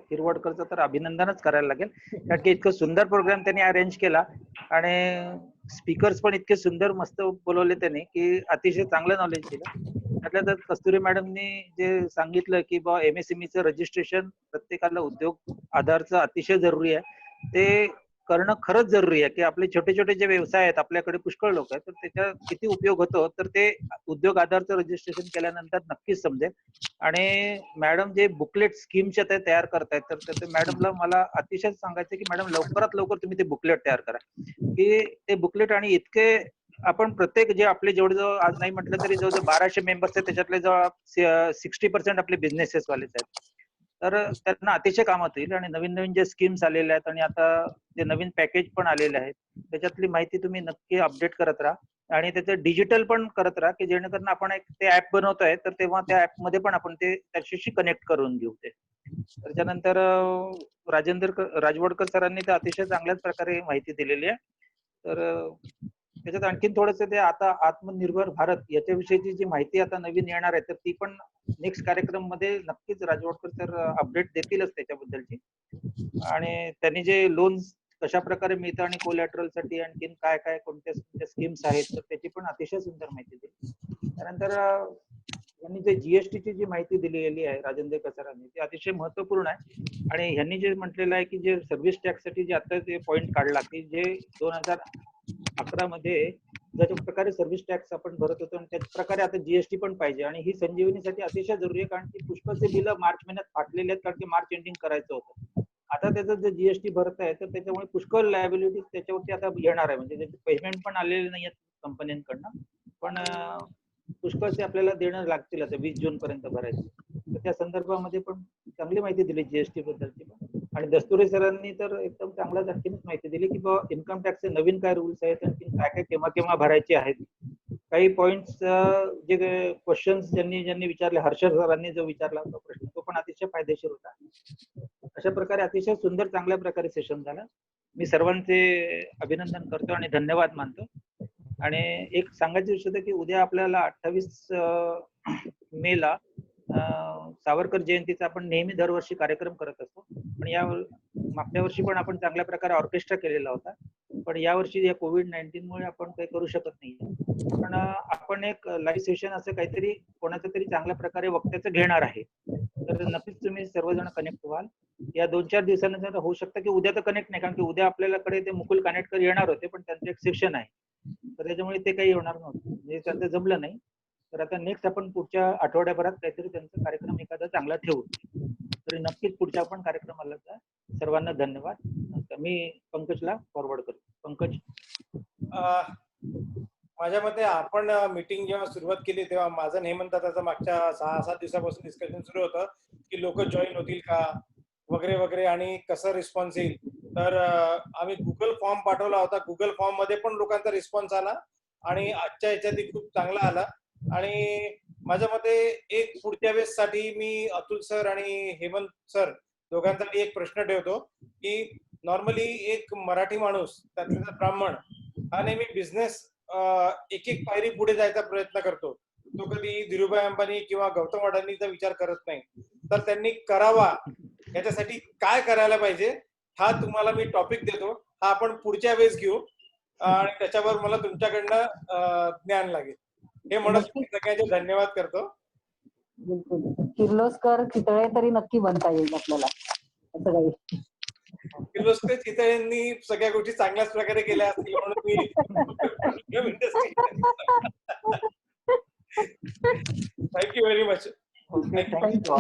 किरवडकरचं तर अभिनंदनच करायला लागेल, कारण की इतकं सुंदर प्रोग्राम त्यांनी अरेंज केला, आणि स्पीकर्स पण इतके सुंदर मस्त बोलवले त्यांनी की अतिशय चांगलं नॉलेज दिलं. त्यातल्या तर कस्तुरी मॅडमनी जे सांगितलं की बा एमएसएमईचं रजिस्ट्रेशन प्रत्येकाला उद्योग आधारचं अतिशय जरुरी आहे, ते करणं खरंच जरुरी आहे. की आपले छोटे छोटे जे व्यवसाय आहेत, आपल्याकडे पुष्कळ लोक आहेत, तर त्याचा किती उपयोग होतो तर ते उद्योग आधारचं रजिस्ट्रेशन केल्यानंतर नक्कीच समजेल. आणि मॅडम जे बुकलेट स्कीमच्या ते तयार करतायत, तर ते मॅडमला मला अतिशय सांगायचं की मॅडम लवकरात लवकर तुम्ही ते बुकलेट तयार करा. की ते बुकलेट, आणि इतके आपण प्रत्येक जे आपले जवळजवळ आज नाही म्हटलं तरी जवळजवळ 1200 मेंबर्स आहेत, त्याच्यातले जवळ 60% आपले बिझनेसेस वालेच आहेत. तर त्यांना अतिशय कामात येईल. आणि नवीन नवीन जे स्कीम्स आलेले आहेत आणि आता जे नवीन पॅकेज पण आलेले आहेत, त्याच्यातली माहिती तुम्ही नक्की अपडेट करत राहा, आणि त्याचं डिजिटल पण करत राहा, की जेणेकरून आपण एक ते ऍप बनवतोय तर तेव्हा त्या ऍप मध्ये पण आपण ते त्याच्याशी कनेक्ट करून घेऊ. ते त्याच्यानंतर राजवडकर सरांनी तर अतिशय चांगल्याच प्रकारे माहिती दिलेली आहे. तर त्याच्यात आणखीन थोडंसं ते आता आत्मनिर्भर भारत याच्याविषयीची जी माहिती आता नवीन येणार आहे, तर ती पण नेक्स्ट कार्यक्रम मध्ये नक्कीच राजवडकर सर अपडेट देतीलच त्याच्याबद्दलची. आणि त्यांनी जे लोन्स कशा प्रकारे मिळतं आणि कोलॅटरल साठी आणखीन काय काय कोणत्या स्कीम्स आहेत, तर त्याची पण अतिशय सुंदर माहिती दिली. त्यानंतर यांनी जे जीएसटीची जी माहिती दिलेली आहे राजेंद्र सरांनी, ती अतिशय महत्वपूर्ण आहे. आणि यांनी जे म्हटलेलं आहे की जे सर्व्हिस टॅक्स साठी जे आता जे पॉईंट काढला की जे 2011 मध्ये ज्या प्रकारे सर्व्हिस टॅक्स आपण भरत होतो, आणि त्याच प्रकारे आता जीएसटी पण पाहिजे. आणि ही संजीवनीसाठी अतिशय जरुरी आहे, कारण की पुष्कळचे बिल मार्च महिन्यात फाटलेले आहेत, कारण की मार्च एंडिंग करायचं होतं. आता त्याचं जे जीएसटी भरत आहे, तर त्याच्यामुळे पुष्कळ लायबिलिटीज त्याच्यावरती आता येणार आहे. म्हणजे त्याचे पेमेंट पण आलेले नाही आहेत कंपन्यांकडनं, पण पुष्कळचे आपल्याला देणं लागतील आता 20 जून पर्यंत भरायचे. तर त्या संदर्भामध्ये पण चांगली माहिती दिली जीएसटी बद्दलची पण. आणि दस्तुरे सरांनी तर एकदम चांगल्याच आणखीनच माहिती दिली की बाबा इन्कम टॅक्सचे नवीन काय रूल्स आहेत, आणखी काय काय केव्हा केव्हा भरायचे आहेत. काही पॉइंट्स जे क्वेश्चन्स ज्यांनी विचारले, हर्षद सरांनी जो विचारला होता प्रश्न, तो पण अतिशय फायदेशीर होता. अशा प्रकारे अतिशय सुंदर चांगल्या प्रकारे सेशन झालं. मी सर्वांचे अभिनंदन करतो आणि धन्यवाद मानतो. आणि एक सांगायचं विषय की उद्या आपल्याला 28 मेला सावरकर जयंतीचा आपण नेहमी दरवर्षी कार्यक्रम करत असतो. पण या मागच्या वर्षी पण आपण चांगल्या प्रकारे ऑर्केस्ट्रा केलेला होता, पण यावर्षी या कोविड-19 मुळे आपण काही करू शकत नाही. पण आपण एक लाईव्ह सेशन असं काहीतरी कोणाचं तरी चांगल्या प्रकारे वक्त्याचं घेणार आहे. तर नक्कीच तुम्ही सर्वजण कनेक्ट व्हाल. या 2-4 दिवसानंतर होऊ शकतं की उद्या तर कनेक्ट नाही, कारण की उद्या आपल्याकडे ते मुकुल कानेटकर येणार होते, पण त्यांचं एक सेशन आहे, तर त्याच्यामुळे ते काही होणार नव्हतं, म्हणजे त्यांचं जमलं नाही. तर आता नेक्स्ट आपण पुढच्या आठवड्याभरात काहीतरी त्यांचा कार्यक्रम एखादा चांगला ठेवू. तरी नक्कीच पुढच्या आपण कार्यक्रमाला जा. सर्वांना धन्यवाद. मी पंकजला फॉरवर्ड करतो. पंकज. माझ्या मते आपण मीटिंग जेव्हा सुरुवात केली तेव्हा माझं आणि हेमंत दादाचं मागच्या 6-7 दिवसापासून डिस्कशन सुरू होतं की लोक जॉईन होतील का वगैरे वगैरे आणि कसं रिस्पॉन्स येईल. तर आम्ही गुगल फॉर्म पाठवला होता. गुगल फॉर्म मध्ये पण लोकांचा रिस्पॉन्स आला आणि आजच्या ह्याच्यातही खूप चांगला आला. आणि माझ्या मते एक पुढच्या वेळेससाठी मी अतुल सर आणि हेमंत सर दोघांसाठी एक प्रश्न ठेवतो की नॉर्मली एक मराठी माणूस त्यातला ब्राह्मण हा नेहमी बिझनेस एक एक पायरी पुढे जायचा प्रयत्न करतो. तो कधी धीरूभाई अंबानी किंवा गौतम अडानीचा विचार करत नाही. तर त्यांनी करावा याच्यासाठी काय करायला पाहिजे हा तुम्हाला मी टॉपिक देतो. हा आपण पुढच्या वेळेस घेऊ आणि त्याच्यावर मला तुमच्याकडनं ज्ञान लागेल. हे म्हणत मी सगळ्यांचे धन्यवाद करतो. बिलकुल. किर्लोस्कर चितळे तरी नक्की बनता येईल आपल्याला असं काही. किर्लोस्कर चितळेंनी सगळ्या गोष्टी चांगल्याच प्रकारे केल्या असतील म्हणून मी thank you very much. Okay, thank you.